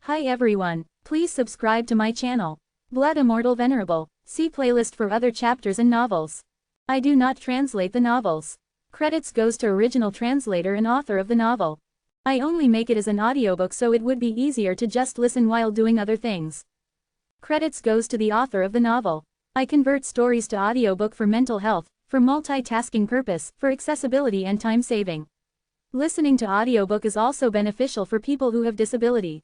Hi everyone, please subscribe to my channel. Blood Immortal Venerable. See playlist for other chapters and novels. I do not translate the novels. Credits goes to original translator and author of the novel. I only make it as an audiobook so it would be easier to just listen while doing other things. Credits goes to the author of the novel. I convert stories to audiobook for mental health, for multitasking purpose, for accessibility and time saving. Listening to audiobook is also beneficial for people who have disability.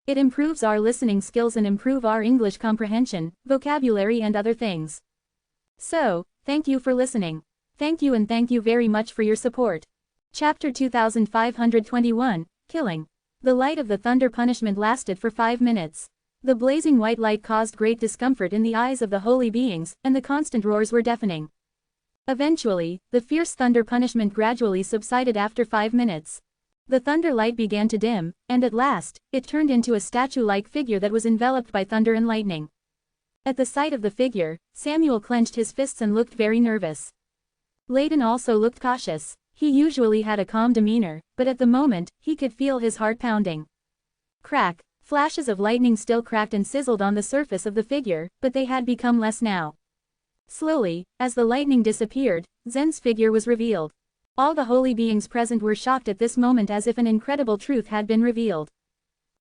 It improves our listening skills and improve our English comprehension, vocabulary and other things. So, thank you for listening. Thank you and thank you very much for your support. Chapter 2521, Killing. The light of the thunder punishment lasted for 5 minutes. The blazing white light caused great discomfort in the eyes of the holy beings, and the constant roars were deafening. Eventually, the fierce thunder punishment gradually subsided after 5 minutes. The thunder light began to dim, and at last, it turned into a statue-like figure that was enveloped by thunder and lightning. At the sight of the figure, Samuel clenched his fists and looked very nervous. Layden also looked cautious. He usually had a calm demeanor, but at the moment, he could feel his heart pounding. Crack! Flashes of lightning still cracked and sizzled on the surface of the figure, but they had become less now. Slowly, as the lightning disappeared, Zen's figure was revealed. All the holy beings present were shocked at this moment as if an incredible truth had been revealed.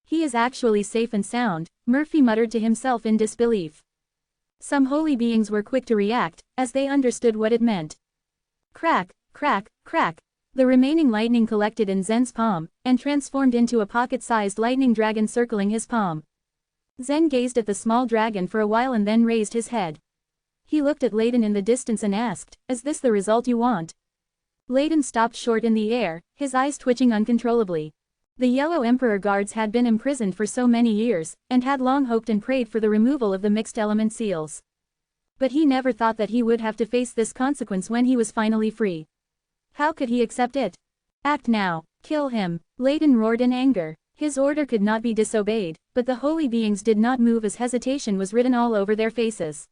He is actually safe and sound, Murphy muttered to himself in disbelief. Some holy beings were quick to react, as they understood what it meant. Crack, crack, crack. The remaining lightning collected in Zen's palm, and transformed into a pocket-sized lightning dragon circling his palm. Zen gazed at the small dragon for a while and then raised his head. He looked at Layden in the distance and asked, "Is this the result you want?" Layden stopped short in the air, his eyes twitching uncontrollably. The Yellow Emperor guards had been imprisoned for so many years, and had long hoped and prayed for the removal of the mixed element seals. But he never thought that he would have to face this consequence when he was finally free. How could he accept it? Act now, kill him, Layden roared in anger. His order could not be disobeyed, but the holy beings did not move as hesitation was written all over their faces.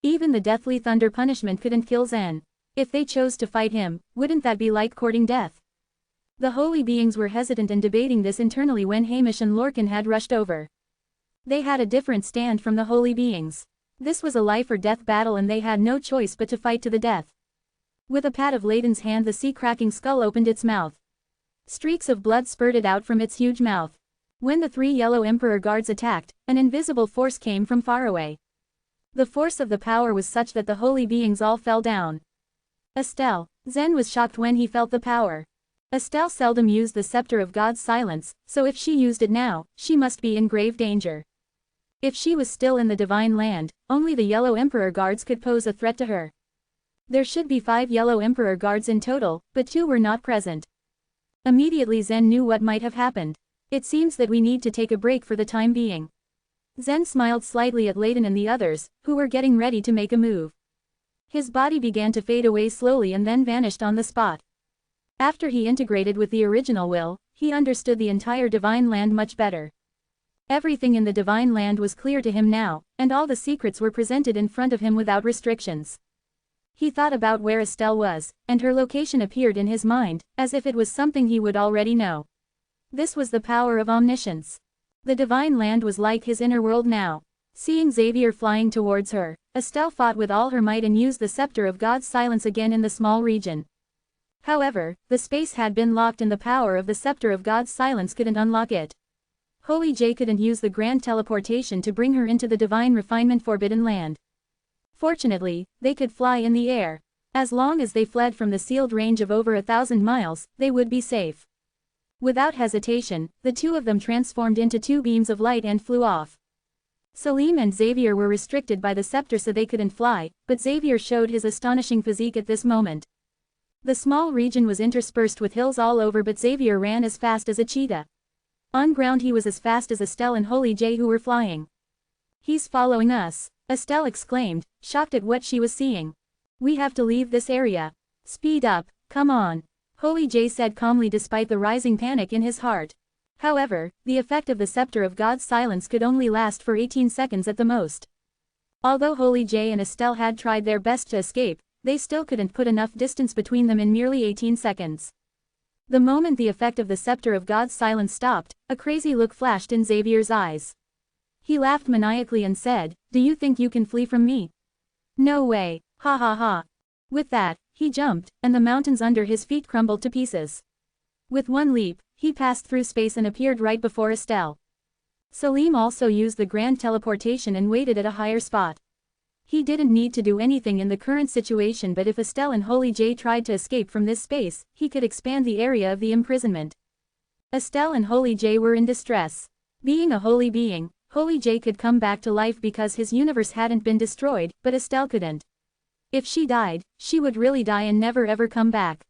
Even the deathly thunder punishment couldn't kill Zen. If they chose to fight him, wouldn't that be like courting death? The holy beings were hesitant and debating this internally when Hamish and Lorcan had rushed over. They had a different stand from the holy beings. This was a life or death battle and they had no choice but to fight to the death. With a pat of Layden's hand the sea-cracking skull opened its mouth. Streaks of blood spurted out from its huge mouth. When the 3 Yellow Emperor guards attacked, an invisible force came from far away. The force of the power was such that the holy beings all fell down. Estelle. Zen was shocked when he felt the power. Estelle seldom used the scepter of God's silence, so if she used it now, she must be in grave danger. If she was still in the divine land, only the Yellow Emperor guards could pose a threat to her. There should be 5 Yellow Emperor guards in total, but 2 were not present. Immediately Zen knew what might have happened. It seems that we need to take a break for the time being. Zen smiled slightly at Layden and the others, who were getting ready to make a move. His body began to fade away slowly and then vanished on the spot. After he integrated with the original will, he understood the entire divine land much better. Everything in the divine land was clear to him now, and all the secrets were presented in front of him without restrictions. He thought about where Estelle was, and her location appeared in his mind, as if it was something he would already know. This was the power of omniscience. The divine land was like his inner world now. Seeing Xavier flying towards her, Estelle fought with all her might and used the scepter of God's silence again in the small region. However, the space had been locked and the power of the scepter of God's silence couldn't unlock it. Holy J couldn't use the grand teleportation to bring her into the divine refinement forbidden land. Fortunately, they could fly in the air. As long as they fled from the sealed range of over 1,000 miles, they would be safe. Without hesitation, the 2 of them transformed into 2 beams of light and flew off. Salim and Xavier were restricted by the scepter so they couldn't fly, but Xavier showed his astonishing physique at this moment. The small region was interspersed with hills all over but Xavier ran as fast as a cheetah. On ground he was as fast as Estelle and Holy J who were flying. "He's following us," Estelle exclaimed, shocked at what she was seeing. "We have to leave this area. Speed up, come on," Holy J said calmly despite the rising panic in his heart. However, the effect of the scepter of God's silence could only last for 18 seconds at the most. Although Holy J and Estelle had tried their best to escape, they still couldn't put enough distance between them in merely 18 seconds. The moment the effect of the scepter of God's silence stopped, a crazy look flashed in Xavier's eyes. He laughed maniacally and said, "Do you think you can flee from me? No way, ha ha ha." With that, he jumped, and the mountains under his feet crumbled to pieces. With one leap, he passed through space and appeared right before Estelle. Salim also used the grand teleportation and waited at a higher spot. He didn't need to do anything in the current situation, but if Estelle and Holy J tried to escape from this space, he could expand the area of the imprisonment. Estelle and Holy J were in distress. Being a holy being, Holy J could come back to life because his universe hadn't been destroyed, but Estelle couldn't. If she died, she would really die and never ever come back.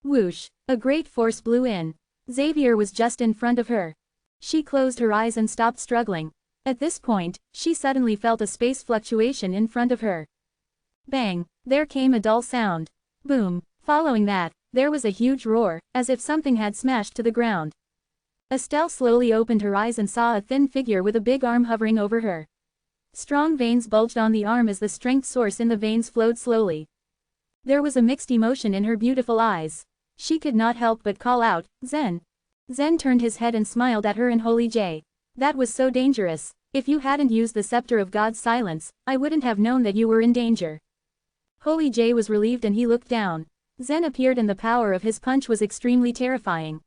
Whoosh! A great force blew in. Xavier was just in front of her. She closed her eyes and stopped struggling. At this point, she suddenly felt a space fluctuation in front of her. Bang! There came a dull sound. Boom! Following that, there was a huge roar, as if something had smashed to the ground. Estelle slowly opened her eyes and saw a thin figure with a big arm hovering over her. Strong veins bulged on the arm as the strength source in the veins flowed slowly. There was a mixed emotion in her beautiful eyes. She could not help but call out, "Zen!" Zen turned his head and smiled at her and Holy J. "That was so dangerous. If you hadn't used the scepter of God's silence, I wouldn't have known that you were in danger." Holy J was relieved and he looked down. Zen appeared and the power of his punch was extremely terrifying.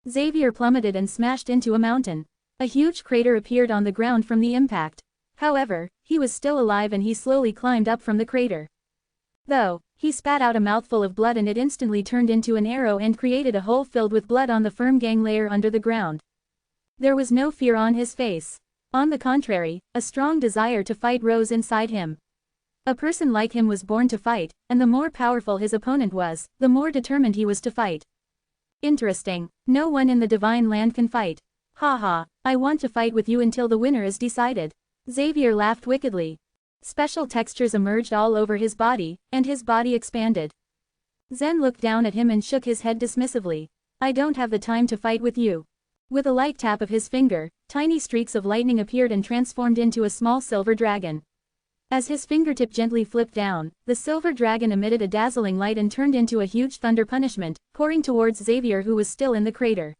Xavier plummeted and smashed into a mountain. A huge crater appeared on the ground from the impact. However, he was still alive and he slowly climbed up from the crater. Though, he spat out a mouthful of blood and it instantly turned into an arrow and created a hole filled with blood on the firm gang layer under the ground. There was no fear on his face. On the contrary, a strong desire to fight rose inside him. A person like him was born to fight, and the more powerful his opponent was, the more determined he was to fight. Interesting. No one in the divine land can fight. Haha, I want to fight with you until the winner is decided. Xavier laughed wickedly. Special textures emerged all over his body, and his body expanded. Zen looked down at him and shook his head dismissively. "I don't have the time to fight with you." With a light tap of his finger, tiny streaks of lightning appeared and transformed into a small silver dragon. As his fingertip gently flipped down, the silver dragon emitted a dazzling light and turned into a huge thunder punishment, pouring towards Xavier who was still in the crater.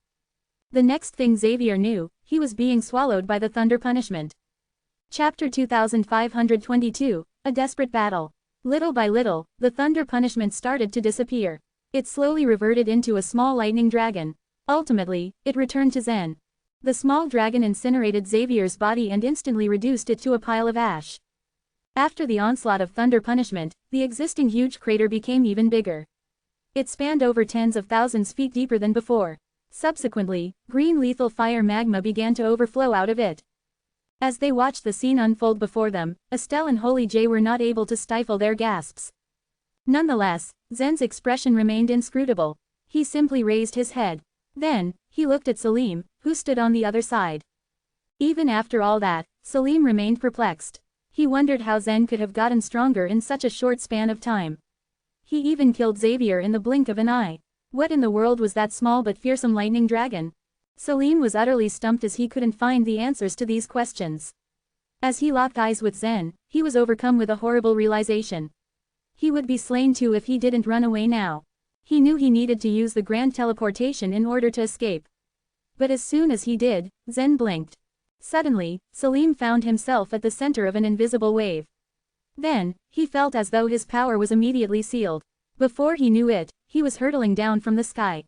The next thing Xavier knew, he was being swallowed by the thunder punishment. Chapter 2522, A Desperate Battle. Little by little, the thunder punishment started to disappear. It slowly reverted into a small lightning dragon. Ultimately, it returned to Zen. The small dragon incinerated Xavier's body and instantly reduced it to a pile of ash. After the onslaught of thunder punishment, the existing huge crater became even bigger. It spanned over tens of thousands feet deeper than before. Subsequently, green lethal fire magma began to overflow out of it. As they watched the scene unfold before them, Estelle and Holy J were not able to stifle their gasps. Nonetheless, Zen's expression remained inscrutable. He simply raised his head. Then, he looked at Salim, who stood on the other side. Even after all that, Salim remained perplexed. He wondered how Zen could have gotten stronger in such a short span of time. He even killed Xavier in the blink of an eye. What in the world was that small but fearsome lightning dragon? Salim was utterly stumped as he couldn't find the answers to these questions. As he locked eyes with Zen, he was overcome with a horrible realization. He would be slain too if he didn't run away now. He knew he needed to use the grand teleportation in order to escape. But as soon as he did, Zen blinked. Suddenly, Salim found himself at the center of an invisible wave. Then, he felt as though his power was immediately sealed. Before he knew it, he was hurtling down from the sky.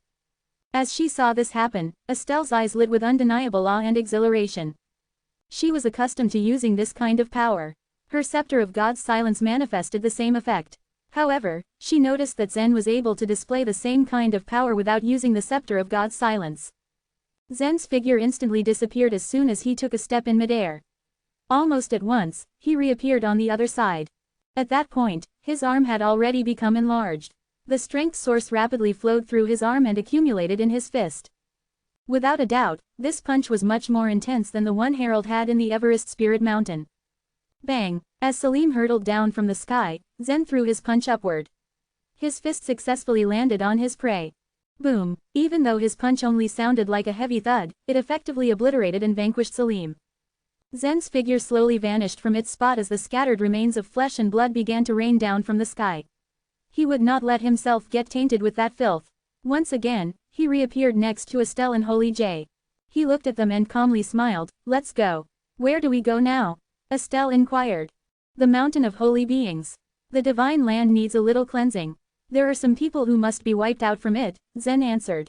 As she saw this happen, Estelle's eyes lit with undeniable awe and exhilaration. She was accustomed to using this kind of power. Her scepter of God's silence manifested the same effect. However, she noticed that Zen was able to display the same kind of power without using the scepter of God's silence. Zen's figure instantly disappeared as soon as he took a step in midair. Almost at once, he reappeared on the other side. At that point, his arm had already become enlarged. The strength source rapidly flowed through his arm and accumulated in his fist. Without a doubt, this punch was much more intense than the one Harold had in the Everest Spirit Mountain. Bang! As Salim hurtled down from the sky, Zen threw his punch upward. His fist successfully landed on his prey. Boom! Even though his punch only sounded like a heavy thud, it effectively obliterated and vanquished Salim. Zen's figure slowly vanished from its spot as the scattered remains of flesh and blood began to rain down from the sky. He would not let himself get tainted with that filth. Once again, He reappeared next to Estelle and Holy J. He looked at them and calmly smiled. Let's go. Where do we go now? Estelle inquired. The mountain of holy beings. The divine land needs a little cleansing. There are some people who must be wiped out from it, Zen answered.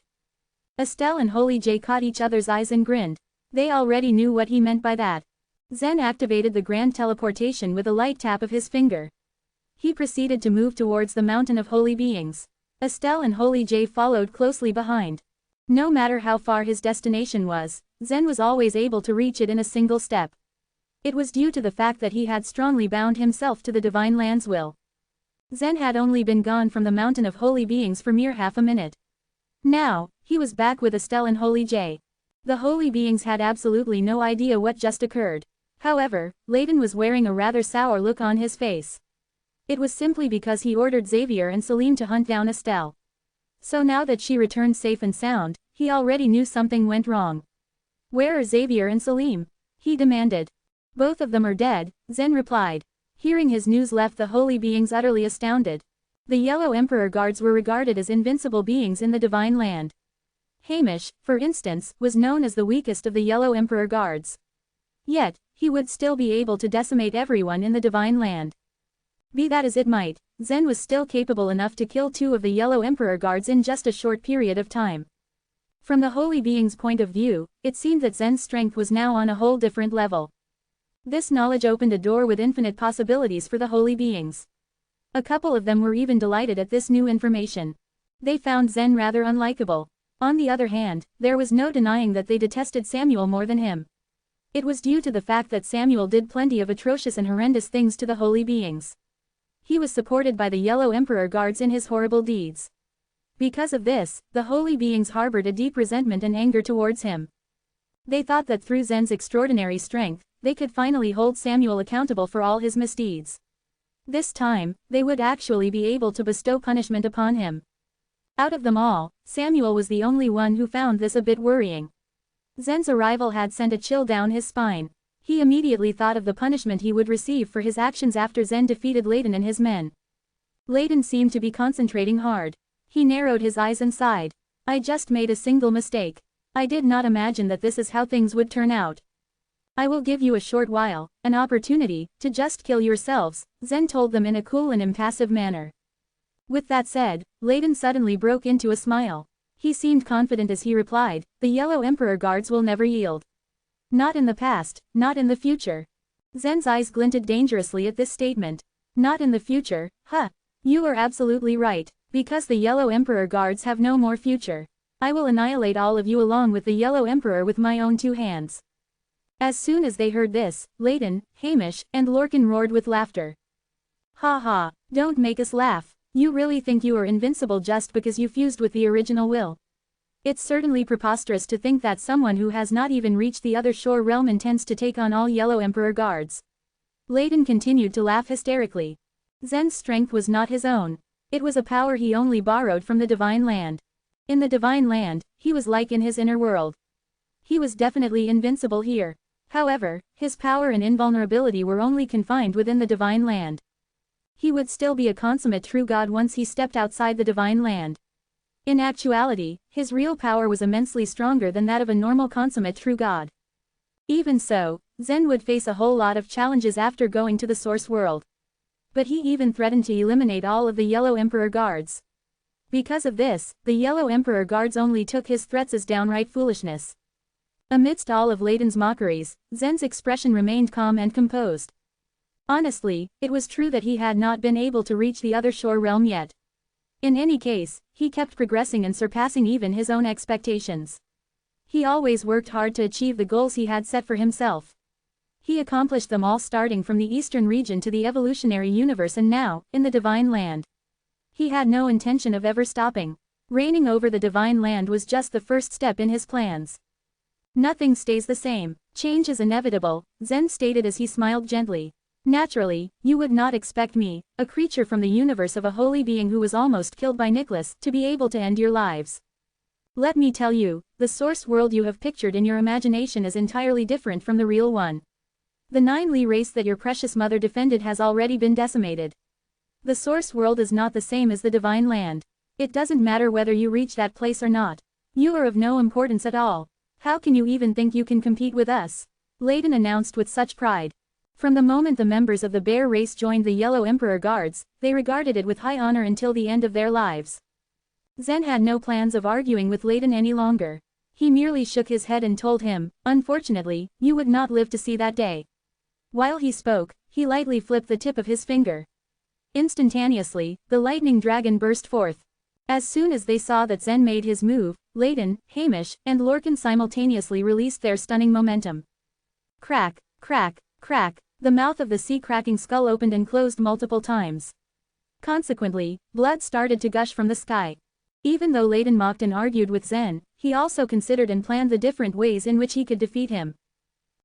Estelle and Holy J caught each other's eyes and grinned. They already knew what he meant by that. Zen activated the grand teleportation with a light tap of his finger. He proceeded to move towards the mountain of holy beings. Estelle and Holy J followed closely behind. No matter how far his destination was, Zen was always able to reach it in a single step. It was due to the fact that he had strongly bound himself to the divine land's will. Zen had only been gone from the mountain of holy beings for mere half a minute. Now, he was back with Estelle and Holy J. The holy beings had absolutely no idea what just occurred. However, Layden was wearing a rather sour look on his face. It was simply because he ordered Xavier and Salim to hunt down Estelle. So now that she returned safe and sound, he already knew something went wrong. Where are Xavier and Salim? He demanded. Both of them are dead, Zen replied. Hearing his news left the holy beings utterly astounded. The Yellow Emperor guards were regarded as invincible beings in the divine land. Hamish, for instance, was known as the weakest of the Yellow Emperor guards. Yet, he would still be able to decimate everyone in the divine land. Be that as it might, Zen was still capable enough to kill 2 of the Yellow Emperor guards in just a short period of time. From the holy being's point of view, it seemed that Zen's strength was now on a whole different level. This knowledge opened a door with infinite possibilities for the holy beings. A couple of them were even delighted at this new information. They found Zen rather unlikable. On the other hand, there was no denying that they detested Samuel more than him. It was due to the fact that Samuel did plenty of atrocious and horrendous things to the holy beings. He was supported by the Yellow Emperor guards in his horrible deeds. Because of this, the holy beings harbored a deep resentment and anger towards him. They thought that through Zen's extraordinary strength, they could finally hold Samuel accountable for all his misdeeds. This time, they would actually be able to bestow punishment upon him. Out of them all, Samuel was the only one who found this a bit worrying. Zen's arrival had sent a chill down his spine. He immediately thought of the punishment he would receive for his actions after Zen defeated Layden and his men. Layden seemed to be concentrating hard. He narrowed his eyes and sighed. I just made a single mistake. I did not imagine that this is how things would turn out. I will give you a short while, an opportunity, to just kill yourselves, Zen told them in a cool and impassive manner. With that said, Layden suddenly broke into a smile. He seemed confident as he replied, the Yellow Emperor guards will never yield. Not in the past, not in the future. Zen's eyes glinted dangerously at this statement. Not in the future, huh? You are absolutely right, because the Yellow Emperor guards have no more future. I will annihilate all of you along with the Yellow Emperor with my own 2 hands. As soon as they heard this, Layden, Hamish, and Lorcan roared with laughter. Ha ha, don't make us laugh. You really think you are invincible just because you fused with the original will? It's certainly preposterous to think that someone who has not even reached the other shore realm intends to take on all Yellow Emperor guards. Layden continued to laugh hysterically. Zen's strength was not his own. It was a power he only borrowed from the divine land. In the divine land, he was like in his inner world. He was definitely invincible here. However, his power and invulnerability were only confined within the divine land. He would still be a consummate true god once he stepped outside the divine land. In actuality, his real power was immensely stronger than that of a normal consummate true god. Even so, Zen would face a whole lot of challenges after going to the source world. But he even threatened to eliminate all of the Yellow Emperor guards. Because of this, the Yellow Emperor guards only took his threats as downright foolishness. Amidst all of Layden's mockeries, Zen's expression remained calm and composed. Honestly, it was true that he had not been able to reach the other shore realm yet. In any case, he kept progressing and surpassing even his own expectations. He always worked hard to achieve the goals he had set for himself. He accomplished them all starting from the eastern region to the evolutionary universe and now, in the divine land. He had no intention of ever stopping. Reigning over the divine land was just the first step in his plans. Nothing stays the same. Change is inevitable, Zen stated as he smiled gently. Naturally, you would not expect me, a creature from the universe of a holy being who was almost killed by Nicholas, to be able to end your lives. Let me tell you, the source world you have pictured in your imagination is entirely different from the real one. The 9 Li race that your precious mother defended has already been decimated. The source world is not the same as the divine land. It doesn't matter whether you reach that place or not. You are of no importance at all. How can you even think you can compete with us? Layden announced with such pride. From the moment the members of the bear race joined the Yellow Emperor Guards, they regarded it with high honor until the end of their lives. Zen had no plans of arguing with Layden any longer. He merely shook his head and told him, unfortunately, you would not live to see that day. While he spoke, he lightly flipped the tip of his finger. Instantaneously, the lightning dragon burst forth. As soon as they saw that Zen made his move, Layden, Hamish, and Lorcan simultaneously released their stunning momentum. Crack, crack, crack, the mouth of the sea-cracking skull opened and closed multiple times. Consequently, blood started to gush from the sky. Even though Layden mocked and argued with Zen, he also considered and planned the different ways in which he could defeat him.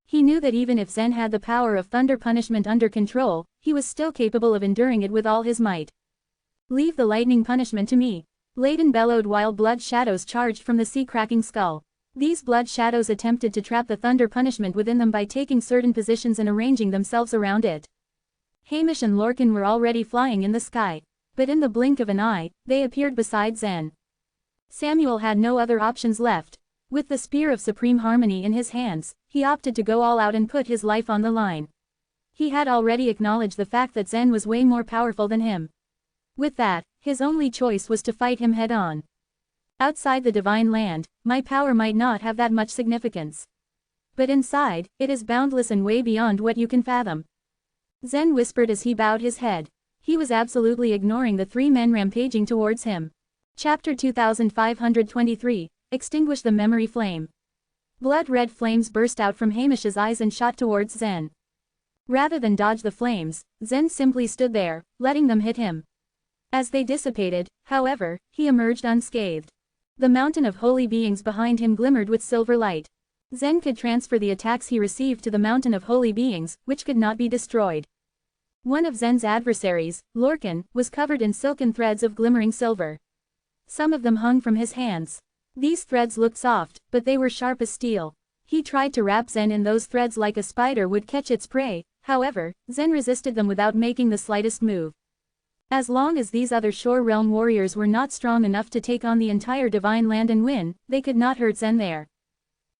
He knew that even if Zen had the power of thunder punishment under control, he was still capable of enduring it with all his might. Leave the lightning punishment to me. Layden bellowed while blood shadows charged from the sea-cracking skull. These blood shadows attempted to trap the thunder punishment within them by taking certain positions and arranging themselves around it. Hamish and Lorcan were already flying in the sky, but in the blink of an eye, they appeared beside Zen. Samuel had no other options left. With the Spear of Supreme Harmony in his hands, he opted to go all out and put his life on the line. He had already acknowledged the fact that Zen was way more powerful than him. With that, his only choice was to fight him head-on. Outside the Divine Land, my power might not have that much significance. But inside, it is boundless and way beyond what you can fathom. Zen whispered as he bowed his head. He was absolutely ignoring the three men rampaging towards him. Chapter 2523, Extinguish the Memory Flame. Blood-red flames burst out from Hamish's eyes and shot towards Zen. Rather than dodge the flames, Zen simply stood there, letting them hit him. As they dissipated, however, he emerged unscathed. The mountain of holy beings behind him glimmered with silver light. Zen could transfer the attacks he received to the mountain of holy beings, which could not be destroyed. One of Zen's adversaries, Lorcan, was covered in silken threads of glimmering silver. Some of them hung from his hands. These threads looked soft, but they were sharp as steel. He tried to wrap Zen in those threads like a spider would catch its prey, however, Zen resisted them without making the slightest move. As long as these other Shore Realm warriors were not strong enough to take on the entire Divine Land and win, they could not hurt Zen there.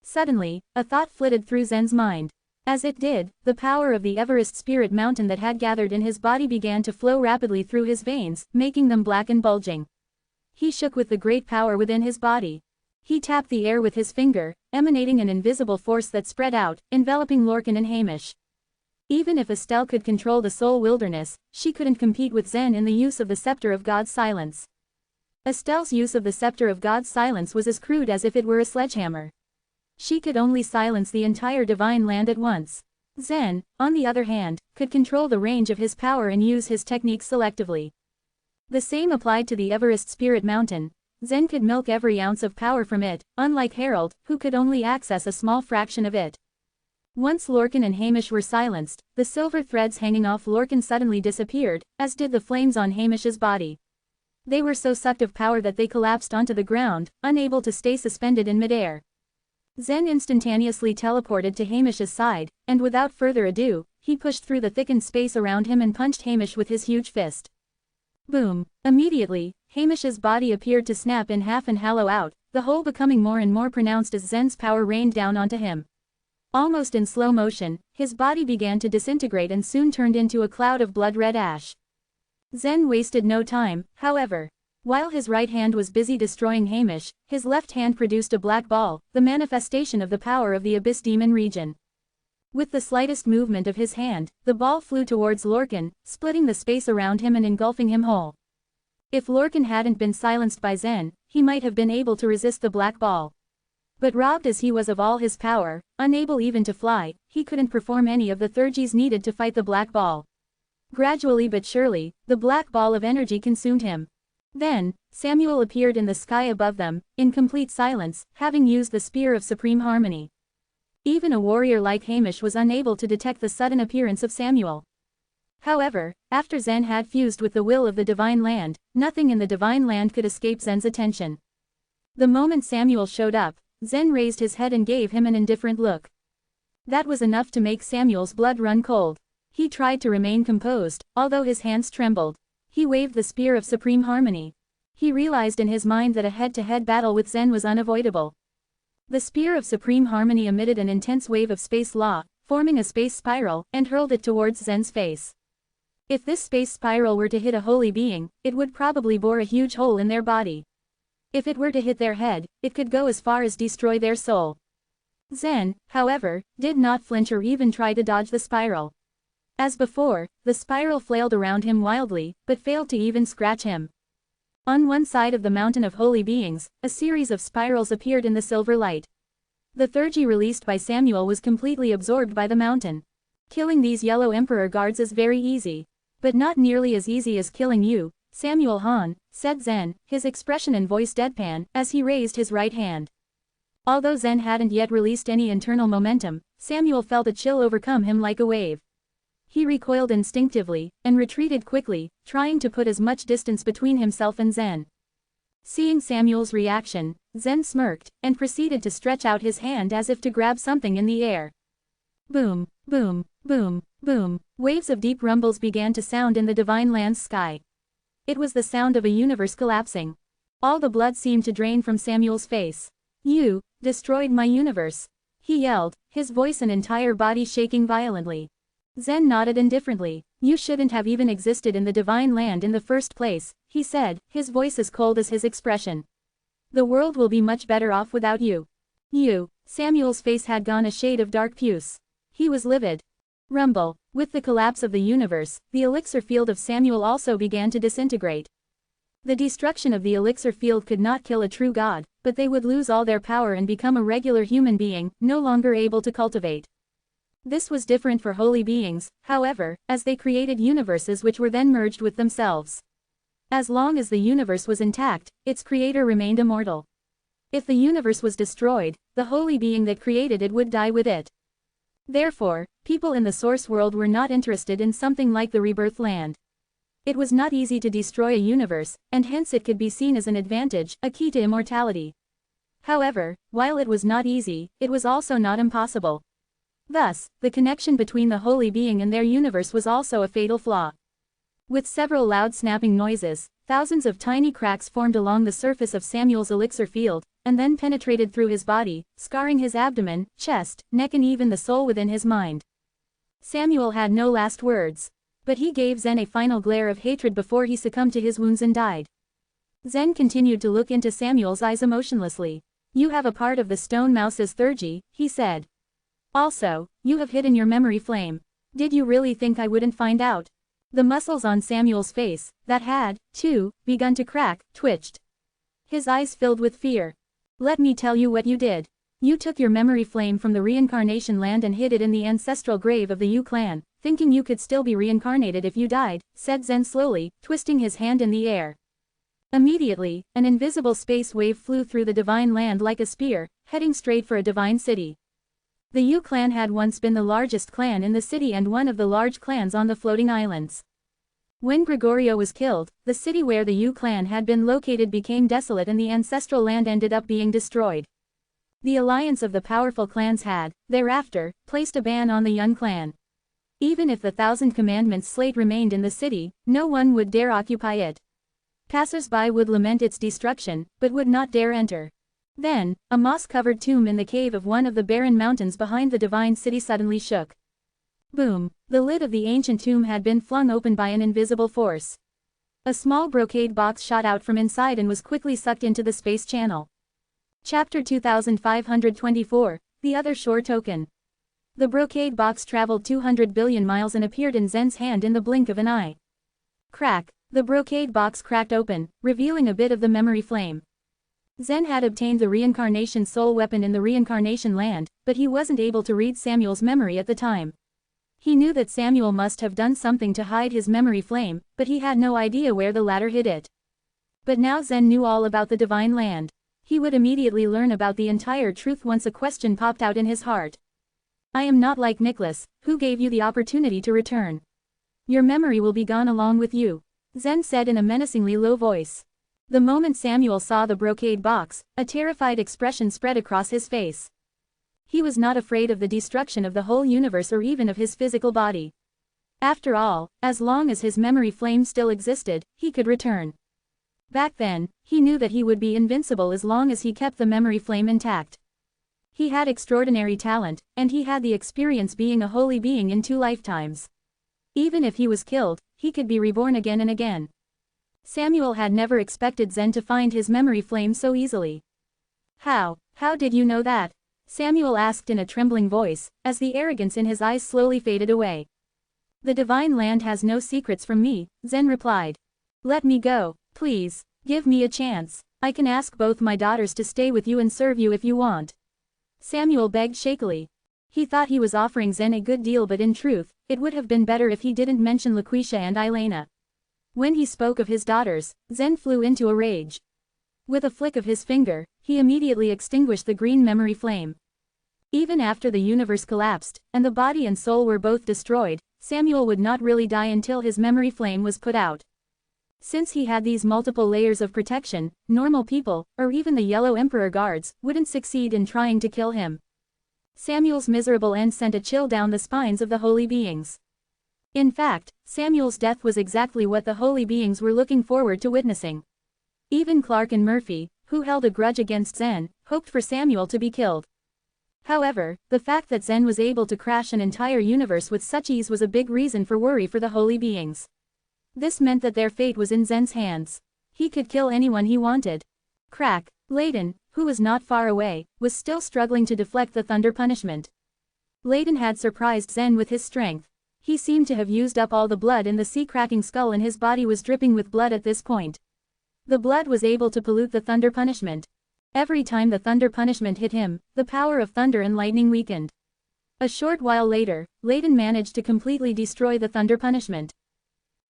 Suddenly, a thought flitted through Zen's mind. As it did, the power of the Everest Spirit Mountain that had gathered in his body began to flow rapidly through his veins, making them black and bulging. He shook with the great power within his body. He tapped the air with his finger, emanating an invisible force that spread out, enveloping Lorcan and Hamish. Even if Estelle could control the soul wilderness, she couldn't compete with Zen in the use of the Scepter of God's Silence. Estelle's use of the Scepter of God's Silence was as crude as if it were a sledgehammer. She could only silence the entire Divine Land at once. Zen, on the other hand, could control the range of his power and use his techniques selectively. The same applied to the Everest Spirit Mountain. Zen could milk every ounce of power from it, unlike Harold, who could only access a small fraction of it. Once Lorcan and Hamish were silenced, the silver threads hanging off Lorcan suddenly disappeared, as did the flames on Hamish's body. They were so sucked of power that they collapsed onto the ground, unable to stay suspended in midair. Zen instantaneously teleported to Hamish's side, and without further ado, he pushed through the thickened space around him and punched Hamish with his huge fist. Boom! Immediately, Hamish's body appeared to snap in half and hollow out, the whole becoming more and more pronounced as Zen's power rained down onto him. Almost in slow motion, his body began to disintegrate and soon turned into a cloud of blood-red ash. Zen wasted no time, however. While his right hand was busy destroying Hamish, his left hand produced a black ball, the manifestation of the power of the Abyss Demon region. With the slightest movement of his hand, the ball flew towards Lorcan, splitting the space around him and engulfing him whole. If Lorcan hadn't been silenced by Zen, he might have been able to resist the black ball. But robbed as he was of all his power, unable even to fly, he couldn't perform any of the thurgies needed to fight the black ball. Gradually but surely, the black ball of energy consumed him. Then, Samuel appeared in the sky above them, in complete silence, having used the Spear of Supreme Harmony. Even a warrior like Hamish was unable to detect the sudden appearance of Samuel. However, after Zen had fused with the will of the Divine Land, nothing in the Divine Land could escape Zen's attention. The moment Samuel showed up, Zen raised his head and gave him an indifferent look. That was enough to make Samuel's blood run cold. He tried to remain composed, although his hands trembled. He waved the Spear of Supreme Harmony. He realized in his mind that a head-to-head battle with Zen was unavoidable. The spear of supreme harmony emitted an intense wave of space law, forming a space spiral, and hurled it towards Zen's face. If this space spiral were to hit a holy being, it would probably bore a huge hole in their body. If it were to hit their head, it could go as far as destroy their soul. Zen, however, did not flinch or even try to dodge the spiral. As before, the spiral flailed around him wildly, but failed to even scratch him. On one side of the mountain of holy beings, a series of spirals appeared in the silver light. The theurgy released by Samuel was completely absorbed by the mountain. Killing these yellow emperor guards is very easy. But not nearly as easy as killing you, Samuel Han, said Zen, his expression and voice deadpan, as he raised his right hand. Although Zen hadn't yet released any internal momentum, Samuel felt a chill overcome him like a wave. He recoiled instinctively, and retreated quickly, trying to put as much distance between himself and Zen. Seeing Samuel's reaction, Zen smirked, and proceeded to stretch out his hand as if to grab something in the air. Boom, boom, boom, boom, waves of deep rumbles began to sound in the divine land's sky. It was the sound of a universe collapsing. All the blood seemed to drain from Samuel's face. You destroyed my universe, he yelled, his voice and entire body shaking violently. Zen nodded indifferently. You shouldn't have even existed in the divine land in the first place, he said, his voice as cold as his expression. The world will be much better off without you. You. Samuel's face had gone a shade of dark puce. He was livid. Rumble. With the collapse of the universe, the elixir field of Samuel also began to disintegrate. The destruction of the elixir field could not kill a true god, but they would lose all their power and become a regular human being, no longer able to cultivate. This was different for holy beings, however, as they created universes which were then merged with themselves. As long as the universe was intact, its creator remained immortal. If the universe was destroyed, the holy being that created it would die with it. Therefore, people in the source world were not interested in something like the rebirth land. It was not easy to destroy a universe, and hence it could be seen as an advantage, a key to immortality. However, while it was not easy, it was also not impossible. Thus, the connection between the holy being and their universe was also a fatal flaw. With several loud snapping noises, thousands of tiny cracks formed along the surface of Samuel's elixir field, and then penetrated through his body, scarring his abdomen, chest, neck and even the soul within his mind. Samuel had no last words. But he gave Zen a final glare of hatred before he succumbed to his wounds and died. Zen continued to look into Samuel's eyes emotionlessly. You have a part of the stone mouse's theurgy, he said. Also, you have hidden your memory flame. Did you really think I wouldn't find out? The muscles on Samuel's face, that had, too, begun to crack, twitched. His eyes filled with fear. Let me tell you what you did. You took your memory flame from the reincarnation land and hid it in the ancestral grave of the Yu clan, thinking you could still be reincarnated if you died, said Zen slowly, twisting his hand in the air. Immediately, an invisible space wave flew through the divine land like a spear, heading straight for a divine city. The Yu clan had once been the largest clan in the city and one of the large clans on the floating islands. When Gregorio was killed, the city where the Yu clan had been located became desolate and the ancestral land ended up being destroyed. The alliance of the powerful clans had, thereafter, placed a ban on the Yun clan. Even if the Thousand Commandments slate remained in the city, no one would dare occupy it. Passers-by would lament its destruction, but would not dare enter. Then, a moss-covered tomb in the cave of one of the barren mountains behind the divine city suddenly shook. Boom! The lid of the ancient tomb had been flung open by an invisible force. A small brocade box shot out from inside and was quickly sucked into the space channel. Chapter 2524, The Other Shore Token. The brocade box traveled 200 billion miles and appeared in Zen's hand in the blink of an eye. Crack! The brocade box cracked open, revealing a bit of the memory flame. Zen had obtained the reincarnation soul weapon in the reincarnation land, but he wasn't able to read Samuel's memory at the time. He knew that Samuel must have done something to hide his memory flame, but he had no idea where the latter hid it. But now Zen knew all about the divine land. He would immediately learn about the entire truth once a question popped out in his heart. I am not like Nicholas, who gave you the opportunity to return. Your memory will be gone along with you, Zen said in a menacingly low voice. The moment Samuel saw the brocade box, a terrified expression spread across his face. He was not afraid of the destruction of the whole universe or even of his physical body. After all, as long as his memory flame still existed, he could return. Back then, he knew that he would be invincible as long as he kept the memory flame intact. He had extraordinary talent, and he had the experience being a holy being in 2 lifetimes. Even if he was killed, he could be reborn again and again. Samuel had never expected Zen to find his memory flame so easily. How did you know that? Samuel asked in a trembling voice, as the arrogance in his eyes slowly faded away. The divine land has no secrets from me, Zen replied. Let me go, please, give me a chance. I can ask both my daughters to stay with you and serve you if you want. Samuel begged shakily. He thought he was offering Zen a good deal, but in truth, it would have been better if he didn't mention Laquisha and Elena. When he spoke of his daughters, Zen flew into a rage. With a flick of his finger, he immediately extinguished the green memory flame. Even after the universe collapsed, and the body and soul were both destroyed, Samuel would not really die until his memory flame was put out. Since he had these multiple layers of protection, normal people, or even the Yellow Emperor guards, wouldn't succeed in trying to kill him. Samuel's miserable end sent a chill down the spines of the holy beings. In fact, Samuel's death was exactly what the holy beings were looking forward to witnessing. Even Clark and Murphy, who held a grudge against Zen, hoped for Samuel to be killed. However, the fact that Zen was able to crash an entire universe with such ease was a big reason for worry for the holy beings. This meant that their fate was in Zen's hands. He could kill anyone he wanted. Crack. Layden, who was not far away, was still struggling to deflect the thunder punishment. Layden had surprised Zen with his strength. He seemed to have used up all the blood in the sea-cracking skull, and his body was dripping with blood at this point. The blood was able to pollute the thunder punishment. Every time the thunder punishment hit him, the power of thunder and lightning weakened. A short while later, Layden managed to completely destroy the thunder punishment.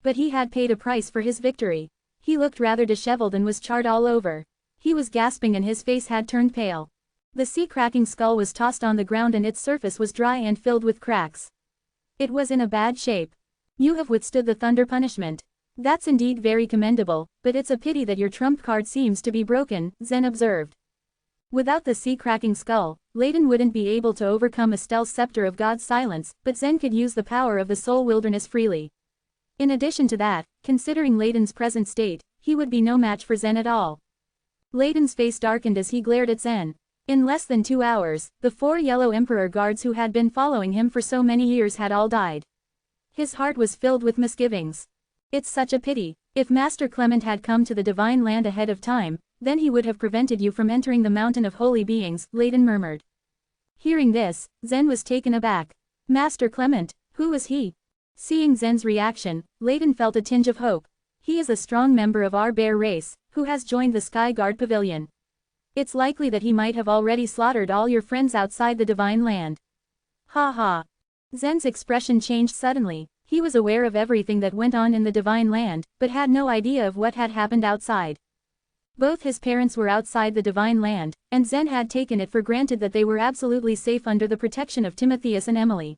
But he had paid a price for his victory. He looked rather disheveled and was charred all over. He was gasping and his face had turned pale. The sea-cracking skull was tossed on the ground and its surface was dry and filled with cracks. It was in a bad shape. You have withstood the thunder punishment. That's indeed very commendable, but it's a pity that your trump card seems to be broken, Zen observed. Without the sea-cracking skull, Layden wouldn't be able to overcome Estel's scepter of God's silence, but Zen could use the power of the soul wilderness freely. In addition to that, considering Layden's present state, he would be no match for Zen at all. Layden's face darkened as he glared at Zen. In less than 2 hours, the 4 Yellow Emperor guards who had been following him for so many years had all died. His heart was filled with misgivings. It's such a pity. If Master Clement had come to the divine land ahead of time, then he would have prevented you from entering the mountain of holy beings, Layden murmured. Hearing this, Zen was taken aback. Master Clement, who was he? Seeing Zen's reaction, Layden felt a tinge of hope. He is a strong member of our bear race, who has joined the Sky Guard Pavilion. It's likely that he might have already slaughtered all your friends outside the divine land. Ha ha. Zen's expression changed suddenly. He was aware of everything that went on in the divine land, but had no idea of what had happened outside. Both his parents were outside the divine land, and Zen had taken it for granted that they were absolutely safe under the protection of Timotheus and Emily.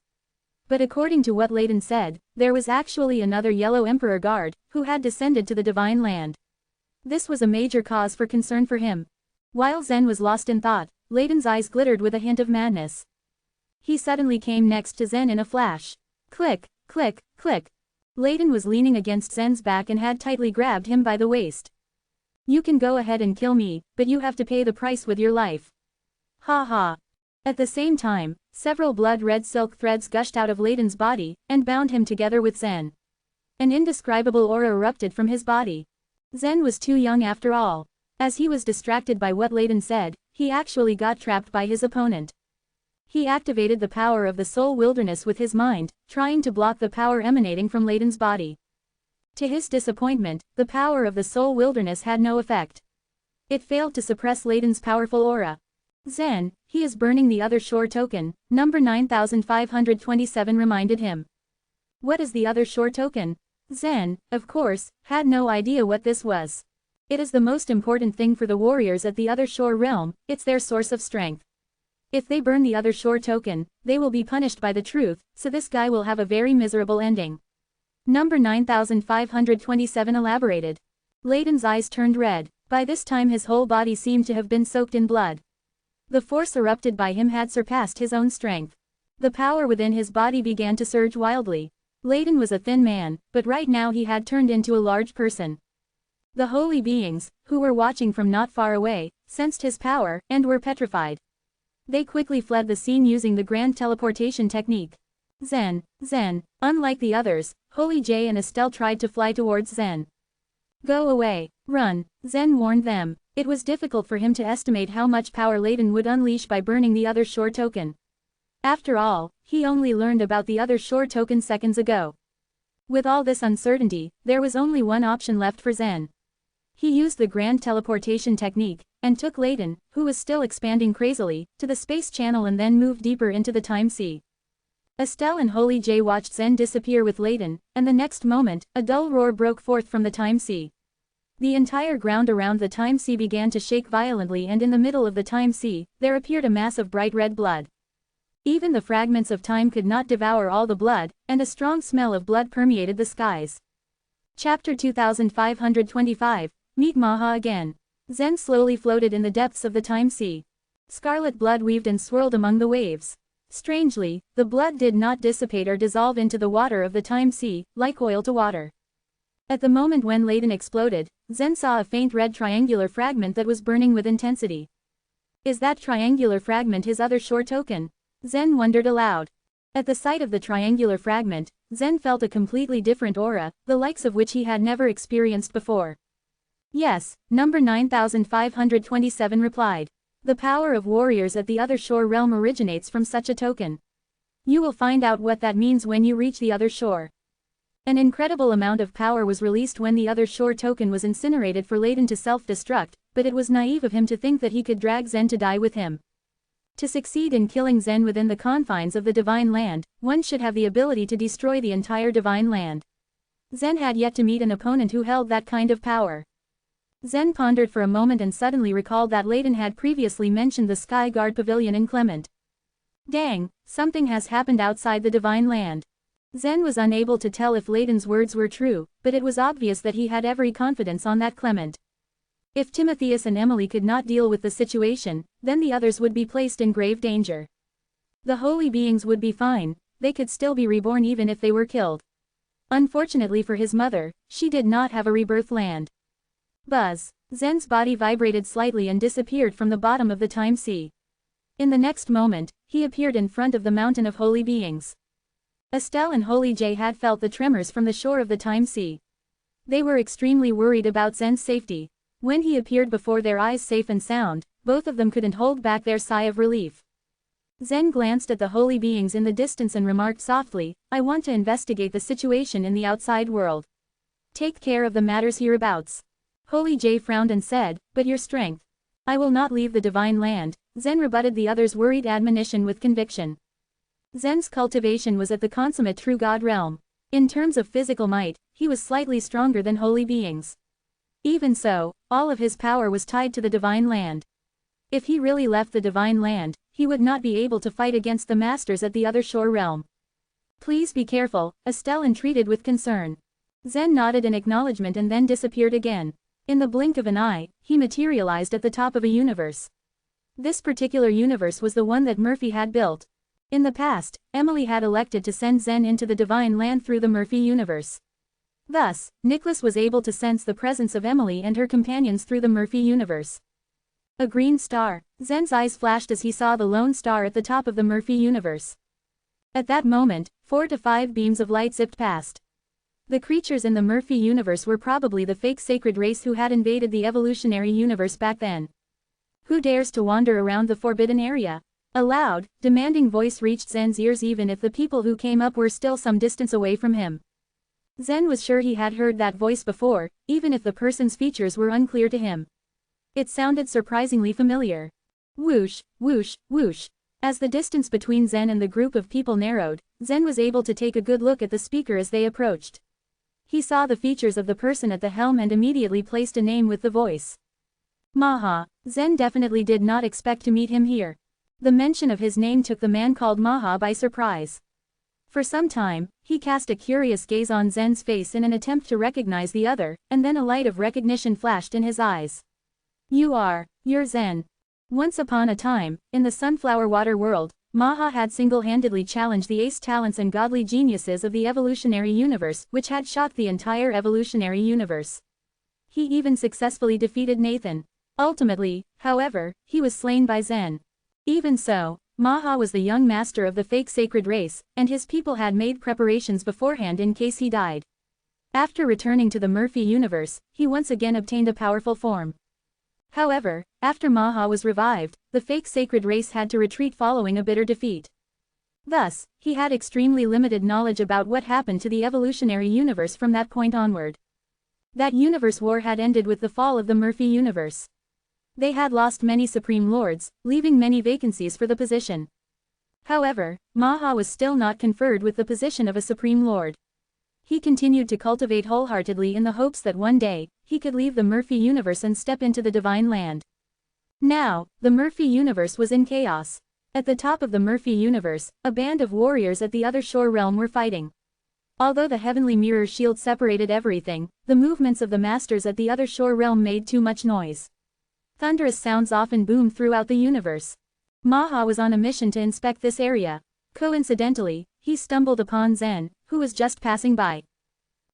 But according to what Layden said, there was actually another Yellow Emperor guard, who had descended to the divine land. This was a major cause for concern for him. While Zen was lost in thought, Layden's eyes glittered with a hint of madness. He suddenly came next to Zen in a flash. Click, click, click. Layden was leaning against Zen's back and had tightly grabbed him by the waist. You can go ahead and kill me, but you have to pay the price with your life. Ha ha. At the same time, several blood-red silk threads gushed out of Layden's body, and bound him together with Zen. An indescribable aura erupted from his body. Zen was too young after all. As he was distracted by what Layden said, he actually got trapped by his opponent. He activated the power of the soul wilderness with his mind, trying to block the power emanating from Layden's body. To his disappointment, the power of the soul wilderness had no effect. It failed to suppress Layden's powerful aura. Zen, he is burning the other shore token, number 9527 reminded him. What is the other shore token? Zen, of course, had no idea what this was. It is the most important thing for the warriors at the other shore realm, it's their source of strength. If they burn the other shore token, they will be punished by the truth, so this guy will have a very miserable ending. Number 9527 elaborated. Layden's eyes turned red. By this time his whole body seemed to have been soaked in blood. The force erupted by him had surpassed his own strength. The power within his body began to surge wildly. Layden was a thin man, but right now he had turned into a large person. The holy beings, who were watching from not far away, sensed his power, and were petrified. They quickly fled the scene using the grand teleportation technique. Zen. Unlike the others, Holy J and Estelle tried to fly towards Zen. Go away. Run. Zen warned them. It was difficult for him to estimate how much power Layton would unleash by burning the other shore token. After all, he only learned about the other shore token seconds ago. With all this uncertainty, there was only one option left for Zen. He used the grand teleportation technique, and took Layton, who was still expanding crazily, to the space channel and then moved deeper into the time sea. Estelle and Holy J watched Zen disappear with Layton, and the next moment, a dull roar broke forth from the time sea. The entire ground around the time sea began to shake violently, and in the middle of the time sea, there appeared a mass of bright red blood. Even the fragments of time could not devour all the blood, and a strong smell of blood permeated the skies. Chapter 2525, Meet Maha again. Zen slowly floated in the depths of the time sea. Scarlet blood weaved and swirled among the waves. Strangely, the blood did not dissipate or dissolve into the water of the time sea, like oil to water. At the moment when Layton exploded, Zen saw a faint red triangular fragment that was burning with intensity. Is that triangular fragment his other shore token? Zen wondered aloud. At the sight of the triangular fragment, Zen felt a completely different aura, the likes of which he had never experienced before. Yes, number 9527 replied. The power of warriors at the other shore realm originates from such a token. You will find out what that means when you reach the other shore. An incredible amount of power was released when the other shore token was incinerated for Layton to self-destruct, but it was naive of him to think that he could drag Zen to die with him. To succeed in killing Zen within the confines of the Divine Land, one should have the ability to destroy the entire Divine Land. Zen had yet to meet an opponent who held that kind of power. Zen pondered for a moment and suddenly recalled that Layton had previously mentioned the Sky Guard Pavilion in Clement. Dang, something has happened outside the Divine Land. Zen was unable to tell if Layton's words were true, but it was obvious that he had every confidence on that Clement. If Timotheus and Emily could not deal with the situation, then the others would be placed in grave danger. The holy beings would be fine, they could still be reborn even if they were killed. Unfortunately for his mother, she did not have a rebirth land. Buzz. Zen's body vibrated slightly and disappeared from the bottom of the time sea. In the next moment, he appeared in front of the mountain of holy beings. Estelle and Holy J had felt the tremors from the shore of the time sea. They were extremely worried about Zen's safety. When he appeared before their eyes safe and sound, both of them couldn't hold back their sigh of relief. Zen glanced at the holy beings in the distance and remarked softly, I want to investigate the situation in the outside world. Take care of the matters hereabouts. Holy J frowned and said, but your strength. I will not leave the Divine Land. Zen rebutted the other's worried admonition with conviction. Zen's cultivation was at the consummate true God realm. In terms of physical might, he was slightly stronger than holy beings. Even so, all of his power was tied to the Divine Land. If he really left the Divine Land, he would not be able to fight against the masters at the other shore realm. Please be careful, Estelle entreated with concern. Zen nodded in acknowledgement and then disappeared again. In the blink of an eye, he materialized at the top of a universe. This particular universe was the one that Murphy had built. In the past, Emily had elected to send Zen into the Divine Land through the Murphy universe. Thus, Nicholas was able to sense the presence of Emily and her companions through the Murphy universe. A green star. Zen's eyes flashed as he saw the lone star at the top of the Murphy universe. At that moment, 4 to 5 beams of light zipped past. The creatures in the Murphy universe were probably the fake sacred race who had invaded the evolutionary universe back then. Who dares to wander around the forbidden area? A loud, demanding voice reached Zen's ears even if the people who came up were still some distance away from him. Zen was sure he had heard that voice before, even if the person's features were unclear to him. It sounded surprisingly familiar. Whoosh, whoosh, whoosh. As the distance between Zen and the group of people narrowed, Zen was able to take a good look at the speaker as they approached. He saw the features of the person at the helm and immediately placed a name with the voice. Maha. Zen definitely did not expect to meet him here. The mention of his name took the man called Maha by surprise. For some time, he cast a curious gaze on Zen's face in an attempt to recognize the other, and then a light of recognition flashed in his eyes. You're Zen. Once upon a time, in the Sunflower Water world, Maha had single-handedly challenged the ace talents and godly geniuses of the evolutionary universe, which had shocked the entire evolutionary universe. he even successfully defeated Nathan. Ultimately, however, he was slain by Zen. Even so, Maha was the young master of the fake sacred race, and his people had made preparations beforehand in case he died. After returning to the Murphy universe, he once again obtained a powerful form. However, after Maha was revived, the fake sacred race had to retreat following a bitter defeat. Thus, he had extremely limited knowledge about what happened to the evolutionary universe from that point onward. That universe war had ended with the fall of the Murphy universe. They had lost many Supreme Lords, leaving many vacancies for the position. However, Maha was still not conferred with the position of a Supreme Lord. He continued to cultivate wholeheartedly in the hopes that one day, he could leave the Murphy universe and step into the divine land. Now, the Murphy universe was in chaos. At the top of the Murphy universe, a band of warriors at the other shore realm were fighting. Although the heavenly mirror shield separated everything, the movements of the masters at the other shore realm made too much noise. Thunderous sounds often boomed throughout the universe. Maha was on a mission to inspect this area. Coincidentally, he stumbled upon Zen, who was just passing by.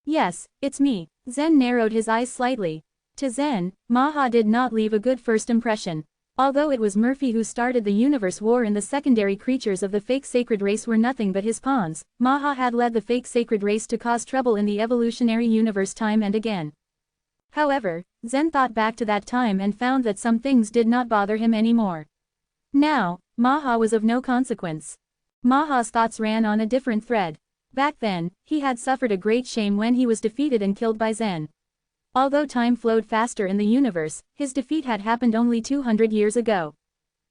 "Yes, it's me." Zen narrowed his eyes slightly. To Zen, Maha did not leave a good first impression. Although it was Murphy who started the universe war and the secondary creatures of the fake sacred race were nothing but his pawns, Maha had led the fake sacred race to cause trouble in the evolutionary universe time and again. However, Zen thought back to that time and found that some things did not bother him anymore. Now, Maha was of no consequence. Maha's thoughts ran on a different thread. Back then, he had suffered a great shame when he was defeated and killed by Zen. Although time flowed faster in the universe, his defeat had happened only 200 years ago.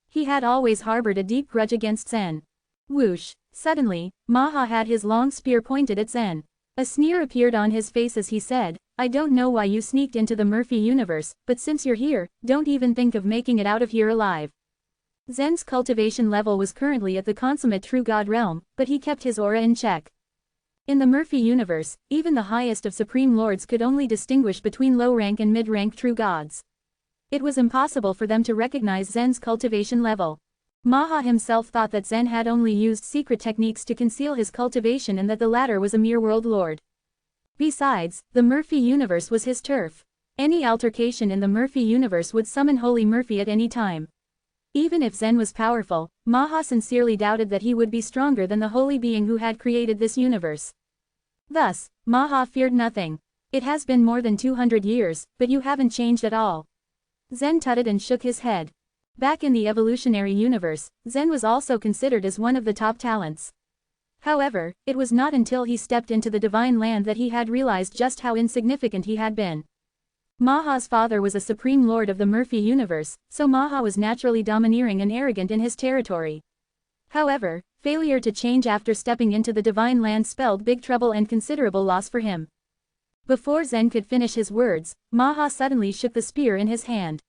He had always harbored a deep grudge against Zen. Whoosh! Suddenly, Maha had his long spear pointed at Zen. A sneer appeared on his face as he said, "I don't know why you sneaked into the Murphy universe, but since you're here, don't even think of making it out of here alive." Zen's cultivation level was currently at the consummate true god realm, but he kept his aura in check. In the Murphy universe, even the highest of Supreme Lords could only distinguish between low-rank and mid-rank true gods. It was impossible for them to recognize Zen's cultivation level. Maha himself thought that Zen had only used secret techniques to conceal his cultivation and that the latter was a mere world lord. Besides, the Murphy universe was his turf. Any altercation in the Murphy universe would summon Holy Murphy at any time. Even if Zen was powerful, Maha sincerely doubted that he would be stronger than the holy being who had created this universe. Thus, Maha feared nothing. "It has been more than 200 years, but you haven't changed at all." Zen tutted and shook his head. Back in the evolutionary universe, Zen was also considered as one of the top talents. However, it was not until he stepped into the divine land that he had realized just how insignificant he had been. Maha's father was a supreme lord of the Murphy universe, so Maha was naturally domineering and arrogant in his territory. However, failure to change after stepping into the divine land spelled big trouble and considerable loss for him. Before Zen could finish his words, Maha suddenly shook the spear in his hand.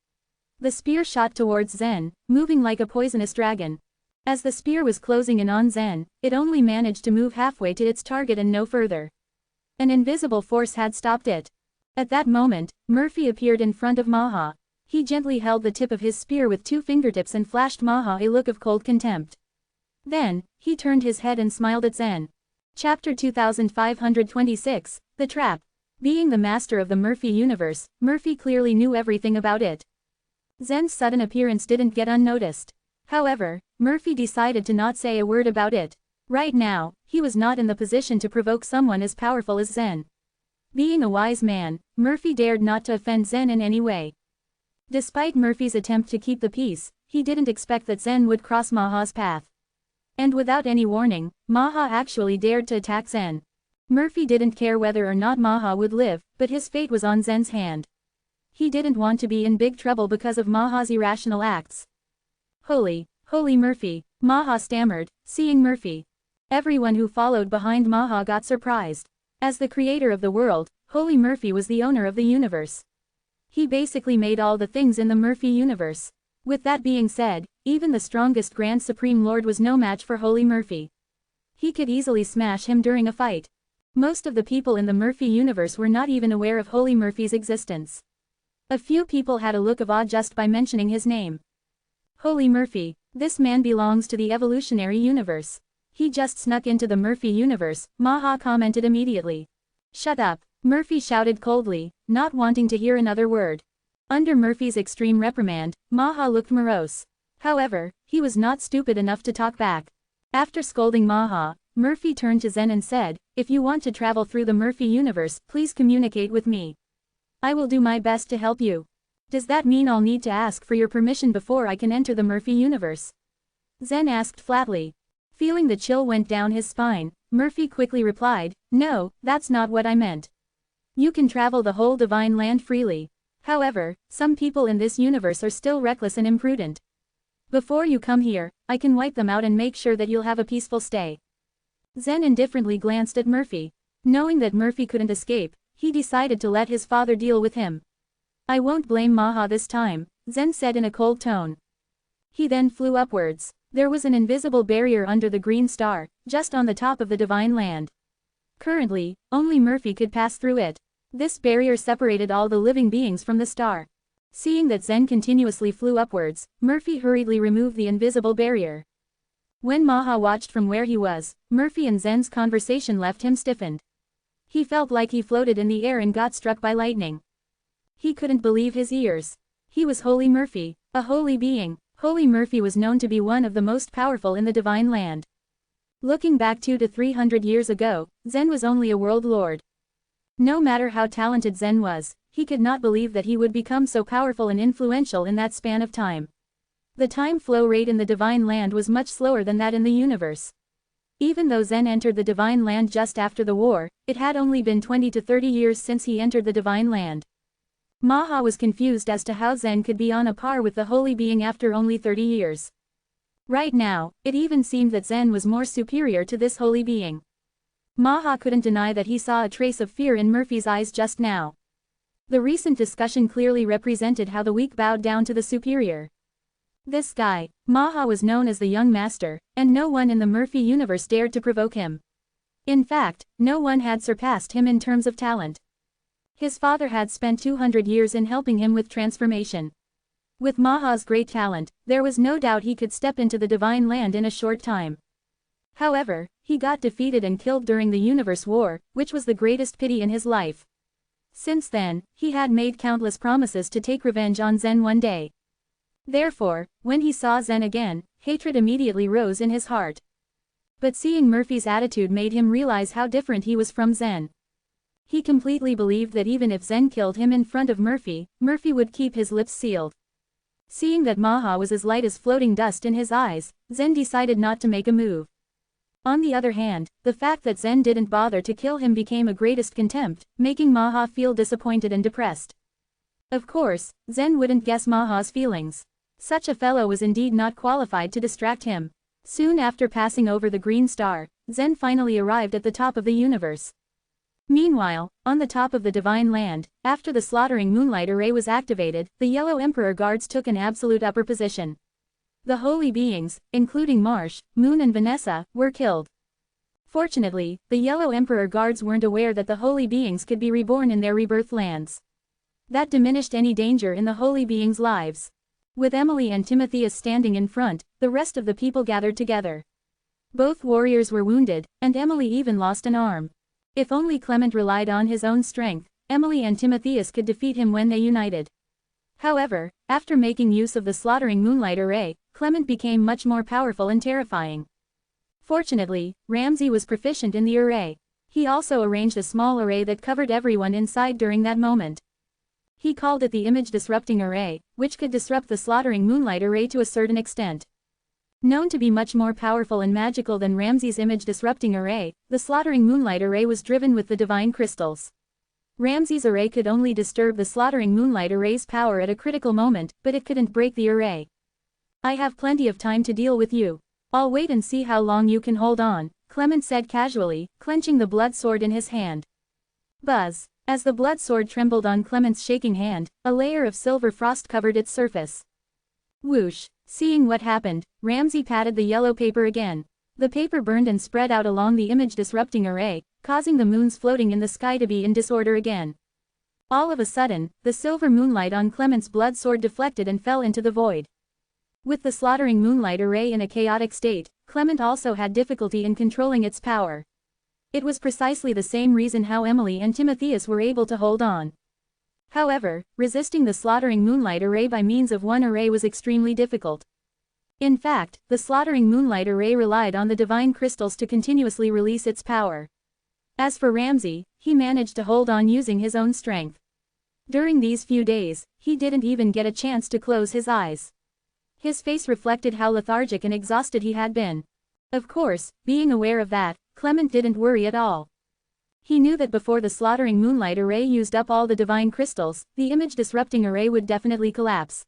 The spear shot towards Zen, moving like a poisonous dragon. As the spear was closing in on Zen, it only managed to move halfway to its target and no further. An invisible force had stopped it. At that moment, Murphy appeared in front of Maha. He gently held the tip of his spear with two fingertips and flashed Maha a look of cold contempt. Then, he turned his head and smiled at Zen. Chapter 2526, The Trap. Being the master of the Murphy universe, Murphy clearly knew everything about it. Zen's sudden appearance didn't get unnoticed. However, Murphy decided to not say a word about it. Right now, he was not in the position to provoke someone as powerful as Zen. Being a wise man, Murphy dared not to offend Zen in any way. Despite Murphy's attempt to keep the peace, he didn't expect that Zen would cross Maha's path. And without any warning, Maha actually dared to attack Zen. Murphy didn't care whether or not Maha would live, but his fate was on Zen's hand. He didn't want to be in big trouble because of Maha's irrational acts. Holy Murphy, Maha stammered, seeing Murphy. Everyone who followed behind Maha got surprised. As the creator of the world, Holy Murphy was the owner of the universe. He basically made all the things in the Murphy universe. With that being said, even the strongest Grand Supreme Lord was no match for Holy Murphy. He could easily smash him during a fight. Most of the people in the Murphy universe were not even aware of Holy Murphy's existence. A few people had a look of awe just by mentioning his name. Holy Murphy, this man belongs to the evolutionary universe. He just snuck into the Murphy universe, Maha commented immediately. Shut up, Murphy shouted coldly, not wanting to hear another word. Under Murphy's extreme reprimand, Maha looked morose. However, he was not stupid enough to talk back. After scolding Maha, Murphy turned to Zen and said, "If you want to travel through the Murphy universe, please communicate with me. I will do my best to help you. Does that mean I'll need to ask for your permission before I can enter the Murphy universe?" Zen asked flatly. Feeling the chill went down his spine, Murphy quickly replied, "No, that's not what I meant. You can travel the whole divine land freely. However, some people in this universe are still reckless and imprudent. Before you come here, I can wipe them out and make sure that you'll have a peaceful stay." Zen indifferently glanced at Murphy. Knowing that Murphy couldn't escape, he decided to let his father deal with him. "I won't blame Maha this time," Zen said in a cold tone. He then flew upwards. There was an invisible barrier under the green star, just on the top of the divine land. Currently, only Murphy could pass through it. This barrier separated all the living beings from the star. Seeing that Zen continuously flew upwards, Murphy hurriedly removed the invisible barrier. When Maha watched from where he was, Murphy and Zen's conversation left him stiffened. He felt like he floated in the air and got struck by lightning. He couldn't believe his ears. He was Holy Murphy, a holy being. Holy Murphy was known to be one of the most powerful in the divine land. Looking back 200 to 300 years ago, Zen was only a world lord. No matter how talented Zen was, he could not believe that he would become so powerful and influential in that span of time. The time flow rate in the divine land was much slower than that in the universe. Even though Zen entered the divine land just after the war, it had only been 20 to 30 years since he entered the divine land. Maha was confused as to how Zen could be on a par with the holy being after only 30 years. Right now, it even seemed that Zen was more superior to this holy being. Maha couldn't deny that he saw a trace of fear in Murphy's eyes just now. The recent discussion clearly represented how the weak bowed down to the superior. This guy, Maha, was known as the young master, and no one in the Murphy universe dared to provoke him. In fact, no one had surpassed him in terms of talent. His father had spent 200 years in helping him with transformation. With Maha's great talent, there was no doubt he could step into the divine land in a short time. However, he got defeated and killed during the universe war, which was the greatest pity in his life. Since then, he had made countless promises to take revenge on Zen one day. Therefore, when he saw Zen again, hatred immediately rose in his heart. But seeing Murphy's attitude made him realize how different he was from Zen. He completely believed that even if Zen killed him in front of Murphy, Murphy would keep his lips sealed. Seeing that Maha was as light as floating dust in his eyes, Zen decided not to make a move. On the other hand, the fact that Zen didn't bother to kill him became a greatest contempt, making Maha feel disappointed and depressed. Of course, Zen wouldn't guess Maha's feelings. Such a fellow was indeed not qualified to distract him. Soon after passing over the green star, Zen finally arrived at the top of the universe. Meanwhile, on the top of the divine land, after the slaughtering moonlight array was activated, the Yellow Emperor guards took an absolute upper position. The holy beings, including Marsh, Moon and Vanessa, were killed. Fortunately, the Yellow Emperor guards weren't aware that the holy beings could be reborn in their rebirth lands. That diminished any danger in the holy beings' lives. With Emily and Timotheus standing in front, the rest of the people gathered together. Both warriors were wounded, and Emily even lost an arm. If only Clement relied on his own strength, Emily and Timotheus could defeat him when they united. However, after making use of the slaughtering moonlight array, Clement became much more powerful and terrifying. Fortunately, Ramsey was proficient in the array. He also arranged a small array that covered everyone inside during that moment. He called it the image-disrupting array, which could disrupt the slaughtering moonlight array to a certain extent. Known to be much more powerful and magical than Ramsey's image-disrupting array, the slaughtering moonlight array was driven with the divine crystals. Ramsey's array could only disturb the slaughtering moonlight array's power at a critical moment, but it couldn't break the array. "I have plenty of time to deal with you. I'll wait and see how long you can hold on," Clement said casually, clenching the blood sword in his hand. Buzz. As the blood sword trembled on Clement's shaking hand, a layer of silver frost covered its surface. Whoosh. Seeing what happened, Ramsey patted the yellow paper again. The paper burned and spread out along the image-disrupting array, causing the moons floating in the sky to be in disorder again. All of a sudden, the silver moonlight on Clement's blood sword deflected and fell into the void. With the slaughtering moonlight array in a chaotic state, Clement also had difficulty in controlling its power. It was precisely the same reason how Emily and Timotheus were able to hold on. However, resisting the slaughtering moonlight array by means of one array was extremely difficult. In fact, the slaughtering moonlight array relied on the divine crystals to continuously release its power. As for Ramsay, he managed to hold on using his own strength. During these few days, he didn't even get a chance to close his eyes. His face reflected how lethargic and exhausted he had been. Of course, being aware of that, Clement didn't worry at all. He knew that before the slaughtering moonlight array used up all the divine crystals, the image-disrupting array would definitely collapse.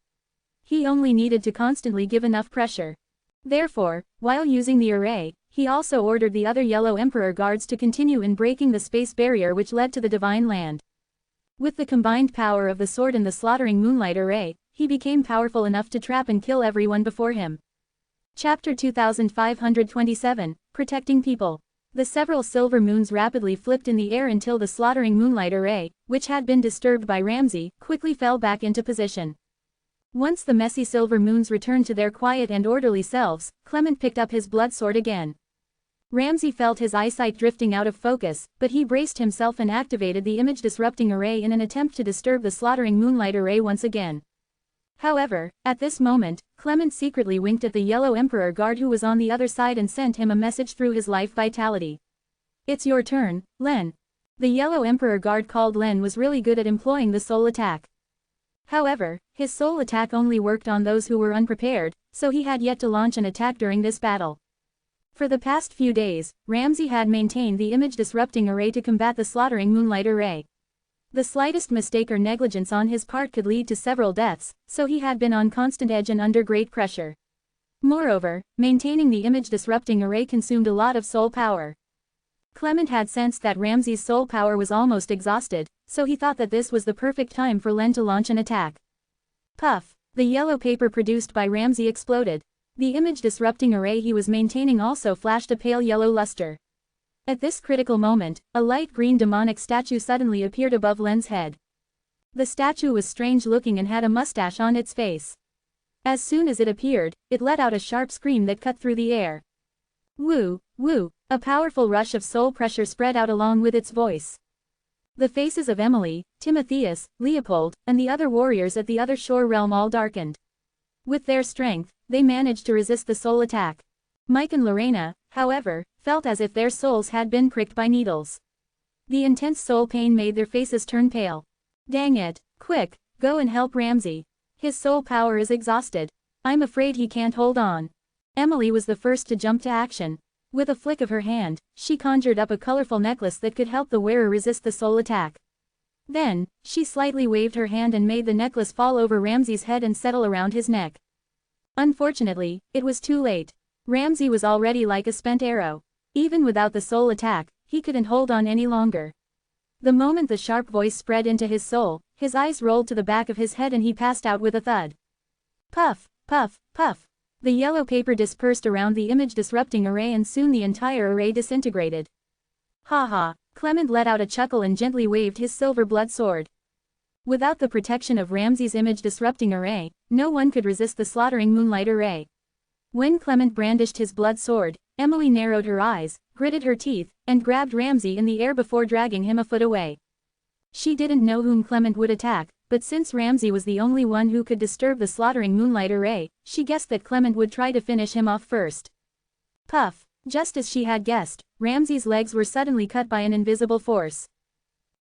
He only needed to constantly give enough pressure. Therefore, while using the array, he also ordered the other Yellow Emperor guards to continue in breaking the space barrier which led to the divine land. With the combined power of the sword and the slaughtering moonlight array, he became powerful enough to trap and kill everyone before him. Chapter 2527, Protecting People. The several silver moons rapidly flipped in the air until the slaughtering moonlight array, which had been disturbed by Ramsay, quickly fell back into position. Once the messy silver moons returned to their quiet and orderly selves, Clement picked up his blood sword again. Ramsay felt his eyesight drifting out of focus, but he braced himself and activated the image-disrupting array in an attempt to disturb the slaughtering moonlight array once again. However, at this moment, Clement secretly winked at the Yellow Emperor guard who was on the other side and sent him a message through his life vitality. "It's your turn, Len." The Yellow Emperor guard called Len was really good at employing the soul attack. However, his soul attack only worked on those who were unprepared, so he had yet to launch an attack during this battle. For the past few days, Ramsay had maintained the image-disrupting array to combat the slaughtering moonlight array. The slightest mistake or negligence on his part could lead to several deaths, so he had been on constant edge and under great pressure. Moreover, maintaining the image-disrupting array consumed a lot of soul power. Clement had sensed that Ramsay's soul power was almost exhausted, so he thought that this was the perfect time for Len to launch an attack. Puff! The yellow paper produced by Ramsay exploded. The image-disrupting array he was maintaining also flashed a pale yellow luster. At this critical moment, a light green demonic statue suddenly appeared above Len's head. The statue was strange-looking and had a mustache on its face. As soon as it appeared, it let out a sharp scream that cut through the air. Woo, woo! A powerful rush of soul pressure spread out along with its voice. The faces of Emily, Timotheus, Leopold, and the other warriors at the other shore realm all darkened. With their strength, they managed to resist the soul attack. Mike and Lorena, however, felt as if their souls had been pricked by needles. The intense soul pain made their faces turn pale. Dang it, quick, go and help Ramsay. His soul power is exhausted. I'm afraid he can't hold on. Emily was the first to jump to action. With a flick of her hand, she conjured up a colorful necklace that could help the wearer resist the soul attack. Then, she slightly waved her hand and made the necklace fall over Ramsay's head and settle around his neck. Unfortunately, it was too late. Ramsay was already like a spent arrow. Even without the soul attack, he couldn't hold on any longer. The moment the sharp voice spread into his soul, his eyes rolled to the back of his head and he passed out with a thud. Puff, puff, puff. The yellow paper dispersed around the image-disrupting array and soon the entire array disintegrated. Ha ha, Clement let out a chuckle and gently waved his silver blood sword. Without the protection of Ramsay's image-disrupting array, no one could resist the slaughtering moonlight array. When Clement brandished his blood sword, Emily narrowed her eyes, gritted her teeth, and grabbed Ramsay in the air before dragging him a foot away. She didn't know whom Clement would attack, but since Ramsay was the only one who could disturb the slaughtering moonlight array, she guessed that Clement would try to finish him off first. Puff! Just as she had guessed, Ramsay's legs were suddenly cut by an invisible force.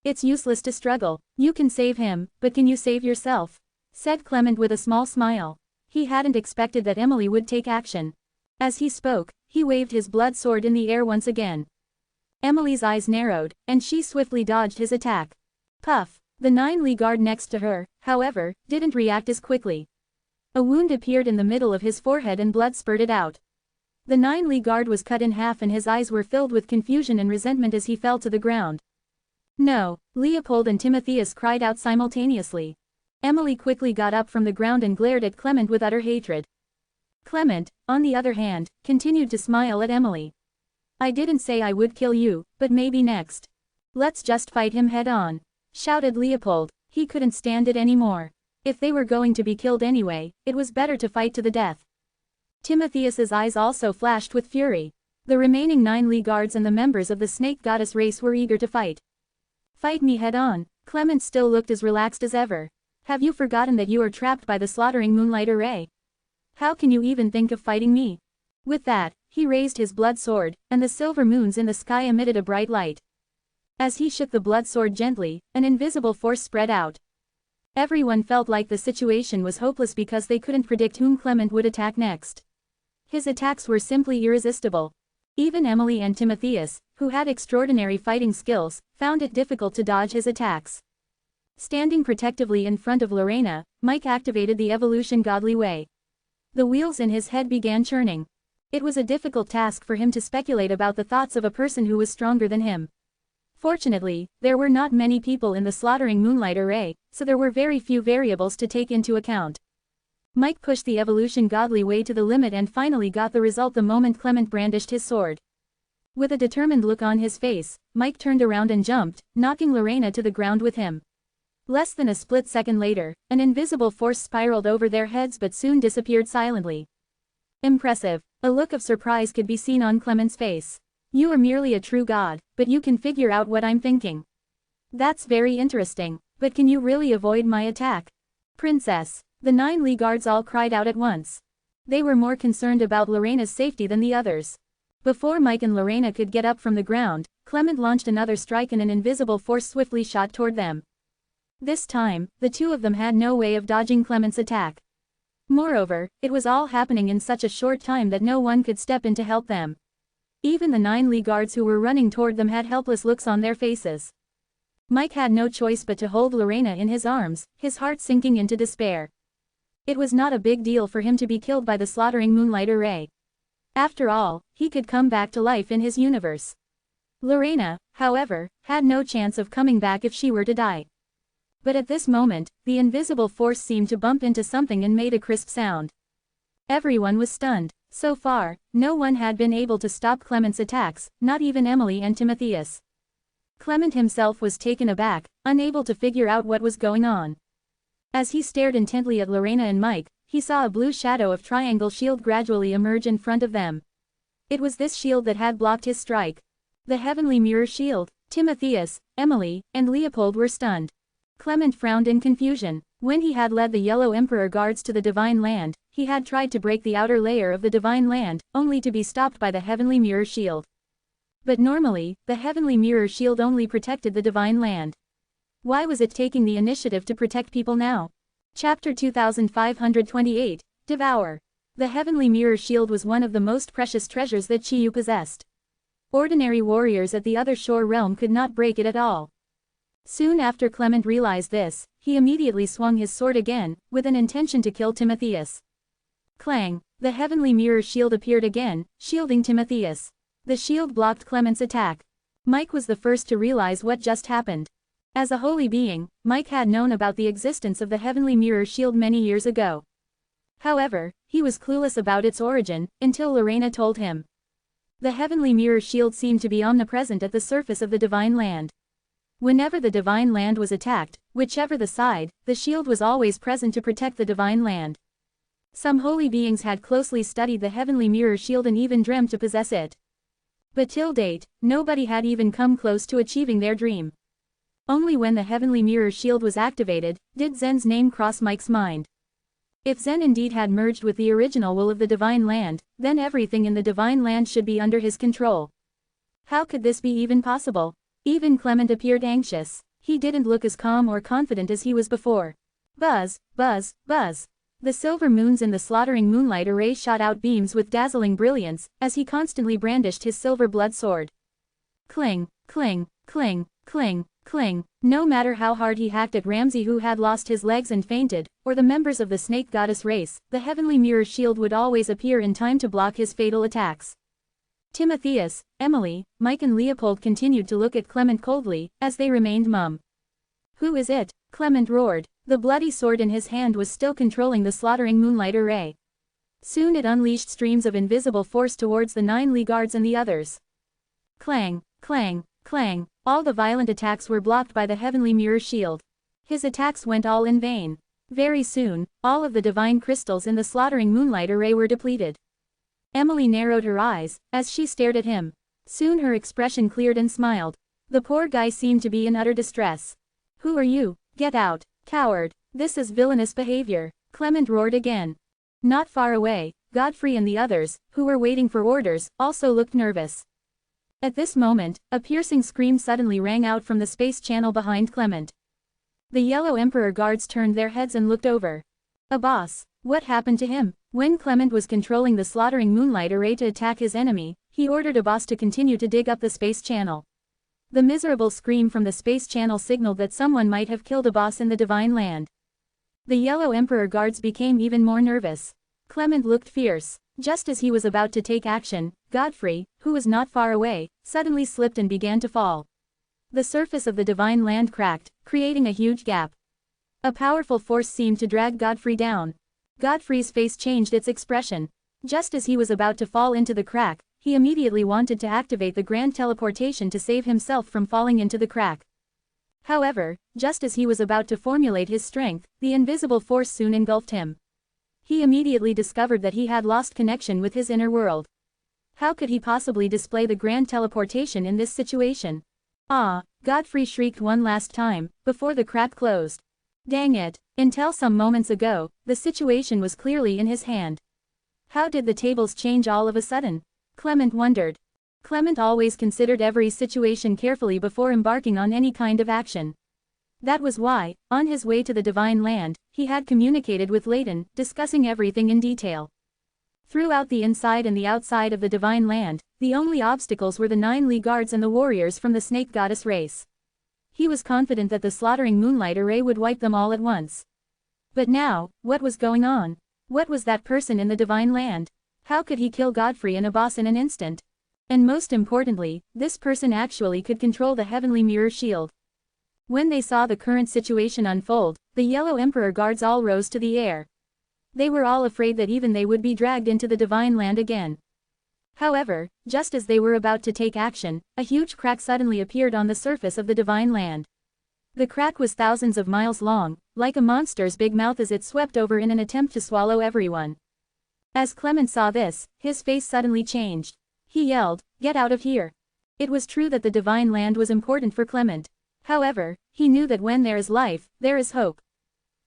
It's useless to struggle. You can save him, but can you save yourself? Said Clement with a small smile. He hadn't expected that Emily would take action. As he spoke, he waved his blood sword in the air once again. Emily's eyes narrowed, and she swiftly dodged his attack. Puff! The 9 guard next to her, however, didn't react as quickly. A wound appeared in the middle of his forehead and blood spurted out. The 9 guard was cut in half and his eyes were filled with confusion and resentment as he fell to the ground. No! Leopold and Timotheus cried out simultaneously. Emily quickly got up from the ground and glared at Clement with utter hatred. Clement, on the other hand, continued to smile at Emily. I didn't say I would kill you, but maybe next. Let's just fight him head on, shouted Leopold. He couldn't stand it anymore. If they were going to be killed anyway, it was better to fight to the death. Timotheus's eyes also flashed with fury. The remaining 9 Lee guards and the members of the snake goddess race were eager to fight. Fight me head on. Clement still looked as relaxed as ever. Have you forgotten that you are trapped by the slaughtering moonlight array? How can you even think of fighting me? With that, he raised his blood sword, and the silver moons in the sky emitted a bright light. As he shook the blood sword gently, an invisible force spread out. Everyone felt like the situation was hopeless because they couldn't predict whom Clement would attack next. His attacks were simply irresistible. Even Emily and Timotheus, who had extraordinary fighting skills, found it difficult to dodge his attacks. Standing protectively in front of Lorena, Mike activated the evolution godly way. The wheels in his head began churning. It was a difficult task for him to speculate about the thoughts of a person who was stronger than him. Fortunately, there were not many people in the slaughtering moonlight array, so there were very few variables to take into account. Mike pushed the evolution godly way to the limit and finally got the result the moment Clement brandished his sword. With a determined look on his face, Mike turned around and jumped, knocking Lorena to the ground with him. Less than a split second later, an invisible force spiraled over their heads but soon disappeared silently. Impressive. A look of surprise could be seen on Clement's face. You are merely a true god, but you can figure out what I'm thinking. That's very interesting, but can you really avoid my attack? Princess. The 9 Lee guards all cried out at once. They were more concerned about Lorena's safety than the others. Before Mike and Lorena could get up from the ground, Clement launched another strike and an invisible force swiftly shot toward them. This time, the two of them had no way of dodging Clement's attack. Moreover, it was all happening in such a short time that no one could step in to help them. Even the 9 Lee guards who were running toward them had helpless looks on their faces. Mike had no choice but to hold Lorena in his arms, his heart sinking into despair. It was not a big deal for him to be killed by the slaughtering moonlight array. After all, he could come back to life in his universe. Lorena, however, had no chance of coming back if she were to die. But at this moment, the invisible force seemed to bump into something and made a crisp sound. Everyone was stunned. So far, no one had been able to stop Clement's attacks, not even Emily and Timotheus. Clement himself was taken aback, unable to figure out what was going on. As he stared intently at Lorena and Mike, he saw a blue shadow of triangle shield gradually emerge in front of them. It was this shield that had blocked his strike. The heavenly mirror shield. Timotheus, Emily, and Leopold were stunned. Clement frowned in confusion. When he had led the Yellow Emperor guards to the Divine Land, he had tried to break the outer layer of the Divine Land, only to be stopped by the Heavenly Mirror Shield. But normally, the Heavenly Mirror Shield only protected the Divine Land. Why was it taking the initiative to protect people now? Chapter 2528, Devour. The Heavenly Mirror Shield was one of the most precious treasures that Chiyu possessed. Ordinary warriors at the other shore realm could not break it at all. Soon after Clement realized this, he immediately swung his sword again, with an intention to kill Timotheus. Clang! The heavenly mirror shield appeared again, shielding Timotheus. The shield blocked Clement's attack. Mike was the first to realize what just happened. As a holy being, Mike had known about the existence of the heavenly mirror shield many years ago. However, he was clueless about its origin, until Lorena told him. The heavenly mirror shield seemed to be omnipresent at the surface of the Divine Land. Whenever the Divine Land was attacked, whichever the side, the shield was always present to protect the Divine Land. Some holy beings had closely studied the heavenly mirror shield and even dreamt to possess it. But till date, nobody had even come close to achieving their dream. Only when the heavenly mirror shield was activated, did Zen's name cross Mike's mind. If Zen indeed had merged with the original will of the Divine Land, then everything in the Divine Land should be under his control. How could this be even possible? Even Clement appeared anxious. He didn't look as calm or confident as he was before. Buzz, buzz, buzz. The silver moons in the slaughtering moonlight array shot out beams with dazzling brilliance, as he constantly brandished his silver blood sword. Cling, cling, cling, cling, cling. No matter how hard he hacked at Ramsay who had lost his legs and fainted, or the members of the snake goddess race, the heavenly mirror shield would always appear in time to block his fatal attacks. Timotheus, Emily, Mike and Leopold continued to look at Clement coldly, as they remained mum. Who is it? Clement roared. The bloody sword in his hand was still controlling the slaughtering moonlight array. Soon it unleashed streams of invisible force towards the 9 Lee guards and the others. Clang, clang, clang. All the violent attacks were blocked by the heavenly mirror shield. His attacks went all in vain. Very soon, all of the divine crystals in the slaughtering moonlight array were depleted. Emily narrowed her eyes, as she stared at him. Soon her expression cleared and smiled. The poor guy seemed to be in utter distress. Who are you? Get out, coward. This is villainous behavior, Clement roared again. Not far away, Godfrey and the others, who were waiting for orders, also looked nervous. At this moment, a piercing scream suddenly rang out from the space channel behind Clement. The Yellow Emperor guards turned their heads and looked over. A boss. What happened to him? When Clement was controlling the slaughtering moonlight array to attack his enemy, he ordered a boss to continue to dig up the space channel. The miserable scream from the space channel signaled that someone might have killed a boss in the Divine Land. The Yellow Emperor guards became even more nervous. Clement looked fierce. Just as he was about to take action, Godfrey, who was not far away, suddenly slipped and began to fall. The surface of the Divine Land cracked, creating a huge gap. A powerful force seemed to drag Godfrey down. Godfrey's face changed its expression. Just as he was about to fall into the crack, he immediately wanted to activate the grand teleportation to save himself from falling into the crack. However, just as he was about to formulate his strength, the invisible force soon engulfed him. He immediately discovered that he had lost connection with his inner world. How could he possibly display the grand teleportation in this situation? Ah! Godfrey shrieked one last time, before the crack closed. Dang it! Until some moments ago, the situation was clearly in his hand. How did the tables change all of a sudden? Clement wondered. Clement always considered every situation carefully before embarking on any kind of action. That was why, on his way to the Divine Land, he had communicated with Layton, discussing everything in detail. Throughout the inside and the outside of the Divine Land, the only obstacles were the 9 Lee guards and the warriors from the Snake Goddess race. He was confident that the slaughtering moonlight array would wipe them all at once. But now, what was going on? What was that person in the Divine Land? How could he kill Godfrey and a boss in an instant? And most importantly, this person actually could control the heavenly mirror shield. When they saw the current situation unfold, the Yellow Emperor guards all rose to the air. They were all afraid that even they would be dragged into the Divine Land again. However, just as they were about to take action, a huge crack suddenly appeared on the surface of the Divine Land. The crack was thousands of miles long, like a monster's big mouth as it swept over in an attempt to swallow everyone. As Clement saw this, his face suddenly changed. He yelled, "Get out of here!" It was true that the Divine Land was important for Clement. However, he knew that when there is life, there is hope.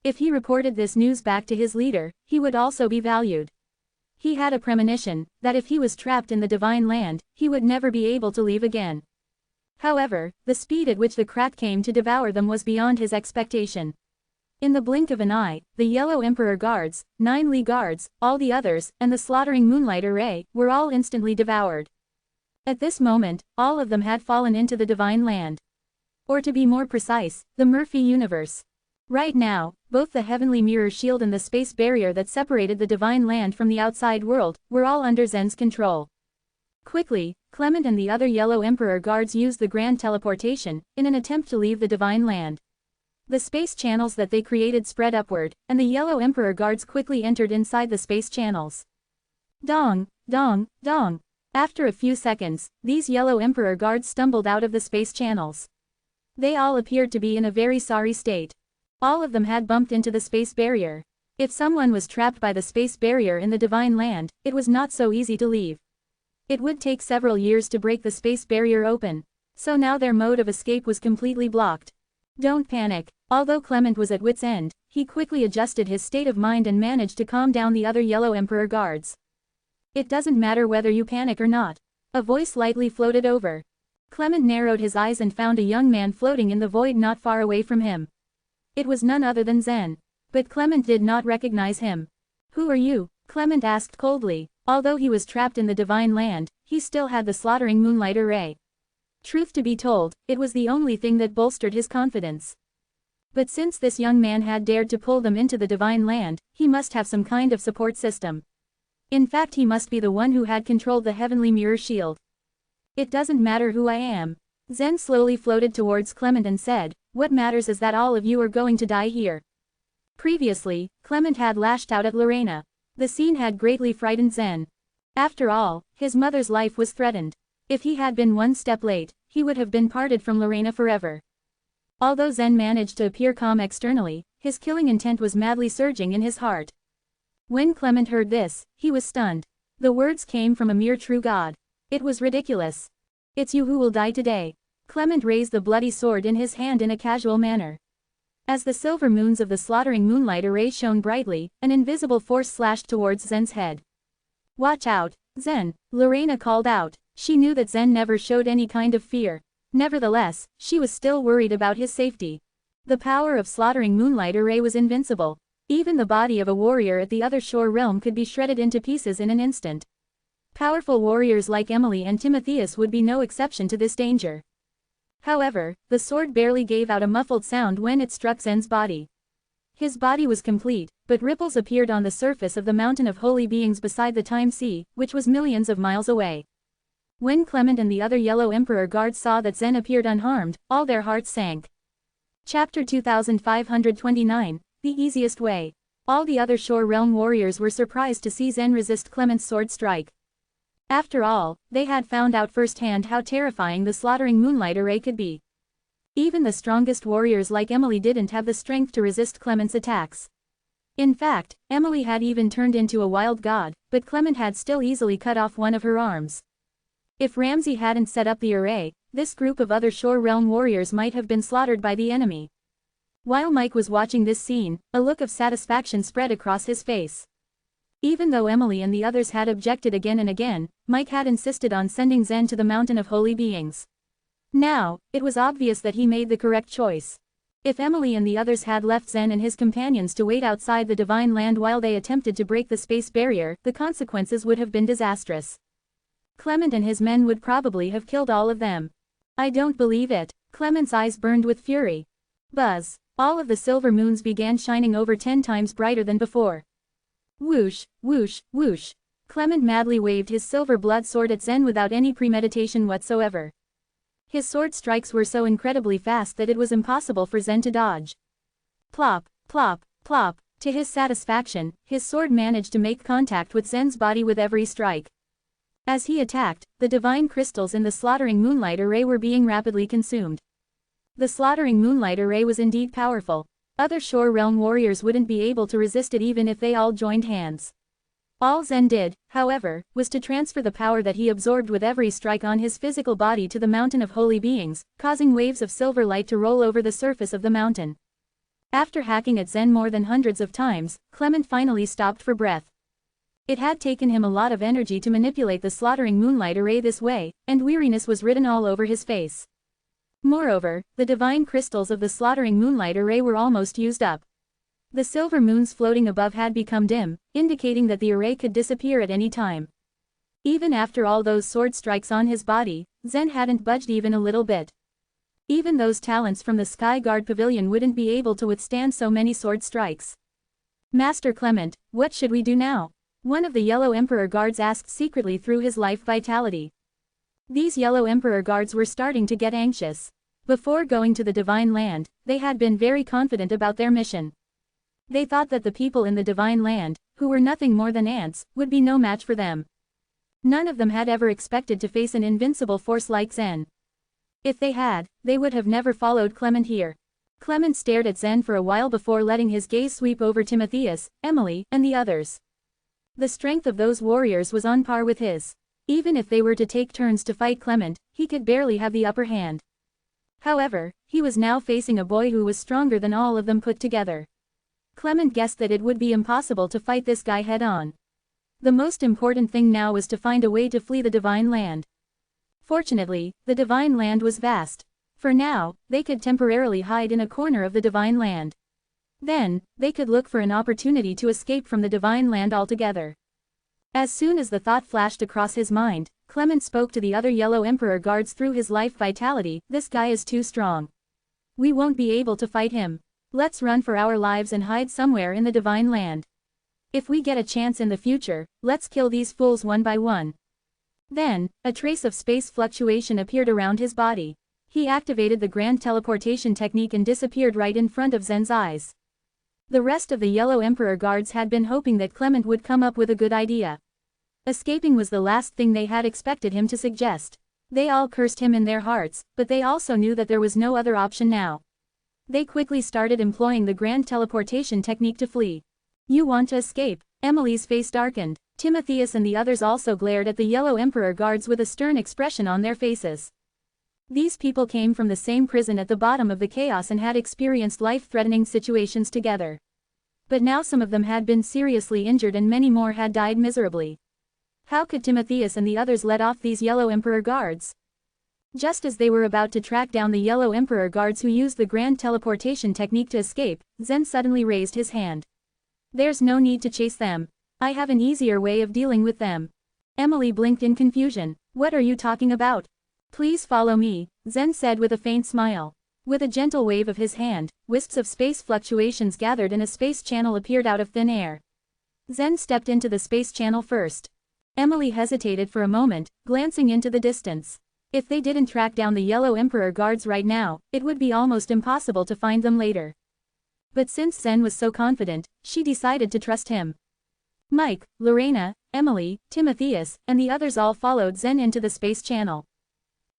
If he reported this news back to his leader, he would also be valued. He had a premonition, that if he was trapped in the Divine Land, he would never be able to leave again. However, the speed at which the crack came to devour them was beyond his expectation. In the blink of an eye, the Yellow Emperor guards, 9 Lee guards, all the others, and the slaughtering moonlight array, were all instantly devoured. At this moment, all of them had fallen into the Divine Land. Or to be more precise, the Murphy universe. Right now, both the heavenly mirror shield and the space barrier that separated the Divine Land from the outside world, were all under Zen's control. Quickly, Clement and the other Yellow Emperor guards used the grand teleportation, in an attempt to leave the Divine Land. The space channels that they created spread upward, and the Yellow Emperor guards quickly entered inside the space channels. Dong, dong, dong. After a few seconds, these Yellow Emperor guards stumbled out of the space channels. They all appeared to be in a very sorry state. All of them had bumped into the space barrier. If someone was trapped by the space barrier in the Divine Land, it was not so easy to leave. It would take several years to break the space barrier open. So now their mode of escape was completely blocked. Don't panic. Although Clement was at wit's end, he quickly adjusted his state of mind and managed to calm down the other Yellow Emperor guards. It doesn't matter whether you panic or not. A voice lightly floated over. Clement narrowed his eyes and found a young man floating in the void not far away from him. It was none other than Zen. But Clement did not recognize him. Who are you? Clement asked coldly. Although he was trapped in the Divine Land, he still had the slaughtering moonlight array. Truth to be told, it was the only thing that bolstered his confidence. But since this young man had dared to pull them into the Divine Land, he must have some kind of support system. In fact, he must be the one who had controlled the heavenly mirror shield. It doesn't matter who I am. Zen slowly floated towards Clement and said, "What matters is that all of you are going to die here." Previously, Clement had lashed out at Lorena. The scene had greatly frightened Zen. After all, his mother's life was threatened. If he had been one step late, he would have been parted from Lorena forever. Although Zen managed to appear calm externally, his killing intent was madly surging in his heart. When Clement heard this, he was stunned. The words came from a mere true god. It was ridiculous. It's you who will die today. Clement raised the bloody sword in his hand in a casual manner. As the silver moons of the slaughtering moonlight array shone brightly, an invisible force slashed towards Zen's head. Watch out, Zen, Lorena called out. She knew that Zen never showed any kind of fear. Nevertheless, she was still worried about his safety. The power of slaughtering moonlight array was invincible. Even the body of a warrior at the other shore realm could be shredded into pieces in an instant. Powerful warriors like Emily and Timotheus would be no exception to this danger. However, the sword barely gave out a muffled sound when it struck Zen's body. His body was complete, but ripples appeared on the surface of the mountain of holy beings beside the time sea, which was millions of miles away. When Clement and the other Yellow Emperor guards saw that Zen appeared unharmed, all their hearts sank. Chapter 2529, The Easiest Way. All the other shore realm warriors were surprised to see Zen resist Clement's sword strike. After all, they had found out firsthand how terrifying the slaughtering moonlight array could be. Even the strongest warriors like Emily didn't have the strength to resist Clement's attacks. In fact, Emily had even turned into a wild god, but Clement had still easily cut off one of her arms. If Ramsay hadn't set up the array, this group of other shore realm warriors might have been slaughtered by the enemy. While Mike was watching this scene, a look of satisfaction spread across his face. Even though Emily and the others had objected again and again, Mike had insisted on sending Zen to the Mountain of Holy Beings. Now, it was obvious that he made the correct choice. If Emily and the others had left Zen and his companions to wait outside the Divine Land while they attempted to break the space barrier, the consequences would have been disastrous. Clement and his men would probably have killed all of them. I don't believe it. Clement's eyes burned with fury. Buzz. All of the silver moons began shining over 10 times brighter than before. Whoosh, whoosh, whoosh. Clement madly waved his silver blood sword at Zen without any premeditation whatsoever. His sword strikes were so incredibly fast that it was impossible for Zen to dodge. Plop, plop, plop. To his satisfaction, his sword managed to make contact with Zen's body with every strike. As he attacked, the divine crystals in the slaughtering moonlight array were being rapidly consumed. The slaughtering moonlight array was indeed powerful. Other shore realm warriors wouldn't be able to resist it even if they all joined hands. All Zen did, however, was to transfer the power that he absorbed with every strike on his physical body to the Mountain of Holy Beings, causing waves of silver light to roll over the surface of the mountain. After hacking at Zen more than hundreds of times, Clement finally stopped for breath. It had taken him a lot of energy to manipulate the slaughtering moonlight array this way, and weariness was written all over his face. Moreover, the divine crystals of the slaughtering moonlight array were almost used up. The silver moons floating above had become dim, indicating that the array could disappear at any time. Even after all those sword strikes on his body, Zen hadn't budged even a little bit. Even those talents from the Sky Guard Pavilion wouldn't be able to withstand so many sword strikes. Master Clement, what should we do now? One of the Yellow Emperor guards asked secretly through his life vitality. These Yellow Emperor guards were starting to get anxious. Before going to the Divine Land, they had been very confident about their mission. They thought that the people in the Divine Land, who were nothing more than ants, would be no match for them. None of them had ever expected to face an invincible force like Zen. If they had, they would have never followed Clement here. Clement stared at Zen for a while before letting his gaze sweep over Timotheus, Emily, and the others. The strength of those warriors was on par with his. Even if they were to take turns to fight Clement, he could barely have the upper hand. However, he was now facing a boy who was stronger than all of them put together. Clement guessed that it would be impossible to fight this guy head-on. The most important thing now was to find a way to flee the Divine Land. Fortunately, the Divine Land was vast. For now, they could temporarily hide in a corner of the Divine Land. Then, they could look for an opportunity to escape from the Divine Land altogether. As soon as the thought flashed across his mind, Clement spoke to the other Yellow Emperor guards through his life vitality. This guy is too strong. We won't be able to fight him. Let's run for our lives and hide somewhere in the Divine Land. If we get a chance in the future, let's kill these fools one by one. Then, a trace of space fluctuation appeared around his body. He activated the grand teleportation technique and disappeared right in front of Zen's eyes. The rest of the Yellow Emperor guards had been hoping that Clement would come up with a good idea. Escaping was the last thing they had expected him to suggest. They all cursed him in their hearts, but they also knew that there was no other option now. They quickly started employing the grand teleportation technique to flee. You want to escape? Emily's face darkened. Timotheus and the others also glared at the yellow emperor guards with a stern expression on their faces. These people came from the same prison at the bottom of the chaos and had experienced life-threatening situations together. But now some of them had been seriously injured and many more had died miserably. How could Timotheus and the others let off these yellow emperor guards? Just as they were about to track down the yellow emperor guards who used the grand teleportation technique to escape, Zen suddenly raised his hand. There's no need to chase them. I have an easier way of dealing with them. Emily blinked in confusion. What are you talking about? Please follow me, Zen said with a faint smile. With a gentle wave of his hand, wisps of space fluctuations gathered and a space channel appeared out of thin air. Zen stepped into the space channel first. Emily hesitated for a moment, glancing into the distance. If they didn't track down the yellow emperor guards right now, it would be almost impossible to find them later. But since Zen was so confident, she decided to trust him. Mike, Lorena, Emily, Timotheus, and the others all followed Zen into the space channel.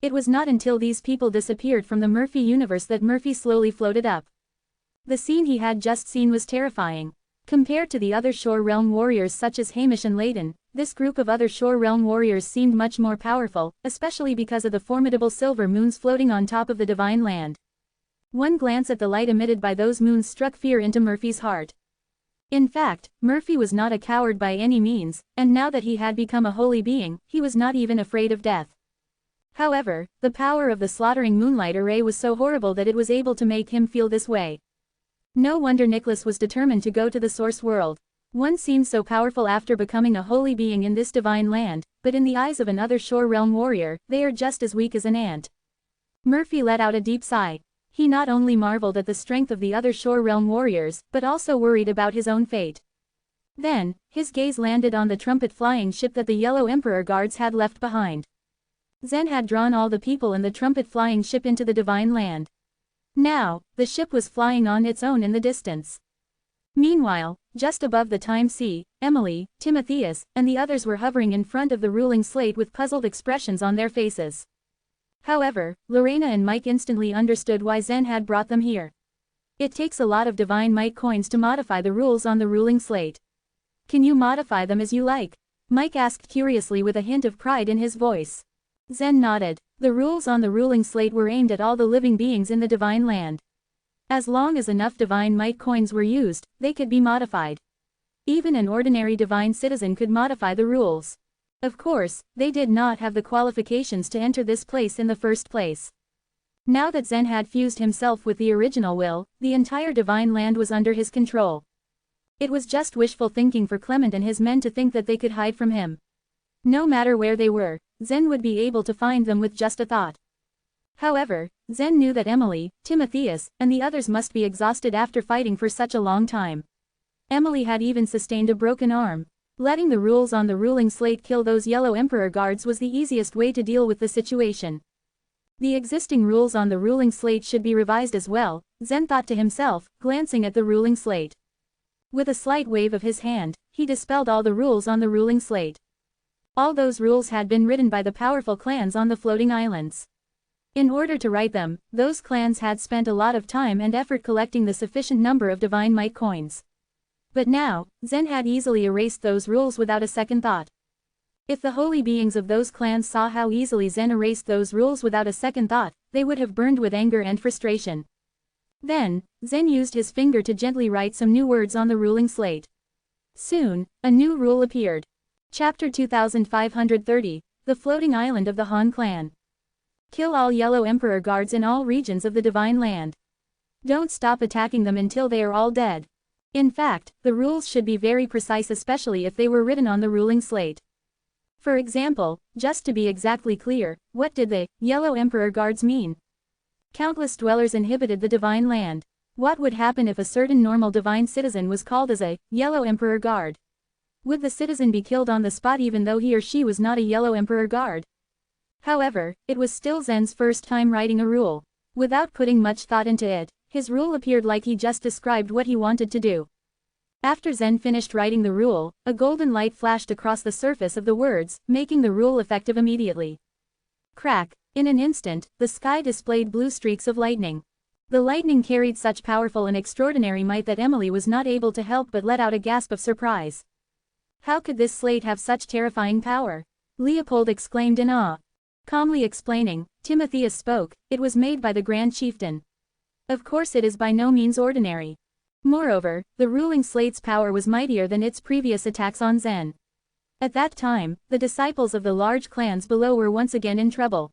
It was not until these people disappeared from the Murphy universe that Murphy slowly floated up. The scene he had just seen was terrifying. Compared to the other Shore Realm warriors such as Hamish and Layden, this group of other Shore Realm warriors seemed much more powerful, especially because of the formidable silver moons floating on top of the divine land. One glance at the light emitted by those moons struck fear into Murphy's heart. In fact, Murphy was not a coward by any means, and now that he had become a holy being, he was not even afraid of death. However, the power of the slaughtering moonlight array was so horrible that it was able to make him feel this way. No wonder Nicholas was determined to go to the source world. One seems so powerful after becoming a holy being in this divine land, but in the eyes of another Shore Realm warrior, they are just as weak as an ant. Murphy let out a deep sigh. He not only marveled at the strength of the other Shore Realm warriors, but also worried about his own fate. Then, his gaze landed on the trumpet flying ship that the Yellow Emperor guards had left behind. Zen had drawn all the people in the trumpet flying ship into the divine land. Now, the ship was flying on its own in the distance. Meanwhile, just above the time sea, Emily, Timotheus, and the others were hovering in front of the ruling slate with puzzled expressions on their faces. However, Lorena and Mike instantly understood why Zen had brought them here. It takes a lot of divine Mike coins to modify the rules on the ruling slate. Can you modify them as you like? Mike asked curiously with a hint of pride in his voice. Zen nodded. The rules on the ruling slate were aimed at all the living beings in the divine land. As long as enough divine might coins were used, they could be modified. Even an ordinary divine citizen could modify the rules. Of course, they did not have the qualifications to enter this place in the first place. Now that Zen had fused himself with the original will, the entire divine land was under his control. It was just wishful thinking for Clement and his men to think that they could hide from him. No matter where they were, Zen would be able to find them with just a thought. However, Zen knew that Emily, Timotheus, and the others must be exhausted after fighting for such a long time. Emily had even sustained a broken arm. Letting the rules on the ruling slate kill those Yellow Emperor guards was the easiest way to deal with the situation. The existing rules on the ruling slate should be revised as well, Zen thought to himself, glancing at the ruling slate. With a slight wave of his hand, he dispelled all the rules on the ruling slate. All those rules had been written by the powerful clans on the floating islands. In order to write them, those clans had spent a lot of time and effort collecting the sufficient number of divine might coins. But now, Zen had easily erased those rules without a second thought. If the holy beings of those clans saw how easily Zen erased those rules without a second thought, they would have burned with anger and frustration. Then, Zen used his finger to gently write some new words on the ruling slate. Soon, a new rule appeared. Chapter 2530, The Floating Island of the Han Clan. Kill all Yellow Emperor guards in all regions of the Divine Land. Don't stop attacking them until they are all dead. In fact, the rules should be very precise, especially if they were written on the ruling slate. For example, just to be exactly clear, what did the Yellow Emperor guards mean? Countless dwellers inhabited the Divine Land. What would happen if a certain normal divine citizen was called as a Yellow Emperor guard? Would the citizen be killed on the spot even though he or she was not a Yellow Emperor guard? However, it was still Zen's first time writing a rule. Without putting much thought into it, his rule appeared like he just described what he wanted to do. After Zen finished writing the rule, a golden light flashed across the surface of the words, making the rule effective immediately. Crack! In an instant, the sky displayed blue streaks of lightning. The lightning carried such powerful and extraordinary might that Emily was not able to help but let out a gasp of surprise. How could this slate have such terrifying power? Leopold exclaimed in awe. Calmly explaining, Timotheus spoke, it was made by the Grand Chieftain. Of course it is by no means ordinary. Moreover, the ruling slate's power was mightier than its previous attacks on Zen. At that time, the disciples of the large clans below were once again in trouble.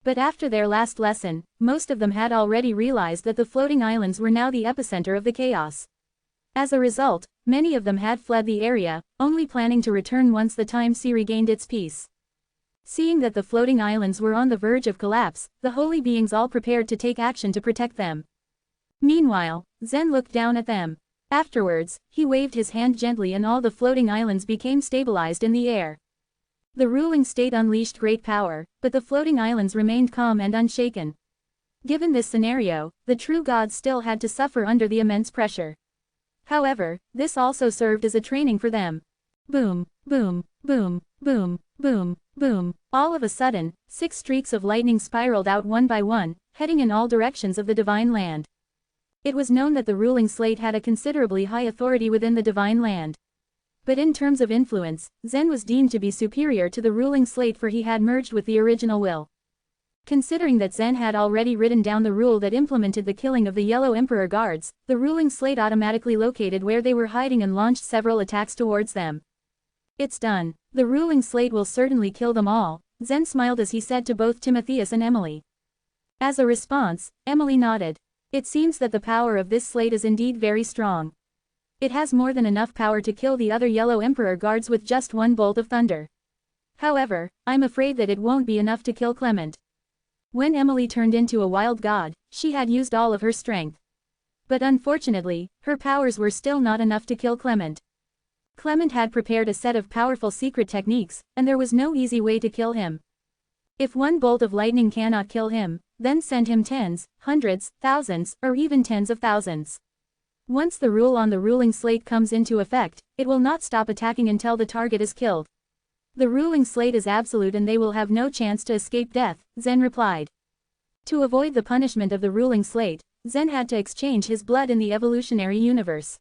But after their last lesson, most of them had already realized that the floating islands were now the epicenter of the chaos. As a result, many of them had fled the area, only planning to return once the time sea regained its peace. Seeing that the floating islands were on the verge of collapse, the holy beings all prepared to take action to protect them. Meanwhile, Zen looked down at them. Afterwards, he waved his hand gently and all the floating islands became stabilized in the air. The ruling state unleashed great power, but the floating islands remained calm and unshaken. Given this scenario, the true gods still had to suffer under the immense pressure. However, this also served as a training for them. Boom, boom, boom, boom, boom, boom. All of a sudden, 6 streaks of lightning spiraled out one by one, heading in all directions of the divine land. It was known that the ruling slate had a considerably high authority within the divine land. But in terms of influence, Zen was deemed to be superior to the ruling slate for he had merged with the original will. Considering that Zen had already written down the rule that implemented the killing of the Yellow Emperor guards, the ruling slate automatically located where they were hiding and launched several attacks towards them. It's done. The ruling slate will certainly kill them all, Zen smiled as he said to both Timotheus and Emily. As a response, Emily nodded. It seems that the power of this slate is indeed very strong. It has more than enough power to kill the other Yellow Emperor guards with just one bolt of thunder. However, I'm afraid that it won't be enough to kill Clement. When Emily turned into a wild god, she had used all of her strength. But unfortunately, her powers were still not enough to kill Clement. Clement had prepared a set of powerful secret techniques, and there was no easy way to kill him. If one bolt of lightning cannot kill him, then send him tens, hundreds, thousands, or even tens of thousands. Once the rule on the ruling slate comes into effect, it will not stop attacking until the target is killed. The ruling slate is absolute and they will have no chance to escape death, Zen replied. To avoid the punishment of the ruling slate, Zen had to exchange his blood in the evolutionary universe.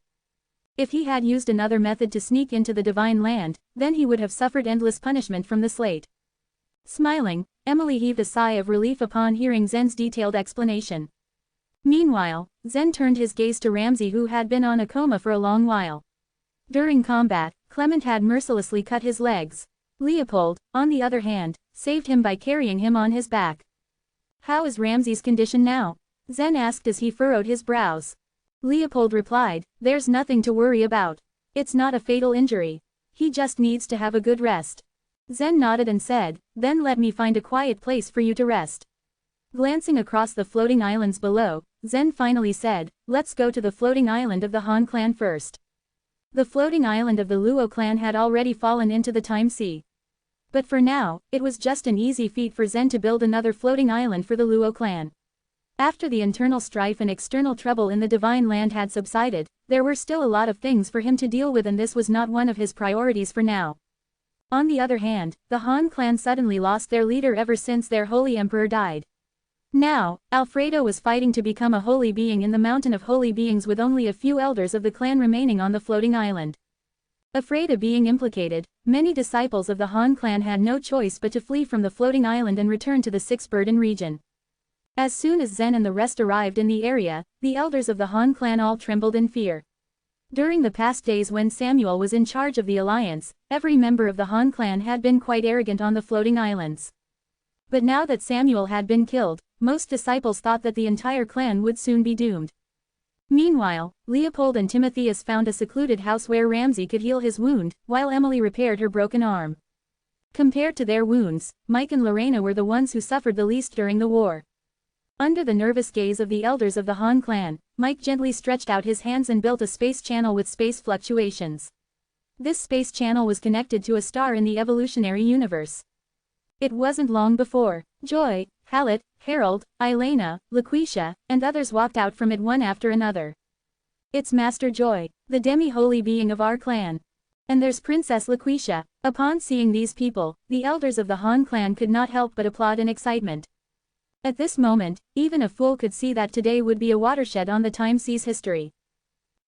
If he had used another method to sneak into the divine land, then he would have suffered endless punishment from the slate. Smiling, Emily heaved a sigh of relief upon hearing Zen's detailed explanation. Meanwhile, Zen turned his gaze to Ramsay who had been on a coma for a long while. During combat, Clement had mercilessly cut his legs. Leopold, on the other hand, saved him by carrying him on his back. How is Ramsay's condition now? Zen asked as he furrowed his brows. Leopold replied, there's nothing to worry about. It's not a fatal injury. He just needs to have a good rest. Zen nodded and said, then let me find a quiet place for you to rest. Glancing across the floating islands below, Zen finally said, let's go to the floating island of the Han clan first. The floating island of the Luo clan had already fallen into the time sea. But for now, it was just an easy feat for Zen to build another floating island for the Luo clan. After the internal strife and external trouble in the divine land had subsided, there were still a lot of things for him to deal with and this was not one of his priorities for now. On the other hand, the Han clan suddenly lost their leader ever since their holy emperor died. Now, Alfredo was fighting to become a holy being in the mountain of holy beings with only a few elders of the clan remaining on the floating island. Afraid of being implicated, many disciples of the Han clan had no choice but to flee from the floating island and return to the Six Burden region. As soon as Zen and the rest arrived in the area, the elders of the Han clan all trembled in fear. During the past days when Samuel was in charge of the alliance, every member of the Han clan had been quite arrogant on the floating islands. But now that Samuel had been killed, most disciples thought that the entire clan would soon be doomed. Meanwhile, Leopold and Timotheus found a secluded house where Ramsay could heal his wound, while Emily repaired her broken arm. Compared to their wounds, Mike and Lorena were the ones who suffered the least during the war. Under the nervous gaze of the elders of the Han clan, Mike gently stretched out his hands and built a space channel with space fluctuations. This space channel was connected to a star in the evolutionary universe. It wasn't long before Joy, Hallett, Harold, Elena, Laquisha, and others walked out from it one after another. It's Master Joy, the demi-holy being of our clan. And there's Princess Laquisha. Upon seeing these people, the elders of the Han clan could not help but applaud in excitement. At this moment, even a fool could see that today would be a watershed on the Time Sea's history.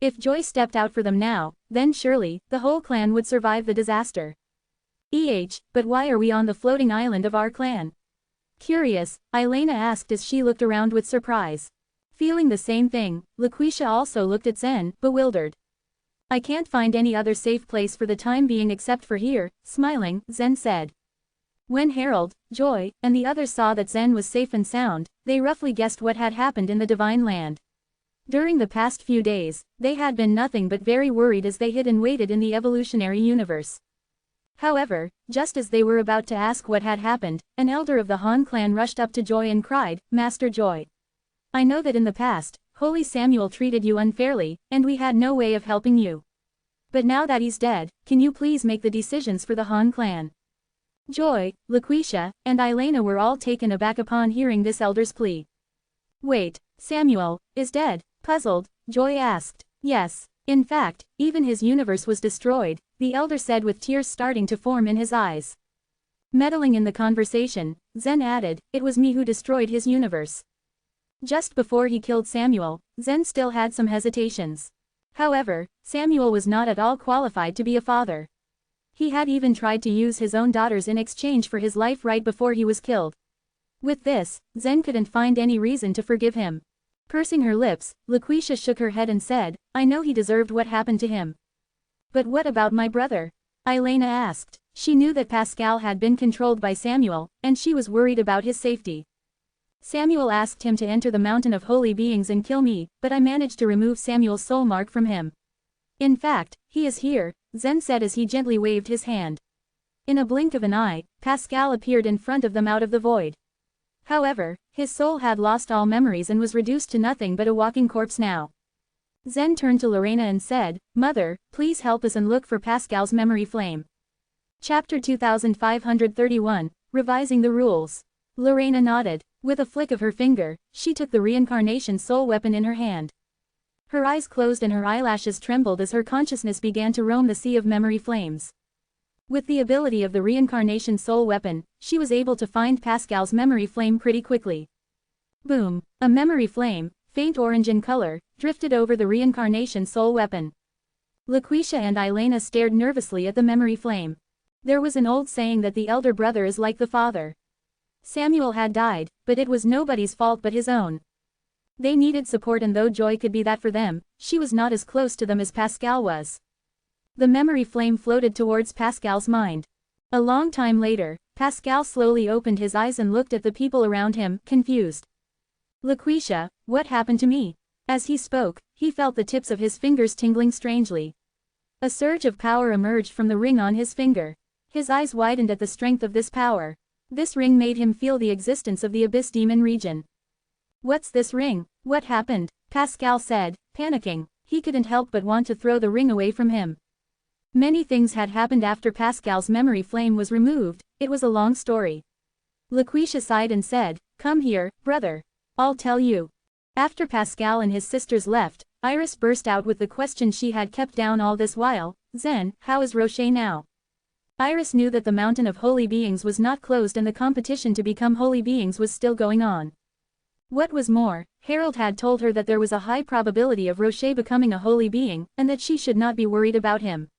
If Joy stepped out for them now, then surely, the whole clan would survive the disaster. But why are we on the floating island of our clan? Curious, Elena asked as she looked around with surprise. Feeling the same thing, Laquisha also looked at Zen, bewildered. I can't find any other safe place for the time being except for here, smiling, Zen said. When Harold, Joy, and the others saw that Zen was safe and sound, they roughly guessed what had happened in the Divine Land. During the past few days, they had been nothing but very worried as they hid and waited in the evolutionary universe. However, just as they were about to ask what had happened, an elder of the Han clan rushed up to Joy and cried, Master Joy. I know that in the past, Holy Samuel treated you unfairly, and we had no way of helping you. But now that he's dead, can you please make the decisions for the Han clan? Joy, Laquisha, and Elena were all taken aback upon hearing this elder's plea. Wait, Samuel is dead? Puzzled, Joy asked. Yes. In fact, even his universe was destroyed, the elder said with tears starting to form in his eyes. Meddling in the conversation, Zen added, it was me who destroyed his universe. Just before he killed Samuel, Zen still had some hesitations. However, Samuel was not at all qualified to be a father. He had even tried to use his own daughters in exchange for his life right before he was killed. With this, Zen couldn't find any reason to forgive him. Pursing her lips, Laquisha shook her head and said, I know he deserved what happened to him. But what about my brother? Elena asked. She knew that Pascal had been controlled by Samuel, and she was worried about his safety. Samuel asked him to enter the mountain of holy beings and kill me, but I managed to remove Samuel's soul mark from him. In fact, he is here, Zen said as he gently waved his hand. In a blink of an eye, Pascal appeared in front of them out of the void. However, his soul had lost all memories and was reduced to nothing but a walking corpse now. Zen turned to Lorena and said, Mother, please help us and look for Pascal's memory flame. Chapter 2531, Revising the Rules. Lorena nodded. With a flick of her finger, she took the reincarnation soul weapon in her hand. Her eyes closed and her eyelashes trembled as her consciousness began to roam the sea of memory flames. With the ability of the reincarnation soul weapon, she was able to find Pascal's memory flame pretty quickly. Boom! A memory flame, faint orange in color, drifted over the reincarnation soul weapon. Laquisha and Elena stared nervously at the memory flame. There was an old saying that the elder brother is like the father. Samuel had died, but it was nobody's fault but his own. They needed support, and though Joy could be that for them, she was not as close to them as Pascal was. The memory flame floated towards Pascal's mind. A long time later, Pascal slowly opened his eyes and looked at the people around him, confused. Laquisha, what happened to me? As he spoke, he felt the tips of his fingers tingling strangely. A surge of power emerged from the ring on his finger. His eyes widened at the strength of this power. This ring made him feel the existence of the Abyss Demon region. What's this ring? What happened? Pascal said, panicking. He couldn't help but want to throw the ring away from him. Many things had happened after Pascal's memory flame was removed, it was a long story. Laquisha sighed and said, come here, brother. I'll tell you. After Pascal and his sisters left, Iris burst out with the question she had kept down all this while, Zen, how is Rocher now? Iris knew that the Mountain of Holy Beings was not closed and the competition to become holy beings was still going on. What was more, Harold had told her that there was a high probability of Rocher becoming a holy being, and that she should not be worried about him.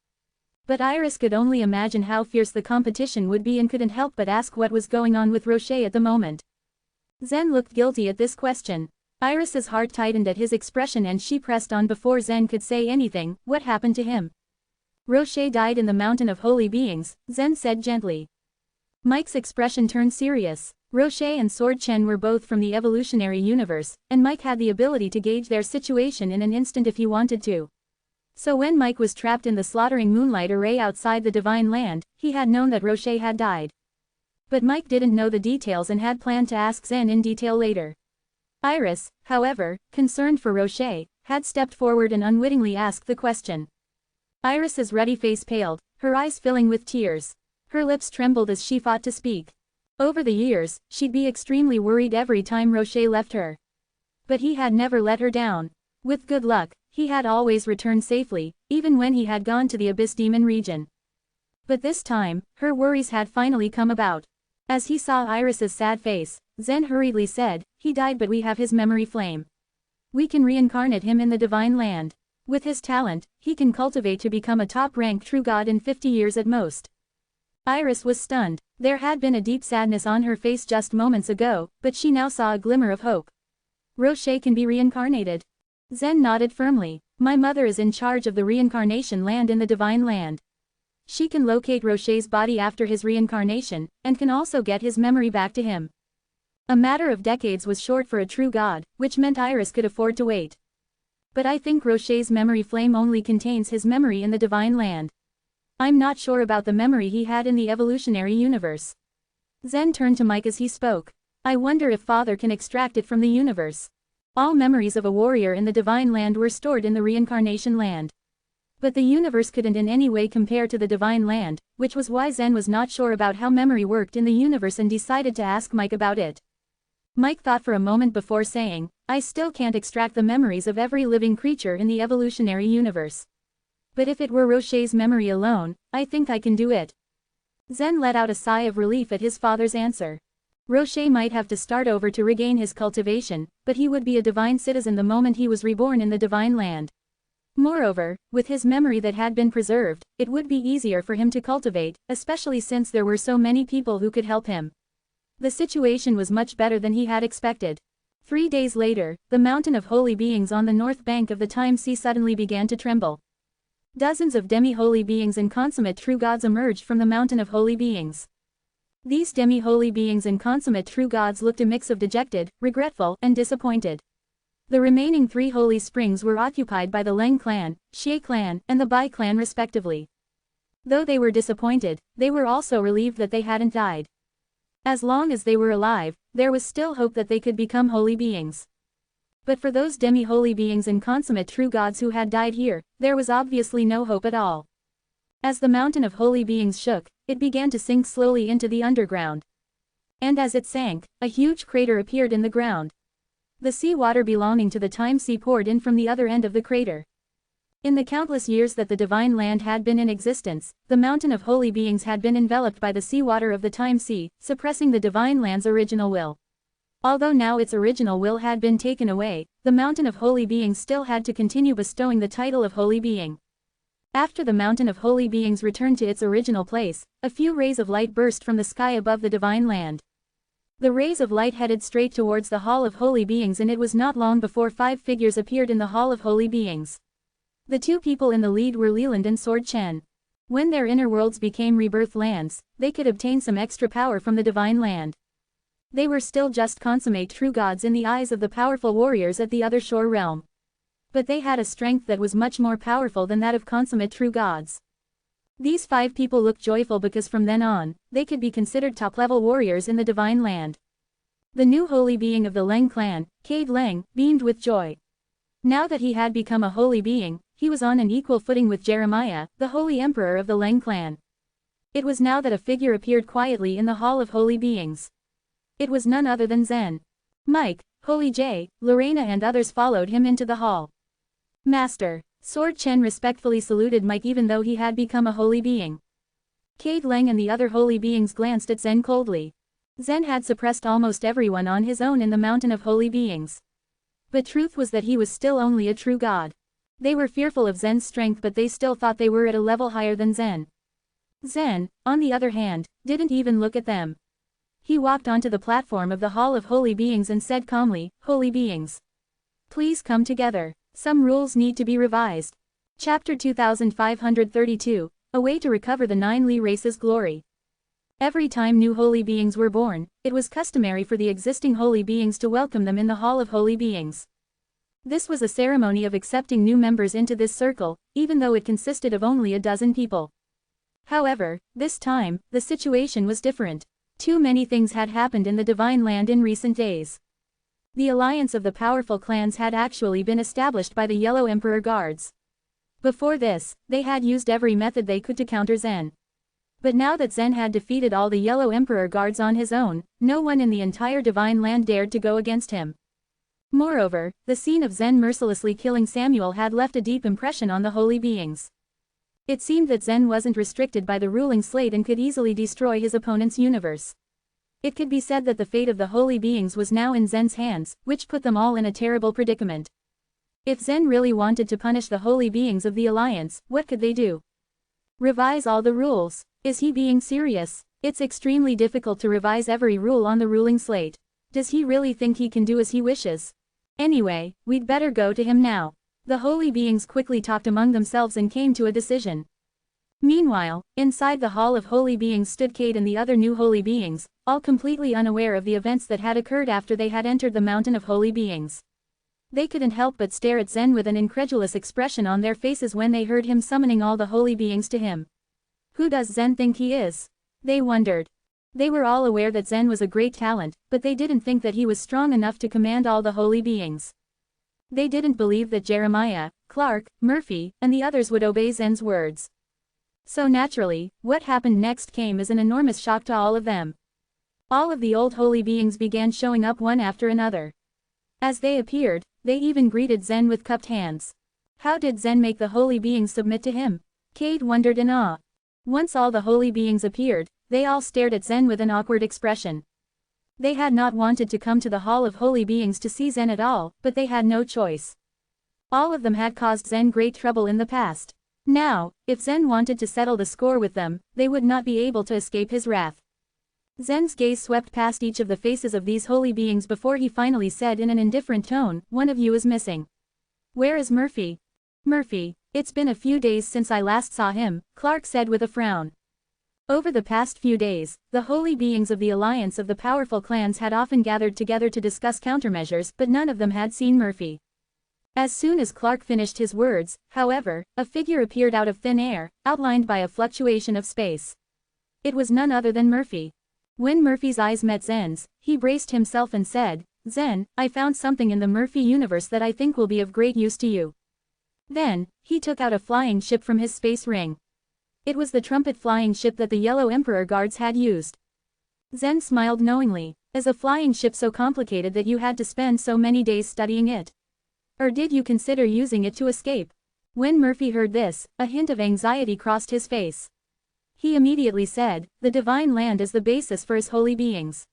But Iris could only imagine how fierce the competition would be and couldn't help but ask what was going on with Rocher at the moment. Zen looked guilty at this question. Iris's heart tightened at his expression and she pressed on before Zen could say anything. What happened to him? Rocher died in the Mountain of Holy Beings, Zen said gently. Mike's expression turned serious. Rocher and Sword Chen were both from the evolutionary universe, and Mike had the ability to gauge their situation in an instant if he wanted to. So when Mike was trapped in the slaughtering moonlight array outside the Divine Land, he had known that Rocher had died. But Mike didn't know the details and had planned to ask Zen in detail later. Iris, however, concerned for Rocher, had stepped forward and unwittingly asked the question. Iris's ruddy face paled, her eyes filling with tears. Her lips trembled as she fought to speak. Over the years, she'd be extremely worried every time Rocher left her. But he had never let her down. With good luck, he had always returned safely, even when he had gone to the Abyss Demon region. But this time, her worries had finally come about. As he saw Iris's sad face, Zen hurriedly said, he died but we have his memory flame. We can reincarnate him in the Divine Land. With his talent, he can cultivate to become a top-rank true god in 50 years at most. Iris was stunned. There had been a deep sadness on her face just moments ago, but she now saw a glimmer of hope. Rocher can be reincarnated. Zen nodded firmly. My mother is in charge of the reincarnation land in the Divine Land. She can locate Rocher's body after his reincarnation, and can also get his memory back to him. A matter of decades was short for a true god, which meant Iris could afford to wait. But I think Rocher's memory flame only contains his memory in the Divine Land. I'm not sure about the memory he had in the evolutionary universe. Zen turned to Mike as he spoke. I wonder if Father can extract it from the universe. All memories of a warrior in the Divine Land were stored in the reincarnation land. But the universe couldn't in any way compare to the Divine Land, which was why Zen was not sure about how memory worked in the universe and decided to ask Mike about it. Mike thought for a moment before saying, I still can't extract the memories of every living creature in the evolutionary universe. But if it were Rocher's memory alone, I think I can do it. Zen let out a sigh of relief at his father's answer. Rocher might have to start over to regain his cultivation, but he would be a divine citizen the moment he was reborn in the Divine Land. Moreover, with his memory that had been preserved, it would be easier for him to cultivate, especially since there were so many people who could help him. The situation was much better than he had expected. 3 days later, the mountain of holy beings on the north bank of the Time Sea suddenly began to tremble. Dozens of demi-holy beings and consummate true gods emerged from the mountain of holy beings. These demi-holy beings and consummate true gods looked a mix of dejected, regretful, and disappointed. The remaining 3 holy springs were occupied by the Leng clan, Xie clan, and the Bai clan respectively. Though they were disappointed, they were also relieved that they hadn't died. As long as they were alive, there was still hope that they could become holy beings. But for those demi-holy beings and consummate true gods who had died here, there was obviously no hope at all. As the mountain of holy beings shook, it began to sink slowly into the underground. And as it sank, a huge crater appeared in the ground. The seawater belonging to the Time Sea poured in from the other end of the crater. In the countless years that the Divine Land had been in existence, the mountain of holy beings had been enveloped by the seawater of the Time Sea, suppressing the Divine Land's original will. Although now its original will had been taken away, the mountain of holy beings still had to continue bestowing the title of holy being. After the mountain of holy beings returned to its original place, a few rays of light burst from the sky above the Divine Land. The rays of light headed straight towards the Hall of Holy Beings, and it was not long before 5 figures appeared in the Hall of Holy Beings. The 2 people in the lead were Leland and Sword Chen. When their inner worlds became rebirth lands, they could obtain some extra power from the Divine Land. They were still just consummate true gods in the eyes of the powerful warriors at the other shore realm. But they had a strength that was much more powerful than that of consummate true gods. These 5 people looked joyful because from then on, they could be considered top-level warriors in the Divine Land. The new holy being of the Leng clan, Cade Leng, beamed with joy. Now that he had become a holy being, he was on an equal footing with Jeremiah, the holy emperor of the Leng clan. It was now that a figure appeared quietly in the Hall of Holy Beings. It was none other than Zen. Mike, Holy J, Lorena and others followed him into the hall. Master. Sword Chen respectfully saluted Mike even though he had become a holy being. Cade Leng and the other holy beings glanced at Zen coldly. Zen had suppressed almost everyone on his own in the mountain of holy beings. But truth was that he was still only a true god. They were fearful of Zen's strength, but they still thought they were at a level higher than Zen. Zen, on the other hand, didn't even look at them. He walked onto the platform of the Hall of Holy Beings and said calmly, Holy beings, please come together. Some rules need to be revised. Chapter 2532, A Way to Recover the 9 Li Race's Glory. Every time new holy beings were born, it was customary for the existing holy beings to welcome them in the Hall of Holy Beings. This was a ceremony of accepting new members into this circle, even though it consisted of only a dozen people. However, this time, the situation was different. Too many things had happened in the Divine Land in recent days. The alliance of the powerful clans had actually been established by the Yellow Emperor guards. Before this, they had used every method they could to counter Zen. But now that Zen had defeated all the Yellow Emperor guards on his own, no one in the entire Divine Land dared to go against him. Moreover, the scene of Zen mercilessly killing Samuel had left a deep impression on the holy beings. It seemed that Zen wasn't restricted by the ruling slate and could easily destroy his opponent's universe. It could be said that the fate of the holy beings was now in Zen's hands, which put them all in a terrible predicament. If Zen really wanted to punish the holy beings of the Alliance, what could they do? Revise all the rules. Is he being serious? It's extremely difficult to revise every rule on the ruling slate. Does he really think he can do as he wishes? Anyway, we'd better go to him now. The holy beings quickly talked among themselves and came to a decision. Meanwhile, inside the Hall of Holy Beings stood Kate and the other new holy beings, all completely unaware of the events that had occurred after they had entered the Mountain of Holy Beings. They couldn't help but stare at Zen with an incredulous expression on their faces when they heard him summoning all the holy beings to him. Who does Zen think he is? They wondered. They were all aware that Zen was a great talent, but they didn't think that he was strong enough to command all the holy beings. They didn't believe that Jeremiah, Clark, Murphy, and the others would obey Zen's words. So naturally, what happened next came as an enormous shock to all of them. All of the old holy beings began showing up one after another. As they appeared, they even greeted Zen with cupped hands. How did Zen make the holy beings submit to him? Kate wondered in awe. Once all the holy beings appeared, they all stared at Zen with an awkward expression. They had not wanted to come to the Hall of Holy Beings to see Zen at all, but they had no choice. All of them had caused Zen great trouble in the past. Now, if Zen wanted to settle the score with them, they would not be able to escape his wrath. Zen's gaze swept past each of the faces of these holy beings before he finally said in an indifferent tone, "One of you is missing. Where is Murphy?" "Murphy, it's been a few days since I last saw him," Clark said with a frown. Over the past few days, the holy beings of the alliance of the powerful clans had often gathered together to discuss countermeasures, but none of them had seen Murphy. As soon as Clark finished his words, however, a figure appeared out of thin air, outlined by a fluctuation of space. It was none other than Murphy. When Murphy's eyes met Zen's, he braced himself and said, "Zen, I found something in the Murphy universe that I think will be of great use to you." Then, he took out a flying ship from his space ring. It was the trumpet flying ship that the Yellow Emperor guards had used. Zen smiled knowingly. Is a flying ship so complicated that you had to spend so many days studying it? Or did you consider using it to escape? When Murphy heard this, a hint of anxiety crossed his face. He immediately said, "The divine land is the basis for his holy beings.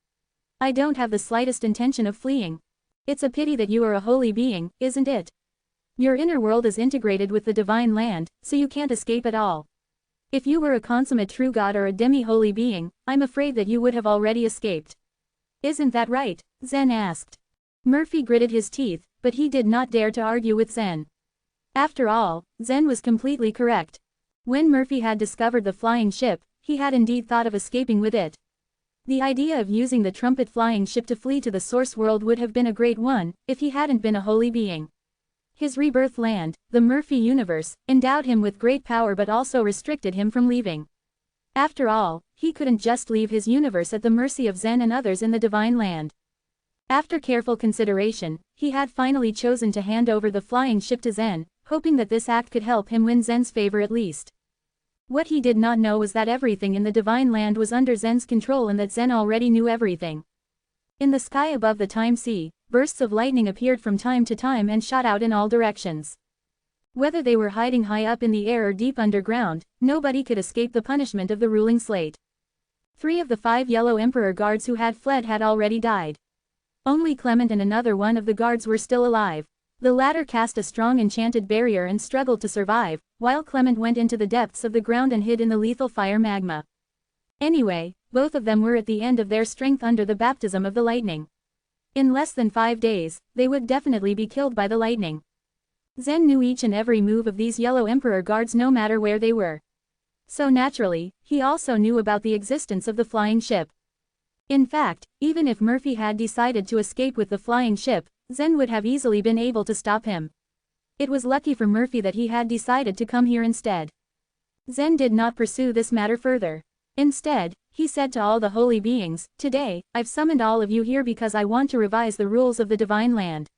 I don't have the slightest intention of fleeing. It's a pity that you are a holy being, isn't it? Your inner world is integrated with the divine land, so you can't escape at all. If you were a consummate true god or a demi-holy being, I'm afraid that you would have already escaped." "Isn't that right?" Zen asked. Murphy gritted his teeth, but he did not dare to argue with Zen. After all, Zen was completely correct. When Murphy had discovered the flying ship, he had indeed thought of escaping with it. The idea of using the trumpet flying ship to flee to the source world would have been a great one, if he hadn't been a holy being. His rebirth land, the Murphy universe, endowed him with great power but also restricted him from leaving. After all, he couldn't just leave his universe at the mercy of Zen and others in the divine land. After careful consideration, he had finally chosen to hand over the flying ship to Zen, hoping that this act could help him win Zen's favor at least. What he did not know was that everything in the divine land was under Zen's control and that Zen already knew everything. In the sky above the time sea, bursts of lightning appeared from time to time and shot out in all directions. Whether they were hiding high up in the air or deep underground, nobody could escape the punishment of the ruling slate. 3 of the 5 Yellow Emperor guards who had fled had already died. Only Clement and another one of the guards were still alive. The latter cast a strong enchanted barrier and struggled to survive, while Clement went into the depths of the ground and hid in the lethal fire magma. Anyway, both of them were at the end of their strength under the baptism of the lightning. In less than 5 days, they would definitely be killed by the lightning. Zen knew each and every move of these Yellow Emperor guards no matter where they were. So naturally, he also knew about the existence of the flying ship. In fact, even if Murphy had decided to escape with the flying ship, Zen would have easily been able to stop him. It was lucky for Murphy that he had decided to come here instead. Zen did not pursue this matter further. Instead, he said to all the holy beings, "Today, I've summoned all of you here because I want to revise the rules of the divine land."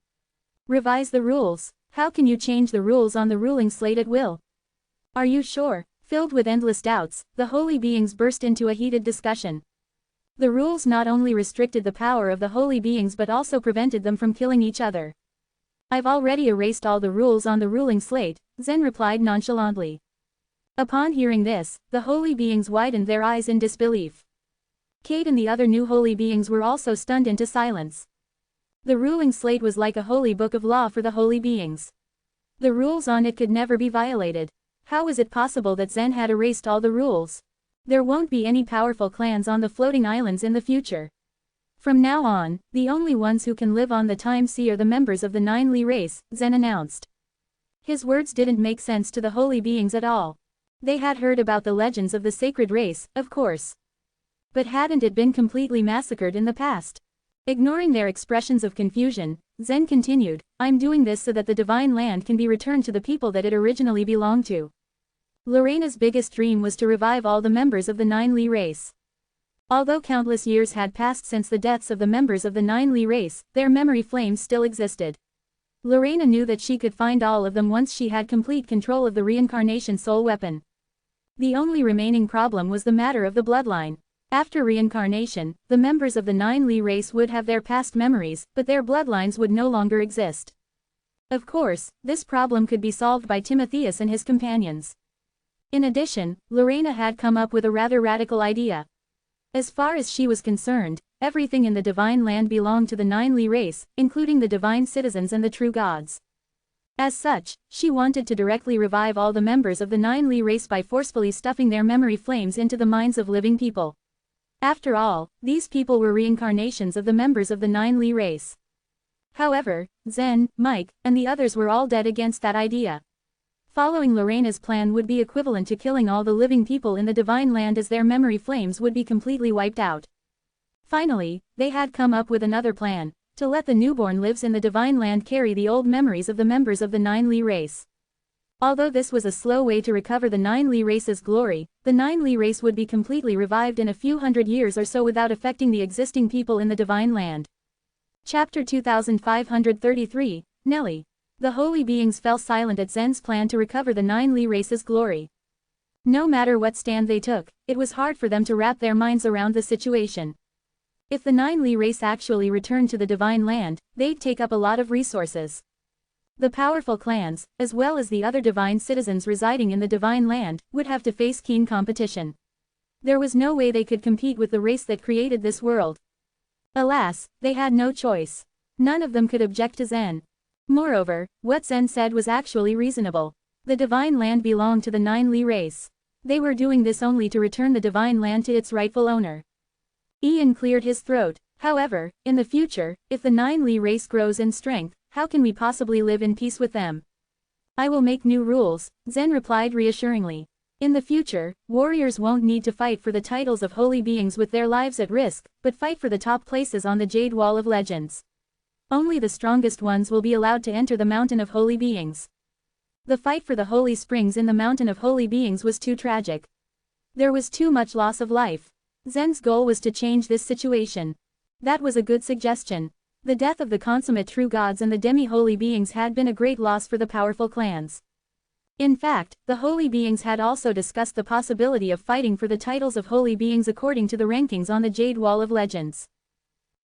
"Revise the rules? How can you change the rules on the ruling slate at will?" "Are you sure?" Filled with endless doubts, the holy beings burst into a heated discussion. The rules not only restricted the power of the holy beings but also prevented them from killing each other. "I've already erased all the rules on the ruling slate," Zen replied nonchalantly. Upon hearing this, the holy beings widened their eyes in disbelief. Kate and the other new holy beings were also stunned into silence. The ruling slate was like a holy book of law for the holy beings. The rules on it could never be violated. How was it possible that Zen had erased all the rules? There won't be any powerful clans on the floating islands in the future. From now on, the only ones who can live on the time sea are the members of the Nine Li race, Zen announced. His words didn't make sense to the holy beings at all. They had heard about the legends of the sacred race, of course. But hadn't it been completely massacred in the past? Ignoring their expressions of confusion, Zen continued, I'm doing this so that the divine land can be returned to the people that it originally belonged to. Lorena's biggest dream was to revive all the members of the Nine Li race. Although countless years had passed since the deaths of the members of the Nine Li race, their memory flames still existed. Lorena knew that she could find all of them once she had complete control of the reincarnation soul weapon. The only remaining problem was the matter of the bloodline. After reincarnation, the members of the Nine Li race would have their past memories, but their bloodlines would no longer exist. Of course, this problem could be solved by Timotheus and his companions. In addition, Lorena had come up with a rather radical idea. As far as she was concerned, everything in the divine land belonged to the Nine Li race, including the divine citizens and the true gods. As such, she wanted to directly revive all the members of the Nine Li race by forcefully stuffing their memory flames into the minds of living people. After all, these people were reincarnations of the members of the Nine Li race. However, Zen, Mike, and the others were all dead against that idea. Following Lorena's plan would be equivalent to killing all the living people in the divine land, as their memory flames would be completely wiped out. Finally, they had come up with another plan, to let the newborn lives in the divine land carry the old memories of the members of the Nine Li race. Although this was a slow way to recover the Nine Li race's glory, the Nine Li race would be completely revived in a few hundred years or so without affecting the existing people in the divine land. Chapter 2533, Nelly. The holy beings fell silent at Zen's plan to recover the Nine Li race's glory. No matter what stand they took, it was hard for them to wrap their minds around the situation. If the Nine Li race actually returned to the divine land, they'd take up a lot of resources. The powerful clans, as well as the other divine citizens residing in the divine land, would have to face keen competition. There was no way they could compete with the race that created this world. Alas, they had no choice. None of them could object to Zen. Moreover, what Zen said was actually reasonable. The divine land belonged to the Nine Li race. They were doing this only to return the divine land to its rightful owner. Ian cleared his throat. However, in the future, if the Nine Li race grows in strength, how can we possibly live in peace with them? I will make new rules, Zen replied reassuringly. In the future, warriors won't need to fight for the titles of holy beings with their lives at risk, but fight for the top places on the Jade Wall of Legends. Only the strongest ones will be allowed to enter the Mountain of Holy Beings. The fight for the holy springs in the Mountain of Holy Beings was too tragic. There was too much loss of life. Zen's goal was to change this situation. That was a good suggestion. The death of the consummate true gods and the demi-holy beings had been a great loss for the powerful clans. In fact, the holy beings had also discussed the possibility of fighting for the titles of holy beings according to the rankings on the Jade Wall of Legends.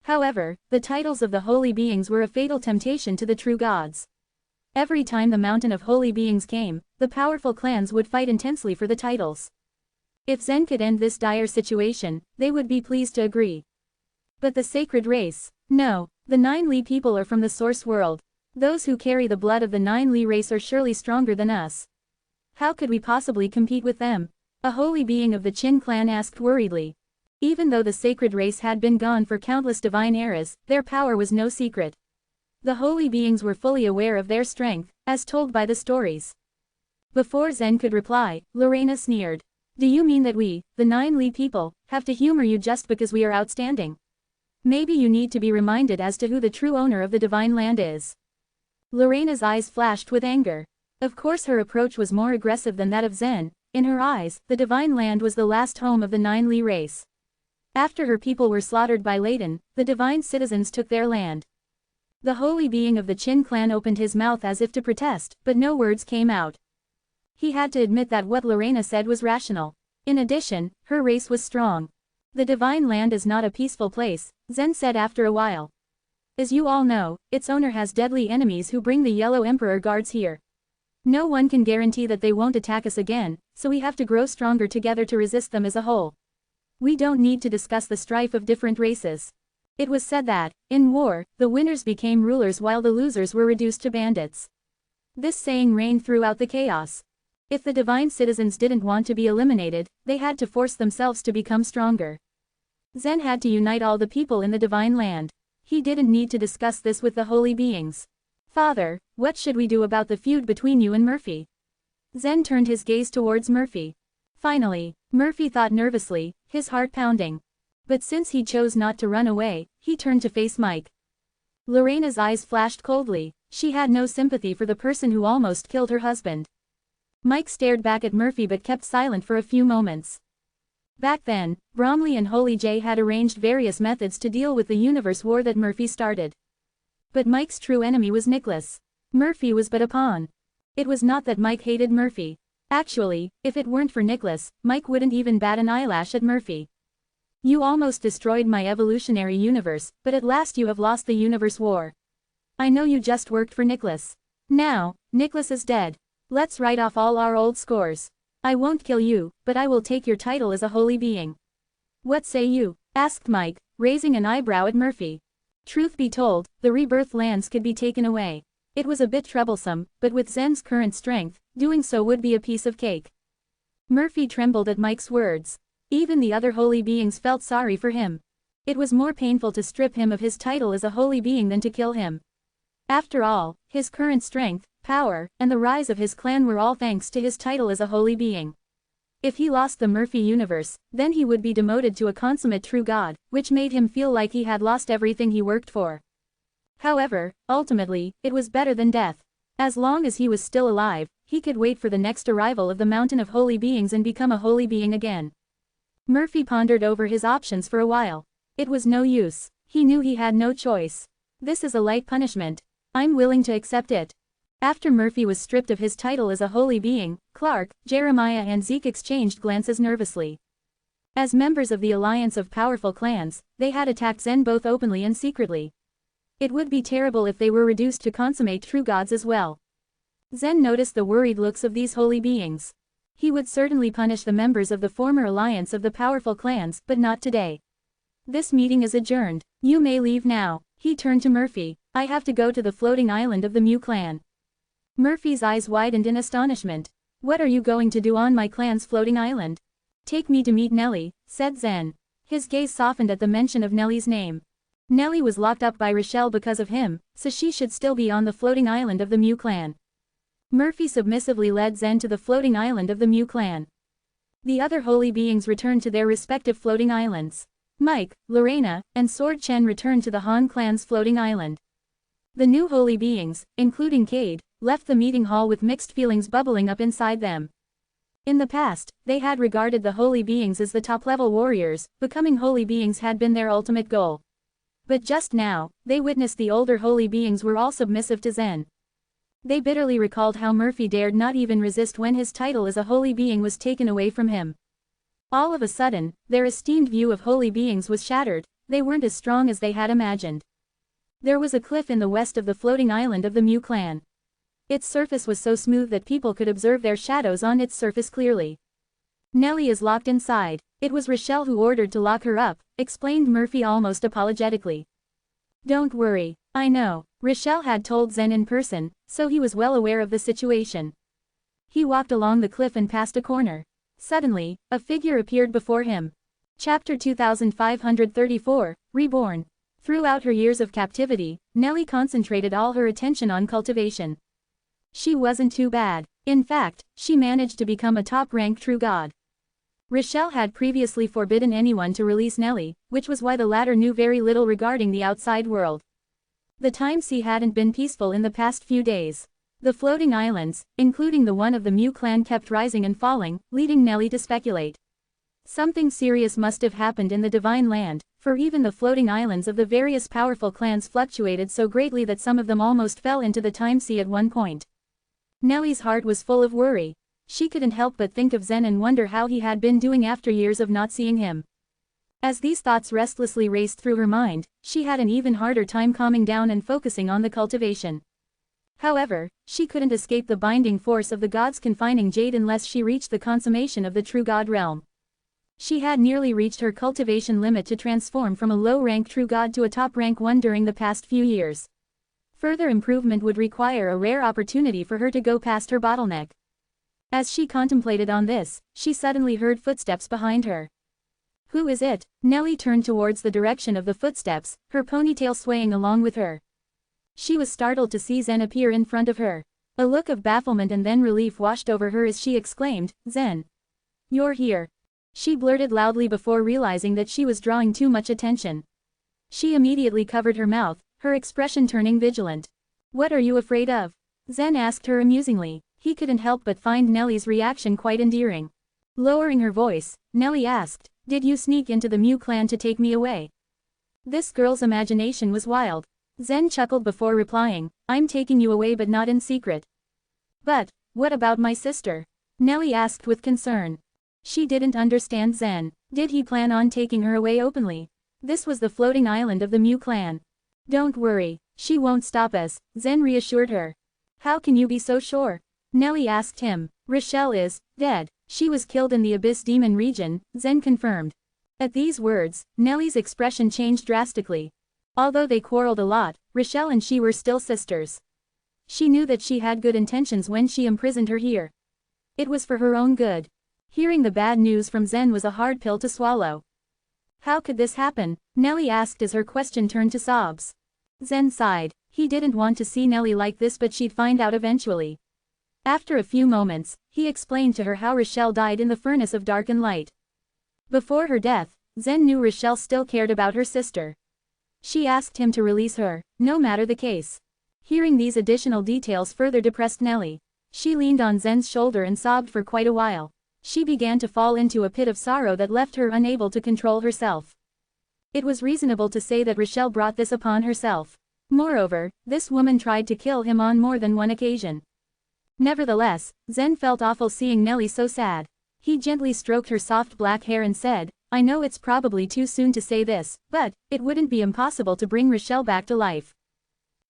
However, the titles of the holy beings were a fatal temptation to the true gods. Every time the Mountain of Holy Beings came, the powerful clans would fight intensely for the titles. If Zen could end this dire situation, they would be pleased to agree. But the sacred race? No, the Nine Li people are from the source world. Those who carry the blood of the Nine Li race are surely stronger than us. How could we possibly compete with them? A holy being of the Qin clan asked worriedly. Even though the sacred race had been gone for countless divine eras, their power was no secret. The holy beings were fully aware of their strength, as told by the stories. Before Zen could reply, Lorena sneered. Do you mean that we, the Nine Li people, have to humor you just because we are outstanding? Maybe you need to be reminded as to who the true owner of the divine land is. Lorena's eyes flashed with anger. Of course her approach was more aggressive than that of Zen. In her eyes, the divine land was the last home of the Nine Li race. After her people were slaughtered by Layton, the divine citizens took their land. The holy being of the Qin clan opened his mouth as if to protest, but no words came out. He had to admit that what Lorena said was rational. In addition, her race was strong. The divine land is not a peaceful place, Zen said after a while. As you all know, its owner has deadly enemies who bring the Yellow Emperor guards here. No one can guarantee that they won't attack us again, so we have to grow stronger together to resist them as a whole. We don't need to discuss the strife of different races. It was said that, in war, the winners became rulers while the losers were reduced to bandits. This saying reigned throughout the chaos. If the divine citizens didn't want to be eliminated, they had to force themselves to become stronger. Zen had to unite all the people in the divine land. He didn't need to discuss this with the holy beings. Father, what should we do about the feud between you and Murphy? Zen turned his gaze towards Murphy. Finally, Murphy thought nervously, his heart pounding. But since he chose not to run away, he turned to face Mike. Lorena's eyes flashed coldly. She had no sympathy for the person who almost killed her husband. Mike stared back at Murphy but kept silent for a few moments. Back then, Bromley and Holy J had arranged various methods to deal with the universe war that Murphy started. But Mike's true enemy was Nicholas. Murphy was but a pawn. It was not that Mike hated Murphy. Actually, if it weren't for Nicholas, Mike wouldn't even bat an eyelash at Murphy. You almost destroyed my evolutionary universe, but at last you have lost the universe war. I know you just worked for Nicholas. Now, Nicholas is dead. Let's write off all our old scores. I won't kill you, but I will take your title as a holy being. What say you? Asked Mike, raising an eyebrow at Murphy. Truth be told, the rebirth lands could be taken away. It was a bit troublesome, but with Zen's current strength, doing so would be a piece of cake. Murphy trembled at Mike's words. Even the other holy beings felt sorry for him. It was more painful to strip him of his title as a holy being than to kill him. After all, his current strength, power, and the rise of his clan were all thanks to his title as a holy being. If he lost the Murphy universe, then he would be demoted to a consummate true god, which made him feel like he had lost everything he worked for. However, ultimately, it was better than death. As long as he was still alive, he could wait for the next arrival of the mountain of holy beings and become a holy being again. Murphy pondered over his options for a while. It was no use. He knew he had no choice. This is a light punishment. I'm willing to accept it. After Murphy was stripped of his title as a holy being, Clark, Jeremiah and Zeke exchanged glances nervously. As members of the alliance of powerful clans, they had attacked Zen both openly and secretly. It would be terrible if they were reduced to consummate true gods as well. Zen noticed the worried looks of these holy beings. He would certainly punish the members of the former alliance of the powerful clans, but not today. This meeting is adjourned. You may leave now. He turned to Murphy. I have to go to the floating island of the Mew clan. Murphy's eyes widened in astonishment. What are you going to do on my clan's floating island? Take me to meet Nellie, said Zen. His gaze softened at the mention of Nellie's name. Nellie was locked up by Rochelle because of him, so she should still be on the floating island of the Mew clan. Murphy submissively led Zen to the floating island of the Mew clan. The other holy beings returned to their respective floating islands. Mike, Lorena, and Sword Chen returned to the Han clan's floating island. The new holy beings, including Cade, left the meeting hall with mixed feelings bubbling up inside them. In the past, they had regarded the holy beings as the top-level warriors, becoming holy beings had been their ultimate goal. But just now, they witnessed the older holy beings were all submissive to Zen. They bitterly recalled how Murphy dared not even resist when his title as a holy being was taken away from him. All of a sudden, their esteemed view of holy beings was shattered. They weren't as strong as they had imagined. There was a cliff in the west of the floating island of the Mew clan. Its surface was so smooth that people could observe their shadows on its surface clearly. Nellie is locked inside. It was Rochelle who ordered to lock her up, explained Murphy almost apologetically. Don't worry, I know. Rochelle had told Zen in person, so he was well aware of the situation. He walked along the cliff and passed a corner. Suddenly, a figure appeared before him. Chapter 2534, Reborn. Throughout her years of captivity, Nellie concentrated all her attention on cultivation. She wasn't too bad. In fact, she managed to become a top-rank true god. Rochelle had previously forbidden anyone to release Nellie, which was why the latter knew very little regarding the outside world. The time sea hadn't been peaceful in the past few days. The floating islands, including the one of the Mew clan, kept rising and falling, leading Nellie to speculate. Something serious must have happened in the Divine Land, for even the floating islands of the various powerful clans fluctuated so greatly that some of them almost fell into the time sea at one point. Nellie's heart was full of worry. She couldn't help but think of Zen and wonder how he had been doing after years of not seeing him. As these thoughts restlessly raced through her mind, she had an even harder time calming down and focusing on the cultivation. However, she couldn't escape the binding force of the gods confining Jade unless she reached the consummation of the true god realm. She had nearly reached her cultivation limit to transform from a low-rank true god to a top-rank one during the past few years. Further improvement would require a rare opportunity for her to go past her bottleneck. As she contemplated on this, she suddenly heard footsteps behind her. Who is it? Nellie turned towards the direction of the footsteps, her ponytail swaying along with her. She was startled to see Zen appear in front of her. A look of bafflement and then relief washed over her as she exclaimed, "Zen. You're here." She blurted loudly before realizing that she was drawing too much attention. She immediately covered her mouth, her expression turning vigilant. "What are you afraid of?" Zen asked her amusingly. He couldn't help but find Nellie's reaction quite endearing. Lowering her voice, Nellie asked, "Did you sneak into the Mew clan to take me away?" This girl's imagination was wild. Zen chuckled before replying, "I'm taking you away but not in secret." "But, what about my sister?" Nellie asked with concern. She didn't understand Zen. Did he plan on taking her away openly? This was the floating island of the Mew clan. "Don't worry, she won't stop us," Zen reassured her. "How can you be so sure?" Nellie asked him. "Rochelle is dead. She was killed in the Abyss Demon region," Zen confirmed. At these words, Nellie's expression changed drastically. Although they quarreled a lot, Rochelle and she were still sisters. She knew that she had good intentions when she imprisoned her here. It was for her own good. Hearing the bad news from Zen was a hard pill to swallow. "How could this happen?" Nellie asked as her question turned to sobs. Zen sighed. He didn't want to see Nellie like this, but she'd find out eventually. After a few moments, he explained to her how Rochelle died in the furnace of dark and light. Before her death, Zen knew Rochelle still cared about her sister. She asked him to release her, no matter the case. Hearing these additional details further depressed Nellie. She leaned on Zen's shoulder and sobbed for quite a while. She began to fall into a pit of sorrow that left her unable to control herself. It was reasonable to say that Rochelle brought this upon herself. Moreover, this woman tried to kill him on more than one occasion. Nevertheless, Zen felt awful seeing Nellie so sad. He gently stroked her soft black hair and said, "I know it's probably too soon to say this, but it wouldn't be impossible to bring Rochelle back to life."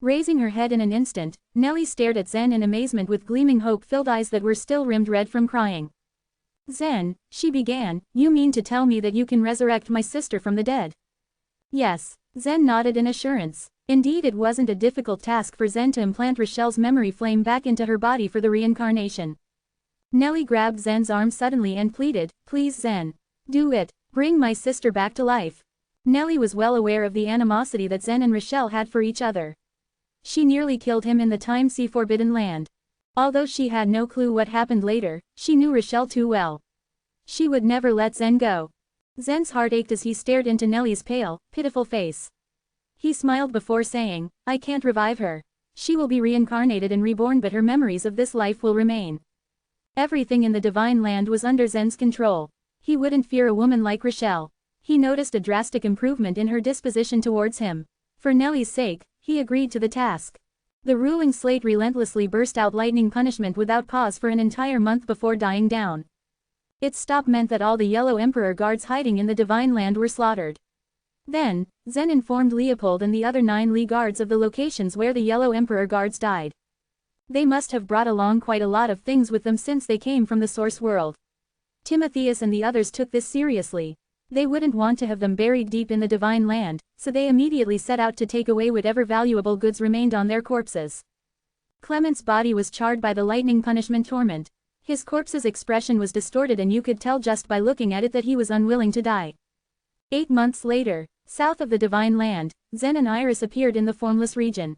Raising her head in an instant, Nellie stared at Zen in amazement with gleaming hope-filled eyes that were still rimmed red from crying. "Zen," she began, "you mean to tell me that you can resurrect my sister from the dead?" "Yes." Zen nodded in assurance. Indeed, it wasn't a difficult task for Zen to implant Rochelle's memory flame back into her body for the reincarnation. Nellie grabbed Zen's arm suddenly and pleaded, "Please Zen. Do it. Bring my sister back to life." Nellie was well aware of the animosity that Zen and Rochelle had for each other. She nearly killed him in the Time Sea Forbidden Land. Although she had no clue what happened later, she knew Rochelle too well. She would never let Zen go. Zen's heart ached as he stared into Nellie's pale, pitiful face. He smiled before saying, "I can't revive her. She will be reincarnated and reborn, but her memories of this life will remain." Everything in the Divine Land was under Zen's control. He wouldn't fear a woman like Rochelle. He noticed a drastic improvement in her disposition towards him. For Nellie's sake, he agreed to the task. The ruling slate relentlessly burst out lightning punishment without pause for an entire month before dying down. Its stop meant that all the Yellow Emperor guards hiding in the Divine Land were slaughtered. Then, Zen informed Leopold and the other 9 Li guards of the locations where the Yellow Emperor guards died. They must have brought along quite a lot of things with them since they came from the Source World. Timotheus and the others took this seriously. They wouldn't want to have them buried deep in the Divine Land, so they immediately set out to take away whatever valuable goods remained on their corpses. Clement's body was charred by the lightning punishment torment. His corpse's expression was distorted and you could tell just by looking at it that he was unwilling to die. 8 months later, south of the Divine Land, Zen and Iris appeared in the Formless region.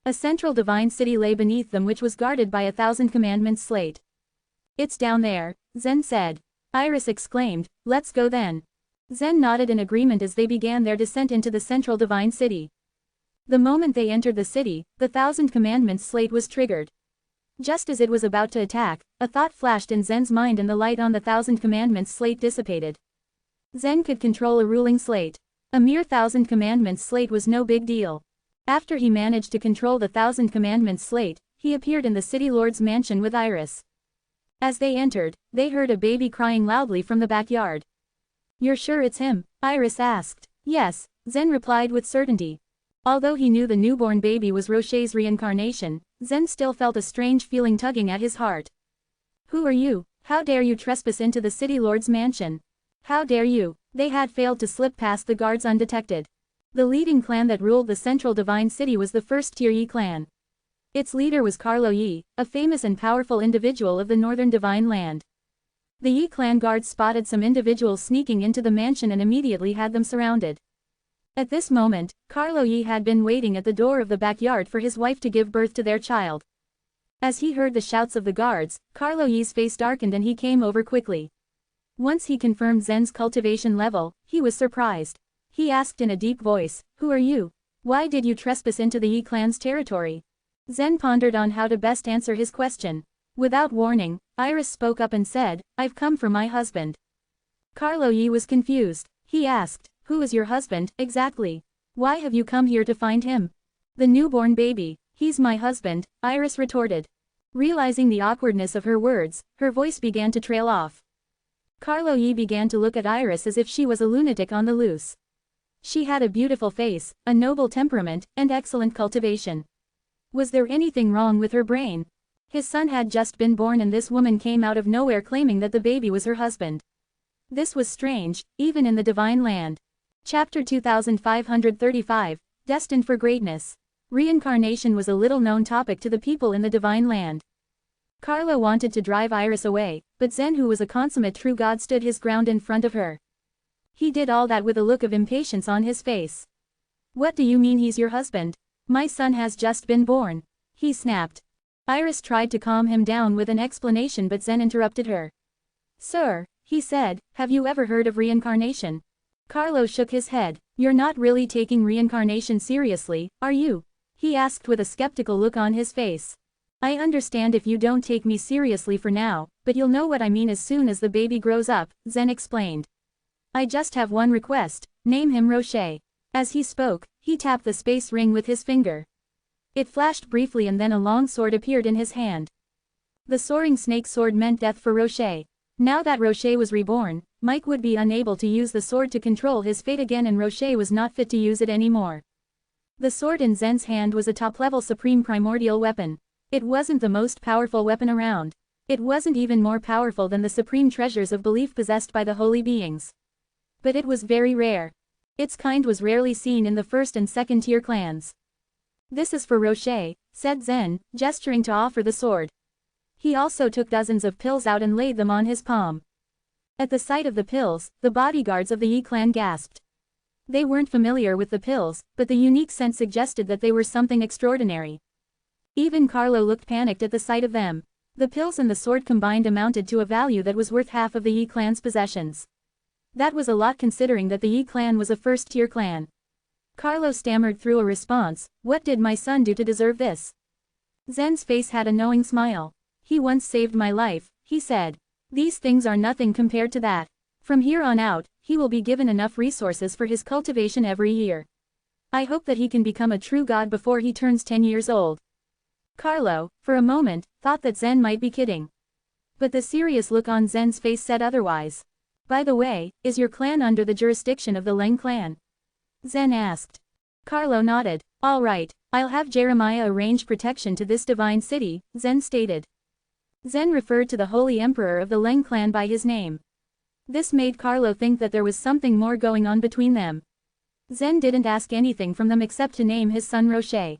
A central divine city lay beneath them which was guarded by 1,000 commandments slate. "It's down there," Zen said. Iris exclaimed, "Let's go then." Zen nodded in agreement as they began their descent into the central divine city. The moment they entered the city, the 1,000 commandments slate was triggered. Just as it was about to attack, a thought flashed in Zen's mind and the light on the 1,000 commandments slate dissipated. Zen could control a ruling slate. A mere 1,000 commandments slate was no big deal. After he managed to control the 1,000 commandments slate, he appeared in the city lord's mansion with Iris. As they entered, they heard a baby crying loudly from the backyard. "You're sure it's him?" Iris asked. "Yes," Zen replied with certainty. Although he knew the newborn baby was Rochelle's reincarnation, Zen still felt a strange feeling tugging at his heart. "Who are you? How dare you trespass into the city lord's mansion? How dare you?" They had failed to slip past the guards undetected. The leading clan that ruled the central divine city was the first-tier Yi clan. Its leader was Carlo Yi, a famous and powerful individual of the northern divine land. The Yi clan guards spotted some individuals sneaking into the mansion and immediately had them surrounded. At this moment, Carlo Yi had been waiting at the door of the backyard for his wife to give birth to their child. As he heard the shouts of the guards, Carlo Yi's face darkened and he came over quickly. Once he confirmed Zen's cultivation level, he was surprised. He asked in a deep voice, "Who are you? Why did you trespass into the Yi clan's territory?" Zen pondered on how to best answer his question. Without warning, Iris spoke up and said, "I've come for my husband." Carlo Yi was confused. He asked, "Who is your husband, exactly? Why have you come here to find him?" "The newborn baby. He's my husband," Iris retorted. Realizing the awkwardness of her words, her voice began to trail off. Carlo Yi began to look at Iris as if she was a lunatic on the loose. She had a beautiful face, a noble temperament, and excellent cultivation. Was there anything wrong with her brain? His son had just been born and this woman came out of nowhere claiming that the baby was her husband. This was strange, even in the divine land. Chapter 2535, Destined for Greatness. Reincarnation was a little-known topic to the people in the divine land. Carlo wanted to drive Iris away, but Zen, who was a consummate true god, stood his ground in front of her. He did all that with a look of impatience on his face. "What do you mean he's your husband? My son has just been born," he snapped. Iris tried to calm him down with an explanation but Zen interrupted her. "Sir," he said, "have you ever heard of reincarnation?" Carlo shook his head. "You're not really taking reincarnation seriously, are you?" he asked with a skeptical look on his face. "I understand if you don't take me seriously for now, but you'll know what I mean as soon as the baby grows up," Zen explained. "I just have one request, name him Rocher." As he spoke, he tapped the space ring with his finger. It flashed briefly and then a long sword appeared in his hand. The soaring snake sword meant death for Rocher. Now that Rocher was reborn, Mike would be unable to use the sword to control his fate again and Rocher was not fit to use it anymore. The sword in Zen's hand was a top-level supreme primordial weapon. It wasn't the most powerful weapon around. It wasn't even more powerful than the supreme treasures of belief possessed by the holy beings. But it was very rare. Its kind was rarely seen in the first and second tier clans. "This is for Rocher," said Zen, gesturing to offer the sword. He also took dozens of pills out and laid them on his palm. At the sight of the pills, the bodyguards of the Yi clan gasped. They weren't familiar with the pills, but the unique scent suggested that they were something extraordinary. Even Carlo looked panicked at the sight of them. The pills and the sword combined amounted to a value that was worth half of the Yi clan's possessions. That was a lot considering that the Yi clan was a first-tier clan. Carlo stammered through a response, "What did my son do to deserve this?" Zen's face had a knowing smile. "He once saved my life," he said. "These things are nothing compared to that. From here on out, he will be given enough resources for his cultivation every year. I hope that he can become a true god before he turns 10 years old." Carlo, for a moment, thought that Zen might be kidding. But the serious look on Zen's face said otherwise. "By the way, is your clan under the jurisdiction of the Leng clan?" Zen asked. Carlo nodded. "All right, I'll have Jeremiah arrange protection to this divine city," Zen stated. Zen referred to the holy emperor of the Leng clan by his name. This made Carlo think that there was something more going on between them. Zen didn't ask anything from them except to name his son Rocher.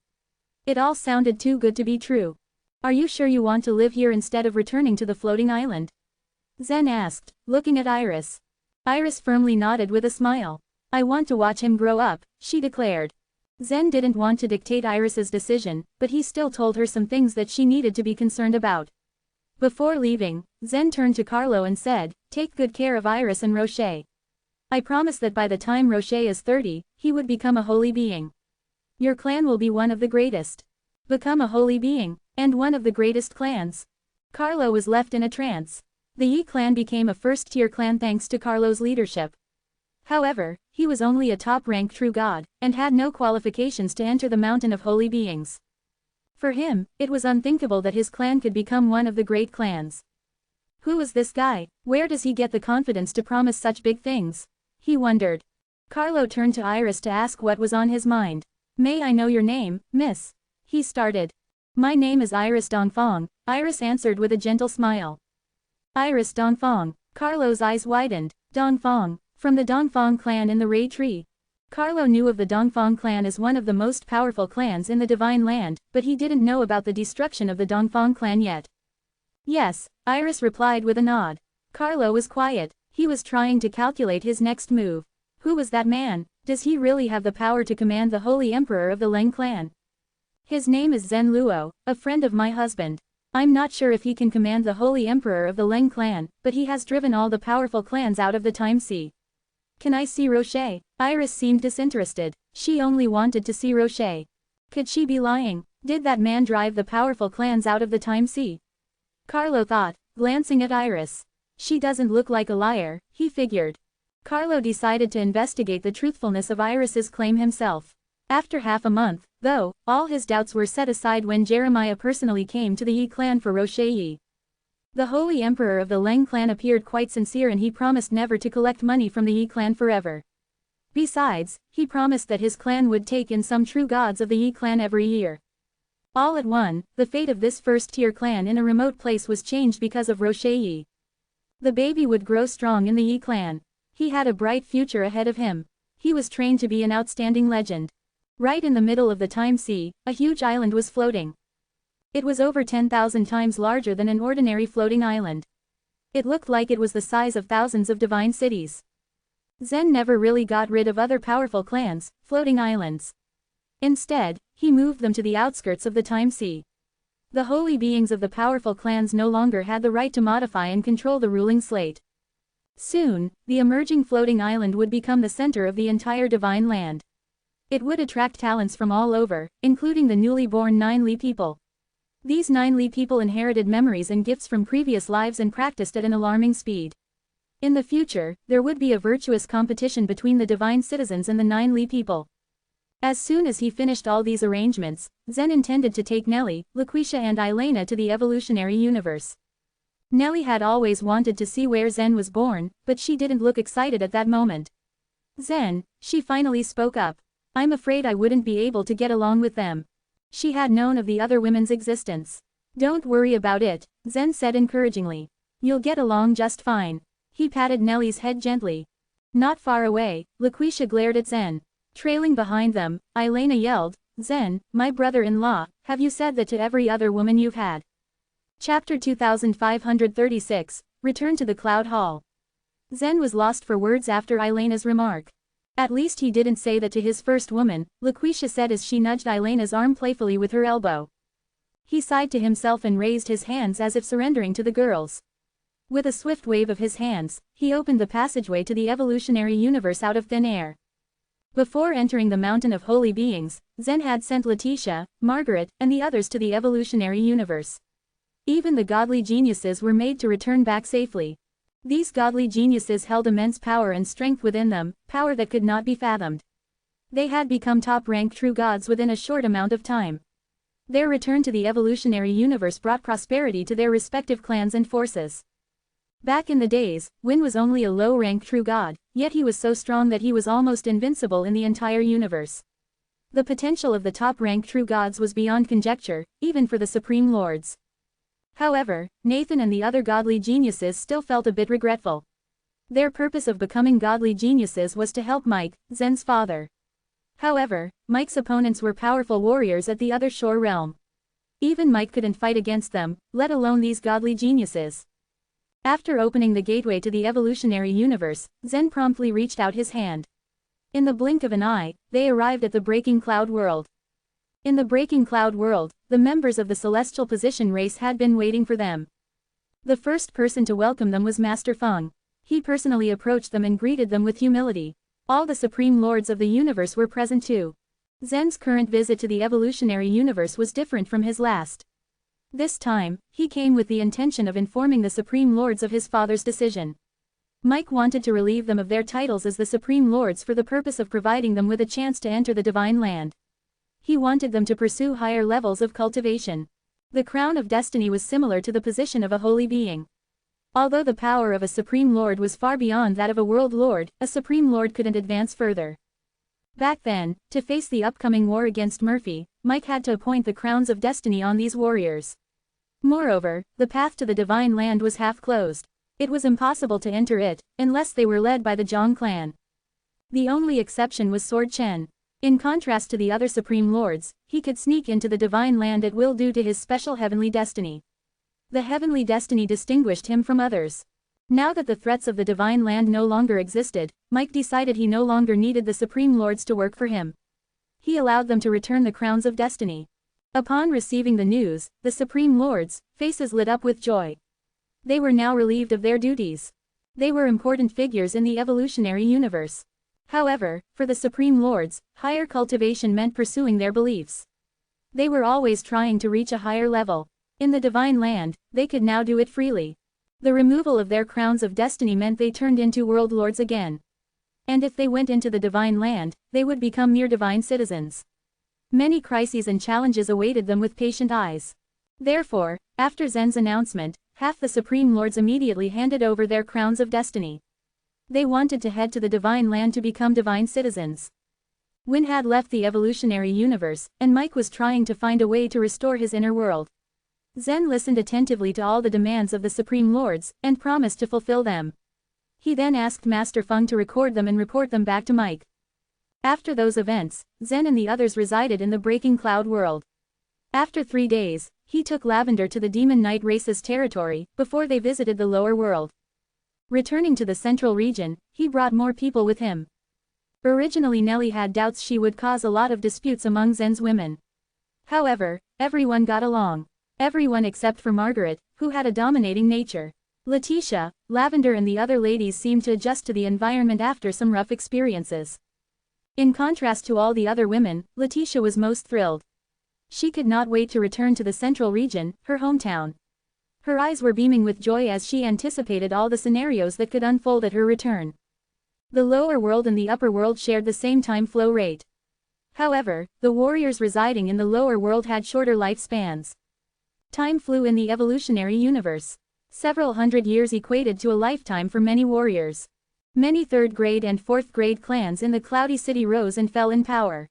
It all sounded too good to be true. "Are you sure you want to live here instead of returning to the floating island?" Zen asked, looking at Iris. Iris firmly nodded with a smile. "I want to watch him grow up," she declared. Zen didn't want to dictate Iris's decision, but he still told her some things that she needed to be concerned about. Before leaving, Zen turned to Carlo and said, "Take good care of Iris and Rocher. I promise that by the time Rocher is 30, he would become a holy being. Your clan will be one of the greatest." Become a holy being, and one of the greatest clans. Carlo was left in a trance. The Yi clan became a first-tier clan thanks to Carlo's leadership. However, he was only a top-ranked true god, and had no qualifications to enter the mountain of holy beings. For him, it was unthinkable that his clan could become one of the great clans. Who is this guy? Where does he get the confidence to promise such big things? He wondered. Carlo turned to Iris to ask what was on his mind. "May I know your name, miss?" he started. "My name is Iris Dongfang," Iris answered with a gentle smile. Iris Dongfang. Carlo's eyes widened. Dongfang, from the Dongfang clan in the Ray Tree. Carlo knew of the Dongfang clan as one of the most powerful clans in the Divine Land, but he didn't know about the destruction of the Dongfang clan yet. Yes, Iris replied with a nod. Carlo was quiet. He was trying to calculate his next move. Who was that man? Does he really have the power to command the Holy Emperor of the Leng clan? His name is Zhen Luo, a friend of my husband. I'm not sure if he can command the Holy Emperor of the Leng clan, but he has driven all the powerful clans out of the Time Sea. Can I see Rocher? Iris seemed disinterested. She only wanted to see Rocher. Could she be lying? Did that man drive the powerful clans out of the Time Sea? Carlo thought, glancing at Iris. She doesn't look like a liar, he figured. Carlo decided to investigate the truthfulness of Iris's claim himself. After half a month, though, all his doubts were set aside when Jeremiah personally came to the Yi clan for Rocher Yi. The Holy Emperor of the Leng clan appeared quite sincere and he promised never to collect money from the Yi clan forever. Besides, he promised that his clan would take in some true gods of the Yi clan every year. All at one, the fate of this first-tier clan in a remote place was changed because of Rocher Yi. The baby would grow strong in the Yi clan. He had a bright future ahead of him. He was trained to be an outstanding legend. Right in the middle of the Time Sea, a huge island was floating. It was over 10,000 times larger than an ordinary floating island. It looked like it was the size of thousands of divine cities. Zhen never really got rid of other powerful clans, floating islands. Instead, he moved them to the outskirts of the Time Sea. The holy beings of the powerful clans no longer had the right to modify and control the ruling slate. Soon, the emerging floating island would become the center of the entire Divine Land. It would attract talents from all over, including the newly born 9 Li people. These 9 Li people inherited memories and gifts from previous lives and practiced at an alarming speed. In the future, there would be a virtuous competition between the divine citizens and the 9 Li people. As soon as he finished all these arrangements, Zhen intended to take Nellie, Laquisha and Elena to the evolutionary universe. Nellie had always wanted to see where Zhen was born, but she didn't look excited at that moment. Zhen, she finally spoke up. I'm afraid I wouldn't be able to get along with them. She had known of the other women's existence. Don't worry about it, Zhen said encouragingly. You'll get along just fine. He patted Nellie's head gently. Not far away, Laquisha glared at Zhen. Trailing behind them, Elena yelled, Zhen, my brother-in-law, have you said that to every other woman you've had? Chapter 2536, Return to the Cloud Hall. Zhen was lost for words after Elena's remark. At least he didn't say that to his first woman, Laquisha said as she nudged Elena's arm playfully with her elbow. He sighed to himself and raised his hands as if surrendering to the girls. With a swift wave of his hands, he opened the passageway to the evolutionary universe out of thin air. Before entering the mountain of holy beings, Zhen had sent Letitia, Margaret, and the others to the evolutionary universe. Even the godly geniuses were made to return back safely. These godly geniuses held immense power and strength within them, power that could not be fathomed. They had become top-ranked true gods within a short amount of time. Their return to the evolutionary universe brought prosperity to their respective clans and forces. Back in the days, Win was only a low-ranked true god, yet he was so strong that he was almost invincible in the entire universe. The potential of the top-ranked true gods was beyond conjecture, even for the Supreme Lords. However, Nathan and the other godly geniuses still felt a bit regretful. Their purpose of becoming godly geniuses was to help Mike, Zhen's father. However, Mike's opponents were powerful warriors at the other shore realm. Even Mike couldn't fight against them, let alone these godly geniuses. After opening the gateway to the evolutionary universe, Zhen promptly reached out his hand. In the blink of an eye, they arrived at the Breaking Cloud world. In the Breaking Cloud world, the members of the Celestial Position race had been waiting for them. The first person to welcome them was Master Feng. He personally approached them and greeted them with humility. All the Supreme Lords of the universe were present too. Zhen's current visit to the evolutionary universe was different from his last. This time, he came with the intention of informing the Supreme Lords of his father's decision. Mike wanted to relieve them of their titles as the Supreme Lords for the purpose of providing them with a chance to enter the Divine Land. He wanted them to pursue higher levels of cultivation. The crown of destiny was similar to the position of a holy being. Although the power of a Supreme Lord was far beyond that of a World Lord, a Supreme Lord couldn't advance further. Back then, to face the upcoming war against Murphy, Mike had to appoint the crowns of destiny on these warriors. Moreover, the path to the Divine Land was half closed. It was impossible to enter it, unless they were led by the Zhang clan. The only exception was Sword Chen. In contrast to the other Supreme Lords, he could sneak into the Divine Land at will due to his special heavenly destiny. The heavenly destiny distinguished him from others. Now that the threats of the Divine Land no longer existed, Mike decided he no longer needed the Supreme Lords to work for him. He allowed them to return the crowns of destiny. Upon receiving the news, the Supreme Lords' faces lit up with joy. They were now relieved of their duties. They were important figures in the evolutionary universe. However, for the Supreme Lords, higher cultivation meant pursuing their beliefs. They were always trying to reach a higher level. In the Divine Land, they could now do it freely. The removal of their crowns of destiny meant they turned into world lords again. And if they went into the Divine Land, they would become mere divine citizens. Many crises and challenges awaited them with patient eyes. Therefore, after Zen's announcement, half the Supreme Lords immediately handed over their crowns of destiny. They wanted to head to the Divine Land to become divine citizens. Win had left the evolutionary universe, and Mike was trying to find a way to restore his inner world. Zen listened attentively to all the demands of the Supreme Lords, and promised to fulfill them. He then asked Master Feng to record them and report them back to Mike. After those events, Zen and the others resided in the Breaking Cloud world. After 3 days, he took Lavender to the Demon Knight race's territory, before they visited the lower world. Returning to the central region, he brought more people with him. Originally Nellie had doubts she would cause a lot of disputes among Zen's women. However, everyone got along. Everyone except for Margaret, who had a dominating nature. Letitia, Lavender and the other ladies seemed to adjust to the environment after some rough experiences. In contrast to all the other women, Letitia was most thrilled. She could not wait to return to the central region, her hometown. Her eyes were beaming with joy as she anticipated all the scenarios that could unfold at her return. The lower world and the upper world shared the same time flow rate. However, the warriors residing in the lower world had shorter lifespans. Time flew in the evolutionary universe. Several hundred years equated to a lifetime for many warriors. Many 3rd grade and 4th grade clans in the Cloudy City rose and fell in power.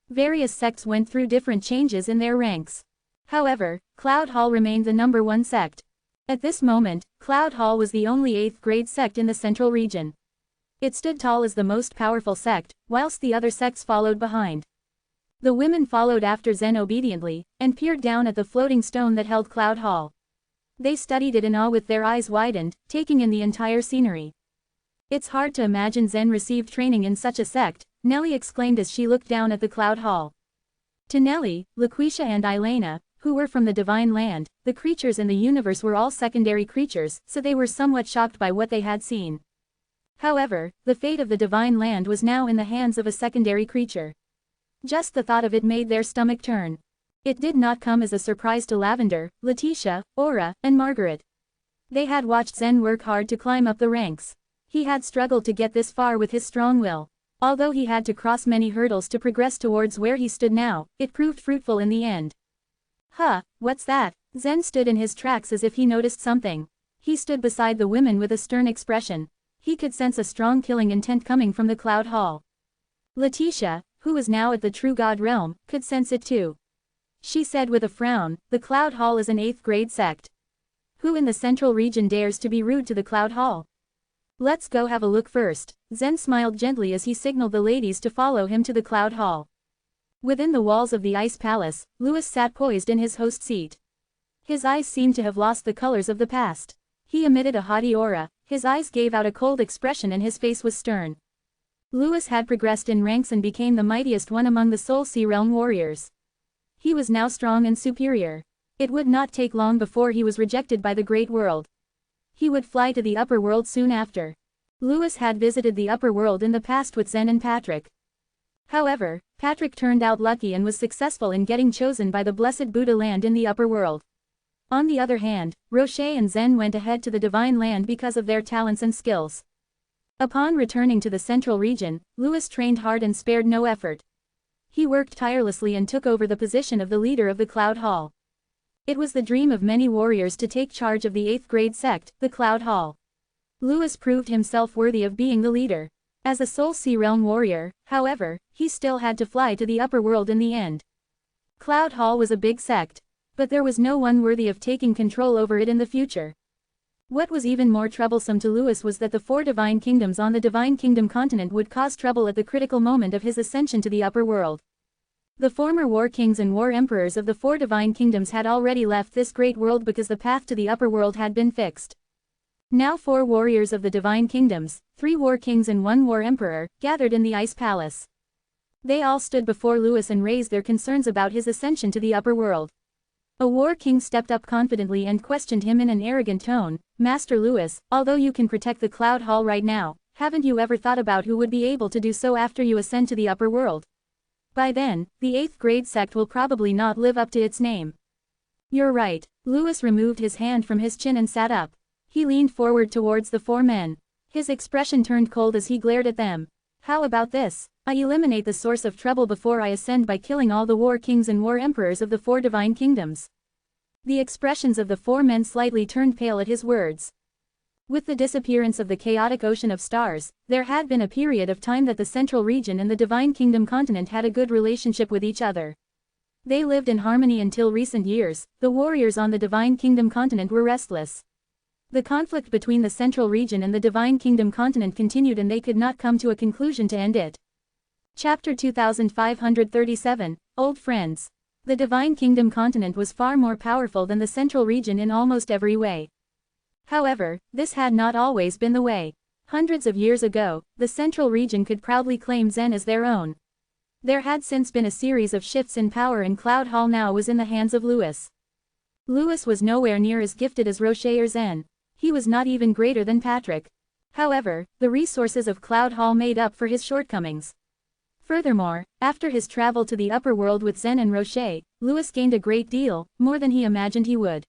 Various sects went through different changes in their ranks. However, Cloud Hall remained the #1 sect. At this moment, Cloud Hall was the only 8th grade sect in the central region. It stood tall as the most powerful sect, whilst the other sects followed behind. The women followed after Zen obediently, and peered down at the floating stone that held Cloud Hall. They studied it in awe with their eyes widened, taking in the entire scenery. It's hard to imagine Zen received training in such a sect, Nellie exclaimed as she looked down at the Cloud Hall. To Nellie, Laquisha and Elena, who were from the Divine Land, the creatures in the universe were all secondary creatures, so they were somewhat shocked by what they had seen. However, the fate of the Divine Land was now in the hands of a secondary creature. Just the thought of it made their stomach turn. It did not come as a surprise to Lavender, Letitia, Aura, and Margaret. They had watched Zen work hard to climb up the ranks. He had struggled to get this far with his strong will. Although he had to cross many hurdles to progress towards where he stood now, it proved fruitful in the end. Huh, what's that? Zen stood in his tracks as if he noticed something. He stood beside the women with a stern expression. He could sense a strong killing intent coming from the Cloud Hall. Letitia, who was now at the True God realm, could sense it too. She said with a frown, the Cloud Hall is an 8th grade sect. Who in the central region dares to be rude to the Cloud Hall? Let's go have a look first. Zen smiled gently as he signaled the ladies to follow him to the Cloud Hall. Within the walls of the Ice Palace, Louis sat poised in his host seat. His eyes seemed to have lost the colors of the past. He emitted a haughty aura, his eyes gave out a cold expression and his face was stern. Louis had progressed in ranks and became the mightiest one among the Soul Sea Realm warriors. He was now strong and superior. It would not take long before he was rejected by the Great World. He would fly to the upper world soon after. Louis had visited the upper world in the past with Zen and Patrick. However, Patrick turned out lucky and was successful in getting chosen by the Blessed Buddha land in the upper world. On the other hand, Roche and Zen went ahead to the Divine Land because of their talents and skills. Upon returning to the central region, Louis trained hard and spared no effort. He worked tirelessly and took over the position of the leader of the Cloud Hall. It was the dream of many warriors to take charge of the 8th grade sect, the Cloud Hall. Louis proved himself worthy of being the leader. As a Soul Sea Realm warrior, however, he still had to fly to the upper world in the end. Cloud Hall was a big sect, but there was no one worthy of taking control over it in the future. What was even more troublesome to Lewis was that the 4 divine kingdoms on the Divine Kingdom continent would cause trouble at the critical moment of his ascension to the upper world. The former war kings and war emperors of the 4 divine kingdoms had already left this great world because the path to the upper world had been fixed. Now 4 warriors of the divine kingdoms, 3 war kings and 1 war emperor, gathered in the ice palace. They all stood before Lewis and raised their concerns about his ascension to the upper world. A war king stepped up confidently and questioned him in an arrogant tone, "Master Lewis, although you can protect the Cloud Hall right now, haven't you ever thought about who would be able to do so after you ascend to the upper world? By then, the 8th grade sect will probably not live up to its name." "You're right." Lewis removed his hand from his chin and sat up. He leaned forward towards the 4 men. His expression turned cold as he glared at them. "How about this? I eliminate the source of trouble before I ascend by killing all the war kings and war emperors of the 4 divine kingdoms." The expressions of the 4 men slightly turned pale at his words. With the disappearance of the chaotic ocean of stars, there had been a period of time that the Central Region and the Divine Kingdom continent had a good relationship with each other. They lived in harmony until recent years. The warriors on the Divine Kingdom continent were restless. The conflict between the Central Region and the Divine Kingdom continent continued and they could not come to a conclusion to end it. Chapter 2537, Old Friends. The Divine Kingdom continent was far more powerful than the Central Region in almost every way. However, this had not always been the way. Hundreds of years ago, the Central Region could proudly claim Zen as their own. There had since been a series of shifts in power and Cloud Hall now was in the hands of Lewis. Lewis was nowhere near as gifted as Roche or Zen. He was not even greater than Patrick. However, the resources of Cloud Hall made up for his shortcomings. Furthermore, after his travel to the upper world with Zen and Roche, Lewis gained a great deal, more than he imagined he would.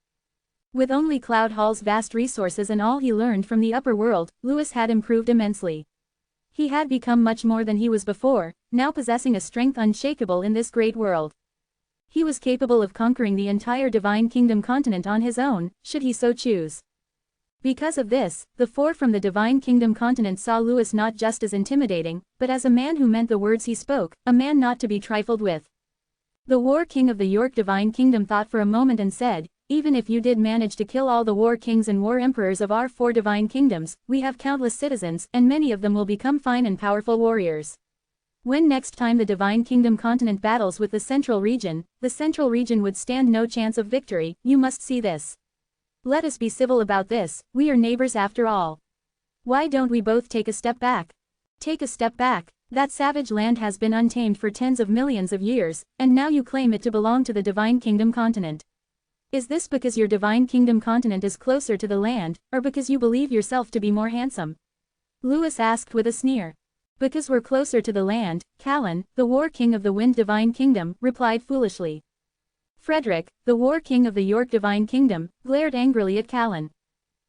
With only Cloud Hall's vast resources and all he learned from the upper world, Lewis had improved immensely. He had become much more than he was before, now possessing a strength unshakable in this great world. He was capable of conquering the entire Divine Kingdom continent on his own, should he so choose. Because of this, the 4 from the Divine Kingdom continent saw Lewis not just as intimidating, but as a man who meant the words he spoke, a man not to be trifled with. The War King of the York Divine Kingdom thought for a moment and said, "Even if you did manage to kill all the war kings and war emperors of our 4 divine kingdoms, we have countless citizens, and many of them will become fine and powerful warriors. When next time the Divine Kingdom continent battles with the Central Region would stand no chance of victory. You must see this. Let us be civil about this, we are neighbors after all. Why don't we both take a step back? Take a step back. That savage land has been untamed for tens of millions of years, and now you claim it to belong to the Divine Kingdom continent. Is this because your Divine Kingdom continent is closer to the land, or because you believe yourself to be more handsome?" Lewis asked with a sneer. "Because we're closer to the land," Callan, the War King of the Wind Divine Kingdom, replied foolishly. Frederick, the War King of the York Divine Kingdom, glared angrily at Callan.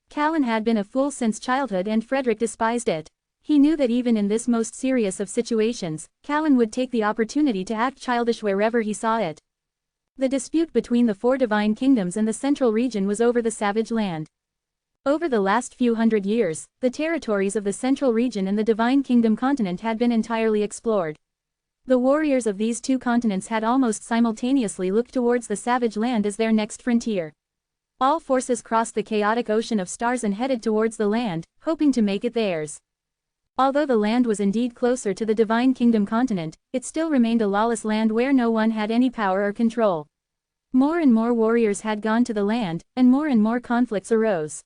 Callan had been a fool since childhood and Frederick despised it. He knew that even in this most serious of situations, Callan would take the opportunity to act childish wherever he saw it. The dispute between the 4 divine kingdoms and the Central Region was over the savage land. Over the last few hundred years, the territories of the Central Region and the Divine Kingdom continent had been entirely explored. The warriors of these 2 continents had almost simultaneously looked towards the savage land as their next frontier. All forces crossed the chaotic ocean of stars and headed towards the land, hoping to make it theirs. Although the land was indeed closer to the Divine Kingdom continent, it still remained a lawless land where no one had any power or control. More and more warriors had gone to the land, and more conflicts arose.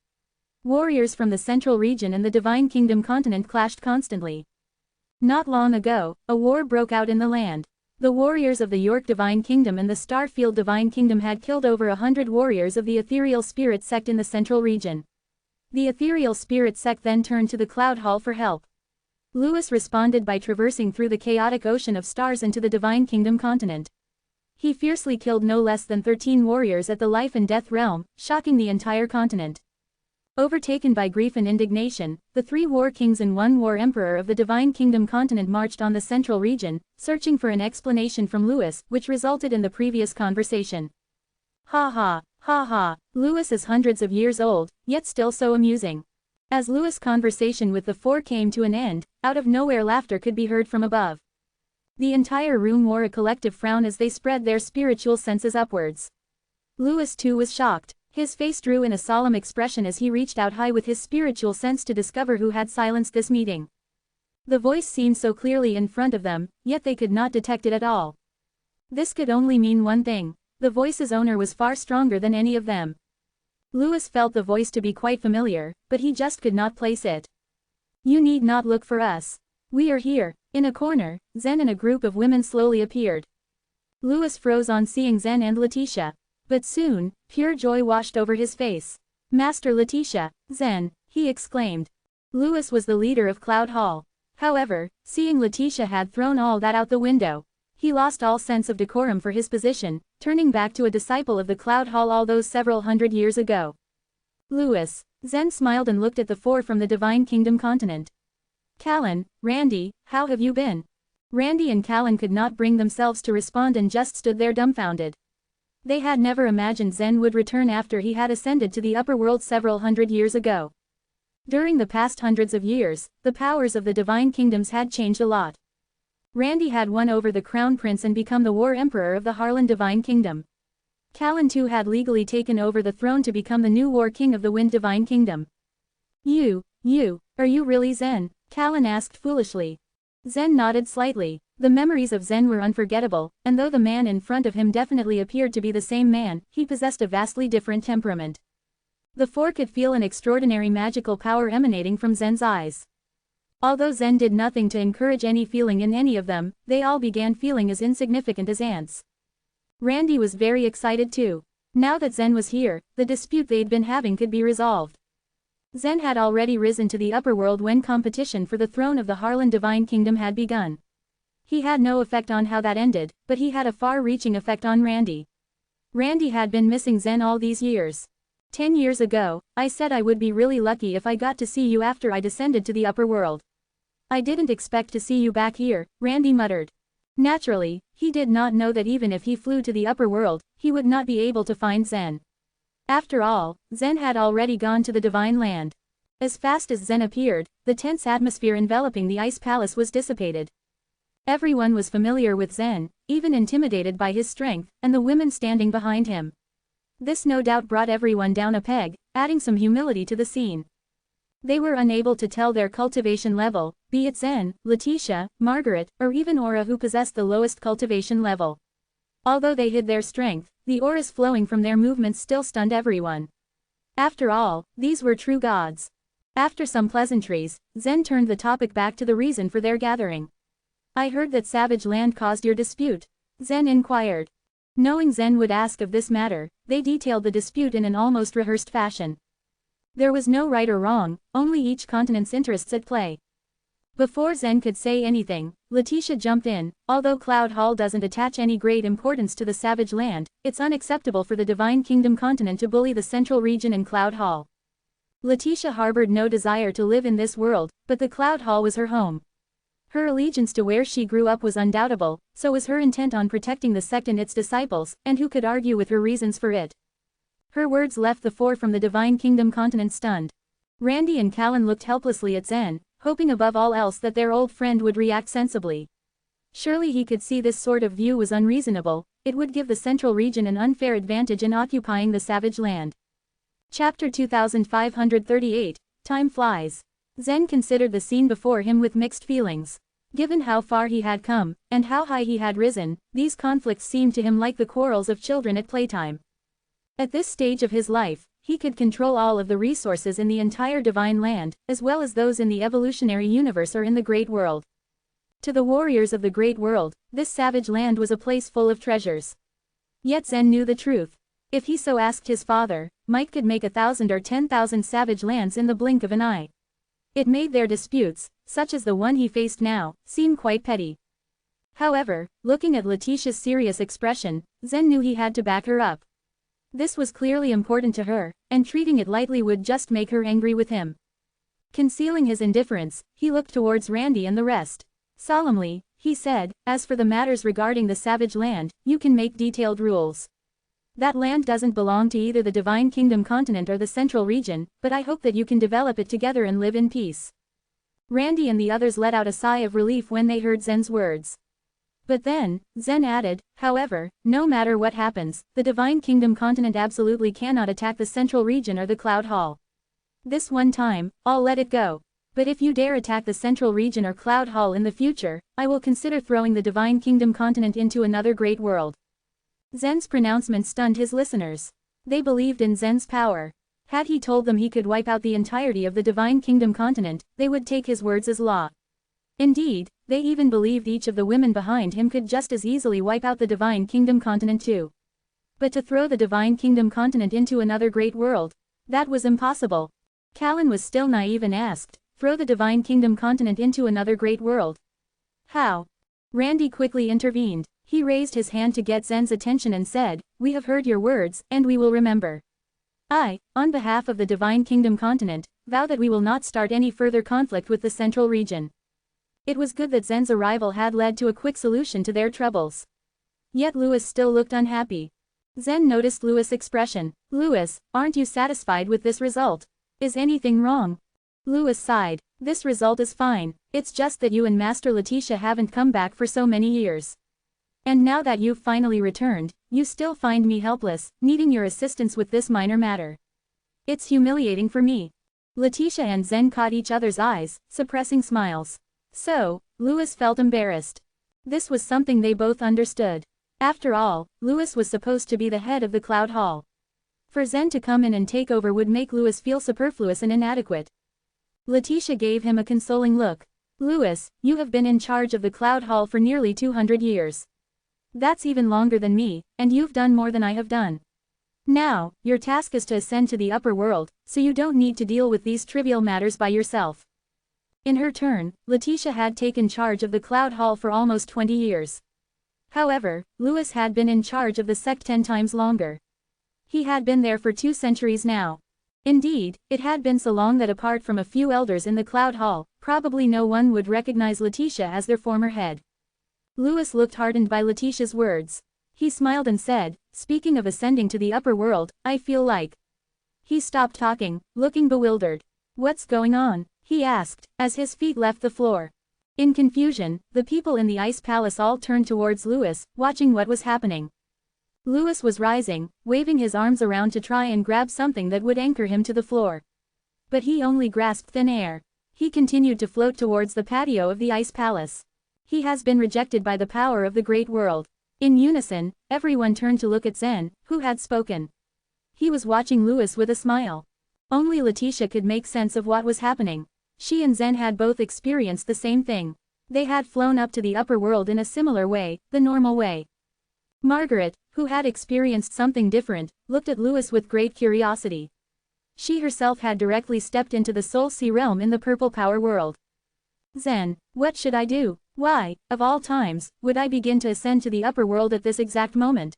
Warriors from the Central Region and the Divine Kingdom continent clashed constantly. Not long ago, a war broke out in the land. The warriors of the York Divine Kingdom and the Starfield Divine Kingdom had killed over 100 warriors of the Ethereal Spirit sect in the Central Region. The Ethereal Spirit sect then turned to the Cloud Hall for help. Lewis responded by traversing through the chaotic ocean of stars into the Divine Kingdom continent. He fiercely killed no less than 13 warriors at the life and death realm, shocking the entire continent. Overtaken by grief and indignation, the 3 war kings and 1 war emperor of the Divine Kingdom continent marched on the Central Region, searching for an explanation from Lewis, which resulted in the previous conversation. Ha ha, ha ha, Lewis is hundreds of years old, yet still so amusing. As Lewis' conversation with the 4 came to an end, out of nowhere laughter could be heard from above. The entire room wore a collective frown as they spread their spiritual senses upwards. Lewis too was shocked. His face drew in a solemn expression as he reached out high with his spiritual sense to discover who had silenced this meeting. The voice seemed so clearly in front of them, yet they could not detect it at all. This could only mean one thing. The voice's owner was far stronger than any of them. Lewis felt the voice to be quite familiar, but he just could not place it. "You need not look for us. We are here." In a corner, Zen and a group of women slowly appeared. Lewis froze on seeing Zen and Letitia. But soon, pure joy washed over his face. "Master Letitia, Zen," he exclaimed. Lewis was the leader of Cloud Hall. However, seeing Letitia had thrown all that out the window. He lost all sense of decorum for his position, turning back to a disciple of the Cloud Hall all those several hundred years ago. "Lewis." Zen smiled and looked at the four from the Divine Kingdom continent. "Callan, Randy, how have you been?" Randy and Callan could not bring themselves to respond and just stood there dumbfounded. They had never imagined Zen would return after he had ascended to the upper world several hundred years ago. During the past hundreds of years, the powers of the Divine Kingdoms had changed a lot. Randy had won over the Crown Prince and become the War Emperor of the Harlan Divine Kingdom. Callan too had legally taken over the throne to become the new War King of the Wind Divine Kingdom. Are you really Zen?" Callan asked foolishly. Zen nodded slightly. The memories of Zen were unforgettable, and though the man in front of him definitely appeared to be the same man, he possessed a vastly different temperament. The four could feel an extraordinary magical power emanating from Zen's eyes. Although Zen did nothing to encourage any feeling in any of them, they all began feeling as insignificant as ants. Randy was very excited too. Now that Zen was here, the dispute they'd been having could be resolved. Zen had already risen to the upper world when competition for the throne of the Harlan Divine Kingdom had begun. He had no effect on how that ended, but he had a far-reaching effect on Randy. Randy had been missing Zen all these years. 10 years ago, I said I would be really lucky if I got to see you after I descended to the upper world. I didn't expect to see you back here, Randy muttered. Naturally, he did not know that even if he flew to the upper world, he would not be able to find Zen. After all, Zen had already gone to the Divine Land. As fast as Zen appeared, the tense atmosphere enveloping the Ice Palace was dissipated. Everyone was familiar with Zen, even intimidated by his strength, and the women standing behind him. This no doubt brought everyone down a peg, adding some humility to the scene. They were unable to tell their cultivation level, be it Zen, Letitia, Margaret, or even Aura who possessed the lowest cultivation level. Although they hid their strength, the auras flowing from their movements still stunned everyone. After all, these were true gods. After some pleasantries, Zen turned the topic back to the reason for their gathering. "I heard that Savage Land caused your dispute," Zen inquired. Knowing Zen would ask of this matter, they detailed the dispute in an almost rehearsed fashion. There was no right or wrong, only each continent's interests at play. Before Zen could say anything, Letitia jumped in. "Although Cloud Hall doesn't attach any great importance to the Savage Land, it's unacceptable for the Divine Kingdom continent to bully the Central Region and Cloud Hall." Letitia harbored no desire to live in this world, but the Cloud Hall was her home. Her allegiance to where she grew up was undoubtable, so was her intent on protecting the sect and its disciples, and who could argue with her reasons for it? Her words left the four from the Divine Kingdom continent stunned. Randy and Callan looked helplessly at Zen, hoping above all else that their old friend would react sensibly. Surely he could see this sort of view was unreasonable, it would give the Central Region an unfair advantage in occupying the Savage Land. Chapter 2538, Time Flies. Zen considered the scene before him with mixed feelings. Given how far he had come, and how high he had risen, these conflicts seemed to him like the quarrels of children at playtime. At this stage of his life, he could control all of the resources in the entire Divine Land, as well as those in the evolutionary universe or in the Great World. To the warriors of the Great World, this Savage Land was a place full of treasures. Yet Zen knew the truth. If he so asked his father, Mike could make 1,000 or 10,000 Savage Lands in the blink of an eye. It made their disputes, such as the one he faced now, seem quite petty. However, looking at Letitia's serious expression, Zen knew he had to back her up. This was clearly important to her, and treating it lightly would just make her angry with him. Concealing his indifference, he looked towards Randy and the rest. Solemnly, he said, "As for the matters regarding the Savage Land, you can make detailed rules. That land doesn't belong to either the Divine Kingdom continent or the Central Region, but I hope that you can develop it together and live in peace." Randy and the others let out a sigh of relief when they heard Zen's words. But then, Zen added, however, no matter what happens, the Divine Kingdom continent absolutely cannot attack the Central Region or the Cloud Hall. This one time, I'll let it go. But if you dare attack the Central Region or Cloud Hall in the future, I will consider throwing the Divine Kingdom continent into another great world. Zen's pronouncement stunned his listeners. They believed in Zen's power. Had he told them he could wipe out the entirety of the Divine Kingdom continent, they would take his words as law. Indeed, they even believed each of the women behind him could just as easily wipe out the Divine Kingdom continent too. But to throw the Divine Kingdom continent into another great world, that was impossible. Callan was still naive and asked, throw the Divine Kingdom continent into another great world? How? Randy quickly intervened. He raised his hand to get Zen's attention and said, we have heard your words, and we will remember. I, on behalf of the Divine Kingdom continent, vow that we will not start any further conflict with the Central Region. It was good that Zen's arrival had led to a quick solution to their troubles. Yet Lewis still looked unhappy. Zen noticed Lewis' expression. Lewis, aren't you satisfied with this result? Is anything wrong? Lewis sighed. This result is fine, it's just that you and Master Letitia haven't come back for so many years. And now that you've finally returned, you still find me helpless, needing your assistance with this minor matter. It's humiliating for me. Letitia and Zen caught each other's eyes, suppressing smiles. So, Lewis felt embarrassed. This was something they both understood. After all, Lewis was supposed to be the head of the Cloud Hall. For Zen to come in and take over would make Lewis feel superfluous and inadequate. Letitia gave him a consoling look. Lewis, you have been in charge of the Cloud Hall for nearly 200 years. That's even longer than me, and you've done more than I have done. Now, your task is to ascend to the upper world, so you don't need to deal with these trivial matters by yourself. In her turn, Letitia had taken charge of the Cloud Hall for almost 20 years. However, Lewis had been in charge of the sect 10 times longer. He had been there for 2 centuries now. Indeed, it had been so long that apart from a few elders in the Cloud Hall, probably no one would recognize Letitia as their former head. Lewis looked heartened by Letitia's words. He smiled and said, speaking of ascending to the upper world, I feel like. He stopped talking, looking bewildered. What's going on? He asked, as his feet left the floor. In confusion, the people in the Ice Palace all turned towards Lewis, watching what was happening. Lewis was rising, waving his arms around to try and grab something that would anchor him to the floor. But he only grasped thin air. He continued to float towards the patio of the Ice Palace. He has been rejected by the power of the great world. In unison, everyone turned to look at Zen, who had spoken. He was watching Lewis with a smile. Only Letitia could make sense of what was happening. She and Zen had both experienced the same thing. They had flown up to the upper world in a similar way, the normal way. Margaret, who had experienced something different, looked at Lewis with great curiosity. She herself had directly stepped into the Soul Sea realm in the Purple Power world. Zen, what should I do? Why, of all times, would I begin to ascend to the upper world at this exact moment?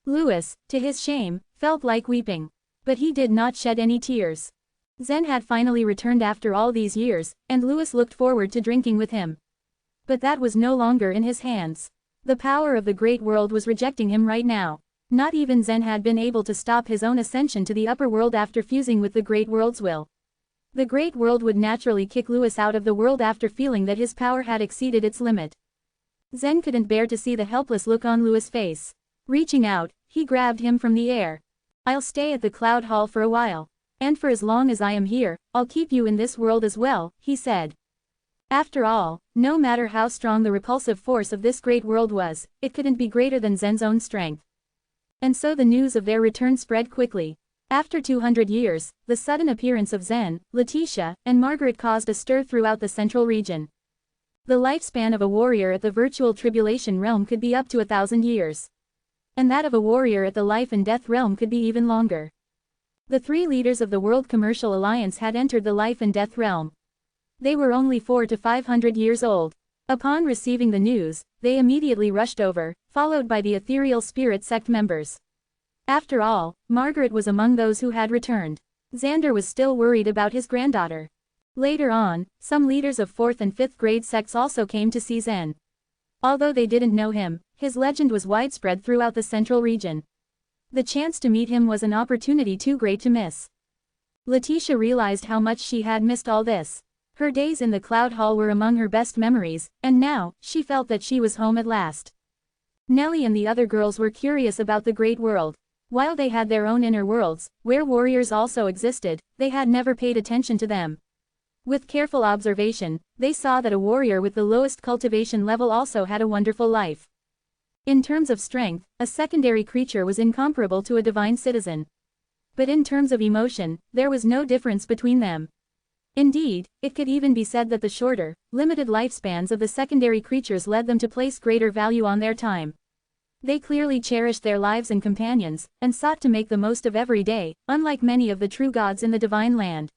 Lewis, to his shame, felt like weeping. But he did not shed any tears. Zen had finally returned after all these years, and Lewis looked forward to drinking with him. But that was no longer in his hands. The power of the great world was rejecting him right now. Not even Zen had been able to stop his own ascension to the upper world after fusing with the great world's will. The great world would naturally kick Lewis out of the world after feeling that his power had exceeded its limit. Zen couldn't bear to see the helpless look on Lewis' face. Reaching out, he grabbed him from the air. I'll stay at the Cloud Hall for a while. And for as long as I am here, I'll keep you in this world as well, he said. After all, no matter how strong the repulsive force of this great world was, it couldn't be greater than Zen's own strength. And so the news of their return spread quickly. After 200 years, the sudden appearance of Zen, Letitia, and Margaret caused a stir throughout the central region. The lifespan of a warrior at the virtual tribulation realm could be up to 1,000 years. And that of a warrior at the life and death realm could be even longer. The 3 leaders of the World Commercial Alliance had entered the life and death realm. They were only 400 to 500 years old. Upon receiving the news, they immediately rushed over, followed by the ethereal spirit sect members. After all, Margaret was among those who had returned. Xander was still worried about his granddaughter. Later on, some leaders of 4th and 5th grade sects also came to see Zen. Although they didn't know him, his legend was widespread throughout the central region. The chance to meet him was an opportunity too great to miss. Letitia realized how much she had missed all this. Her days in the Cloud Hall were among her best memories, and now, she felt that she was home at last. Nellie and the other girls were curious about the great world. While they had their own inner worlds, where warriors also existed, they had never paid attention to them. With careful observation, they saw that a warrior with the lowest cultivation level also had a wonderful life. In terms of strength, a secondary creature was incomparable to a divine citizen. But in terms of emotion, there was no difference between them. Indeed, it could even be said that the shorter, limited lifespans of the secondary creatures led them to place greater value on their time. They clearly cherished their lives and companions, and sought to make the most of every day, unlike many of the true gods in the divine land.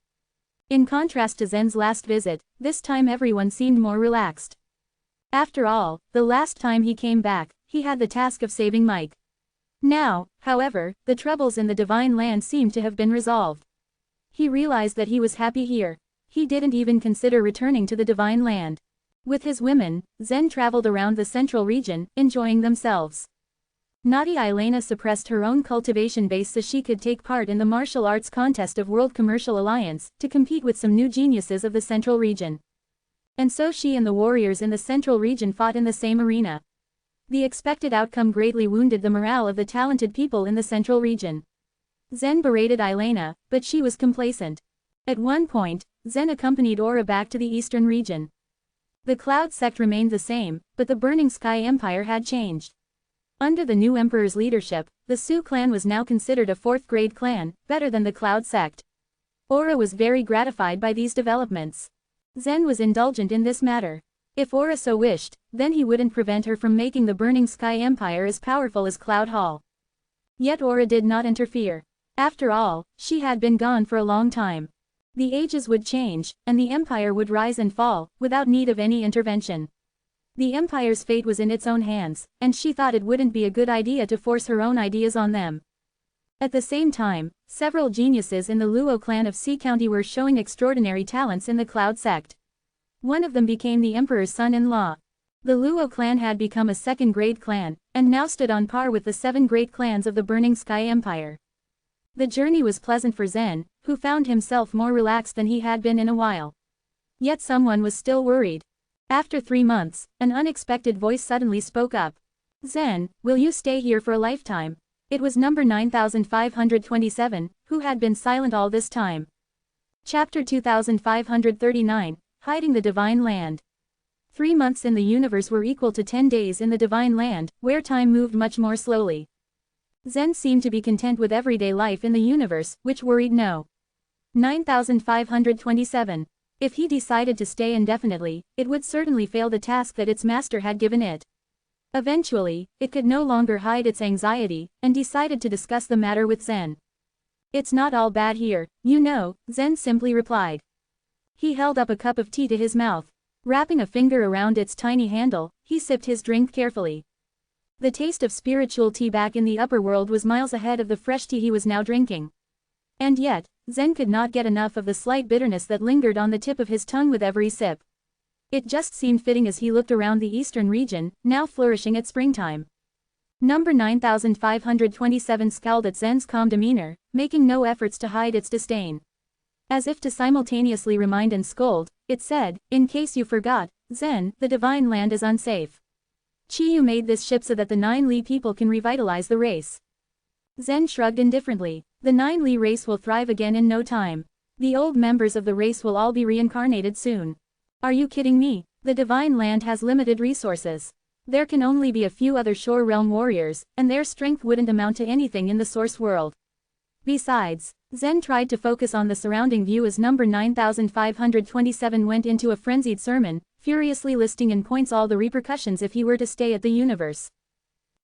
In contrast to Zen's last visit, this time everyone seemed more relaxed. After all, the last time he came back, he had the task of saving Mike. Now, however, the troubles in the divine land seemed to have been resolved. He realized that he was happy here. He didn't even consider returning to the divine land. With his women, Zen traveled around the central region, enjoying themselves. Naughty Elena suppressed her own cultivation base so she could take part in the martial arts contest of World Commercial Alliance, to compete with some new geniuses of the central region. And so she and the warriors in the central region fought in the same arena. The expected outcome greatly wounded the morale of the talented people in the central region. Zen berated Elena, but she was complacent. At one point, Zen accompanied Aura back to the eastern region. The Cloud sect remained the same, but the Burning Sky Empire had changed. Under the new emperor's leadership, the Sioux clan was now considered a fourth-grade clan, better than the Cloud sect. Aura was very gratified by these developments. Zen was indulgent in this matter. If Aura so wished, then he wouldn't prevent her from making the Burning Sky Empire as powerful as Cloud Hall. Yet Aura did not interfere. After all, she had been gone for a long time. The ages would change, and the empire would rise and fall, without need of any intervention. The empire's fate was in its own hands, and she thought it wouldn't be a good idea to force her own ideas on them. At the same time, several geniuses in the Luo clan of Sea County were showing extraordinary talents in the Cloud sect. One of them became the emperor's son-in-law. The Luo clan had become a second-grade clan, and now stood on par with the 7 great clans of the Burning Sky Empire. The journey was pleasant for Zen, who found himself more relaxed than he had been in a while. Yet someone was still worried. After 3 months, an unexpected voice suddenly spoke up. Zen, will you stay here for a lifetime? It was number 9527, who had been silent all this time. Chapter 2539, Hiding the Divine Land. 3 months in the universe were equal to 10 days in the divine land, where time moved much more slowly. Zen seemed to be content with everyday life in the universe, which worried no. 9527. If he decided to stay indefinitely, it would certainly fail the task that its master had given it. Eventually, it could no longer hide its anxiety, and decided to discuss the matter with Zen. It's not all bad here, you know, Zen simply replied. He held up a cup of tea to his mouth. Wrapping a finger around its tiny handle, he sipped his drink carefully. The taste of spiritual tea back in the upper world was miles ahead of the fresh tea he was now drinking. And yet, Zen could not get enough of the slight bitterness that lingered on the tip of his tongue with every sip. It just seemed fitting as he looked around the eastern region, now flourishing at springtime. Number 9527 scowled at Zen's calm demeanor, making no efforts to hide its disdain. As if to simultaneously remind and scold, it said, in case you forgot, Zen, the divine land is unsafe. Chiyu made this ship so that the 9 Li people can revitalize the race. Zen shrugged indifferently. The 9 Li race will thrive again in no time. The old members of the race will all be reincarnated soon. Are you kidding me? The divine land has limited resources. There can only be a few other shore realm warriors, and their strength wouldn't amount to anything in the source world. Besides, Zen tried to focus on the surrounding view as number 9527 went into a frenzied sermon, furiously listing in points all the repercussions if he were to stay at the universe.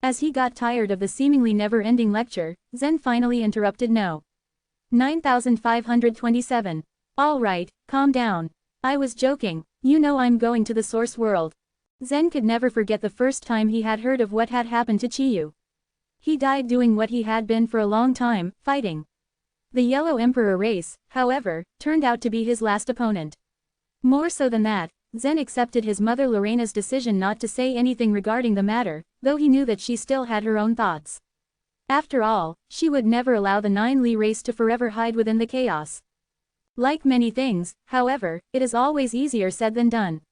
As he got tired of the seemingly never-ending lecture, Zen finally interrupted. No. 9527. All right, calm down. I was joking, you know I'm going to the source world. Zen could never forget the first time he had heard of what had happened to Chiyu. He died doing what he had been for a long time, fighting. The Yellow Emperor race, however, turned out to be his last opponent. More so than that, Zen accepted his mother Lorena's decision not to say anything regarding the matter, though he knew that she still had her own thoughts. After all, she would never allow the 9 Li race to forever hide within the chaos. Like many things, however, it is always easier said than done.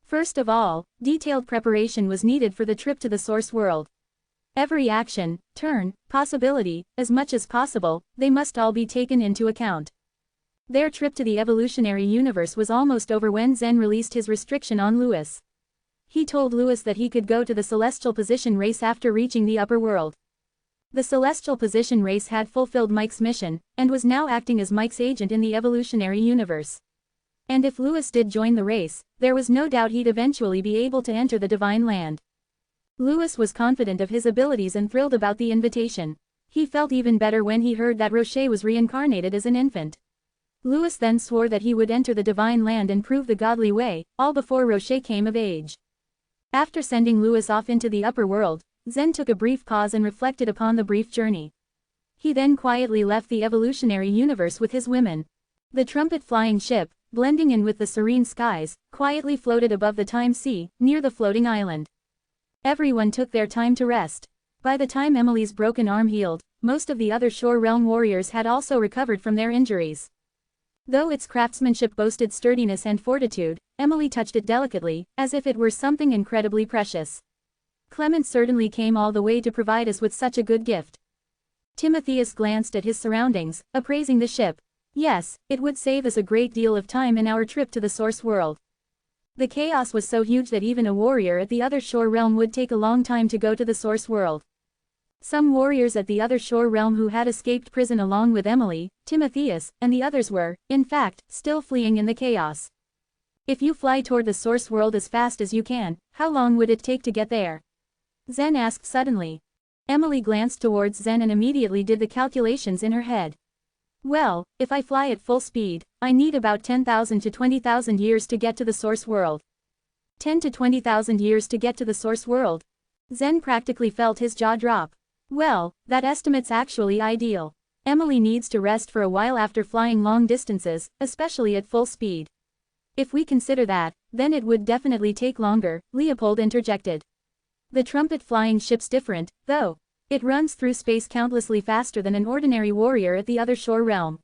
First of all, detailed preparation was needed for the trip to the source world. Every action, turn, possibility, as much as possible, they must all be taken into account. Their trip to the evolutionary universe was almost over when Zen released his restriction on Lewis. He told Lewis that he could go to the celestial position race after reaching the upper world. The celestial position race had fulfilled Mike's mission, and was now acting as Mike's agent in the evolutionary universe. And if Lewis did join the race, there was no doubt he'd eventually be able to enter the divine land. Lewis was confident of his abilities and thrilled about the invitation. He felt even better when he heard that Rocher was reincarnated as an infant. Lewis then swore that he would enter the divine land and prove the godly way, all before Rocher came of age. After sending Lewis off into the upper world, Zen took a brief pause and reflected upon the brief journey. He then quietly left the evolutionary universe with his women. The trumpet-flying ship, blending in with the serene skies, quietly floated above the time sea, near the floating island. Everyone took their time to rest. By the time Emily's broken arm healed, most of the other Shore Realm warriors had also recovered from their injuries. Though its craftsmanship boasted sturdiness and fortitude, Emily touched it delicately, as if it were something incredibly precious. Clement certainly came all the way to provide us with such a good gift. Timotheus glanced at his surroundings, appraising the ship. Yes, it would save us a great deal of time in our trip to the source world. The chaos was so huge that even a warrior at the other shore realm would take a long time to go to the source world. Some warriors at the other shore realm who had escaped prison along with Emily, Timotheus, and the others were, in fact, still fleeing in the chaos. If you fly toward the source world as fast as you can, how long would it take to get there? Zen asked suddenly. Emily glanced towards Zen and immediately did the calculations in her head. Well, if I fly at full speed, I need about 10,000 to 20,000 years to get to the source world. 10 to 20,000 years to get to the source world. Zen practically felt his jaw drop. Well, that estimate's actually ideal. Emily needs to rest for a while after flying long distances, especially at full speed. If we consider that, then it would definitely take longer, Leopold interjected. The trumpet-flying ship's different, though. It runs through space countlessly faster than an ordinary warrior at the other shore realm.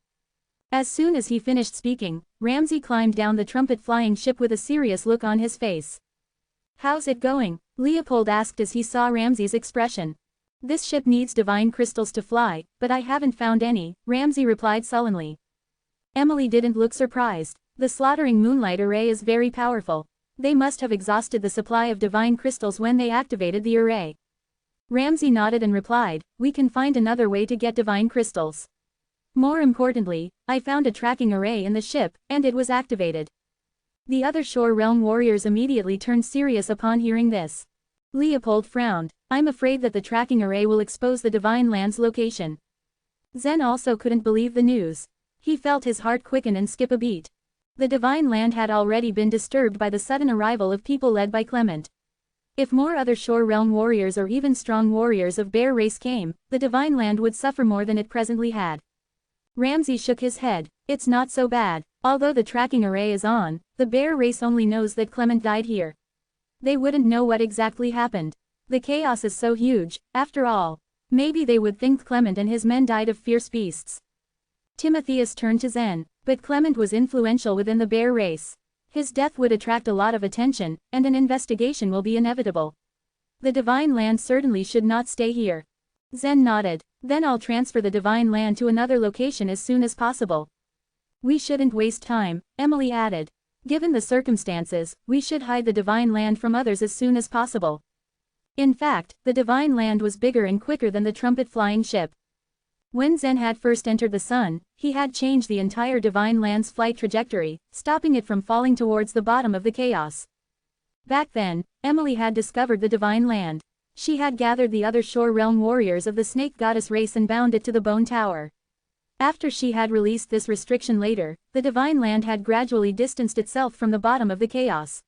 As soon as he finished speaking, Ramsay climbed down the trumpet-flying ship with a serious look on his face. How's it going? Leopold asked as he saw Ramsay's expression. This ship needs divine crystals to fly, but I haven't found any, Ramsay replied sullenly. Emily didn't look surprised. The slaughtering moonlight array is very powerful. They must have exhausted the supply of divine crystals when they activated the array. Ramsay nodded and replied, we can find another way to get divine crystals. More importantly, I found a tracking array in the ship, and it was activated. The other shore realm warriors immediately turned serious upon hearing this. Leopold frowned. I'm afraid that the tracking array will expose the divine land's location. Zen also couldn't believe the news. He felt his heart quicken and skip a beat. The divine land had already been disturbed by the sudden arrival of people led by Clement. If more other shore realm warriors or even strong warriors of bear race came, the divine land would suffer more than it presently had. Ramsay shook his head. It's not so bad. Although the tracking array is on, the bear race only knows that Clement died here. They wouldn't know what exactly happened. The chaos is so huge, after all. Maybe they would think Clement and his men died of fierce beasts. Timotheus turned to Zen, but Clement was influential within the bear race. His death would attract a lot of attention, and an investigation will be inevitable. The divine land certainly should not stay here. Zen nodded. Then I'll transfer the divine land to another location as soon as possible. We shouldn't waste time, Emily added. Given the circumstances, we should hide the divine land from others as soon as possible. In fact, the divine land was bigger and quicker than the trumpet-flying ship. When Zen had first entered the sun, he had changed the entire divine land's flight trajectory, stopping it from falling towards the bottom of the chaos. Back then, Emily had discovered the divine land. She had gathered the other shore realm warriors of the snake goddess race and bound it to the bone tower. After she had released this restriction later, the divine land had gradually distanced itself from the bottom of the chaos.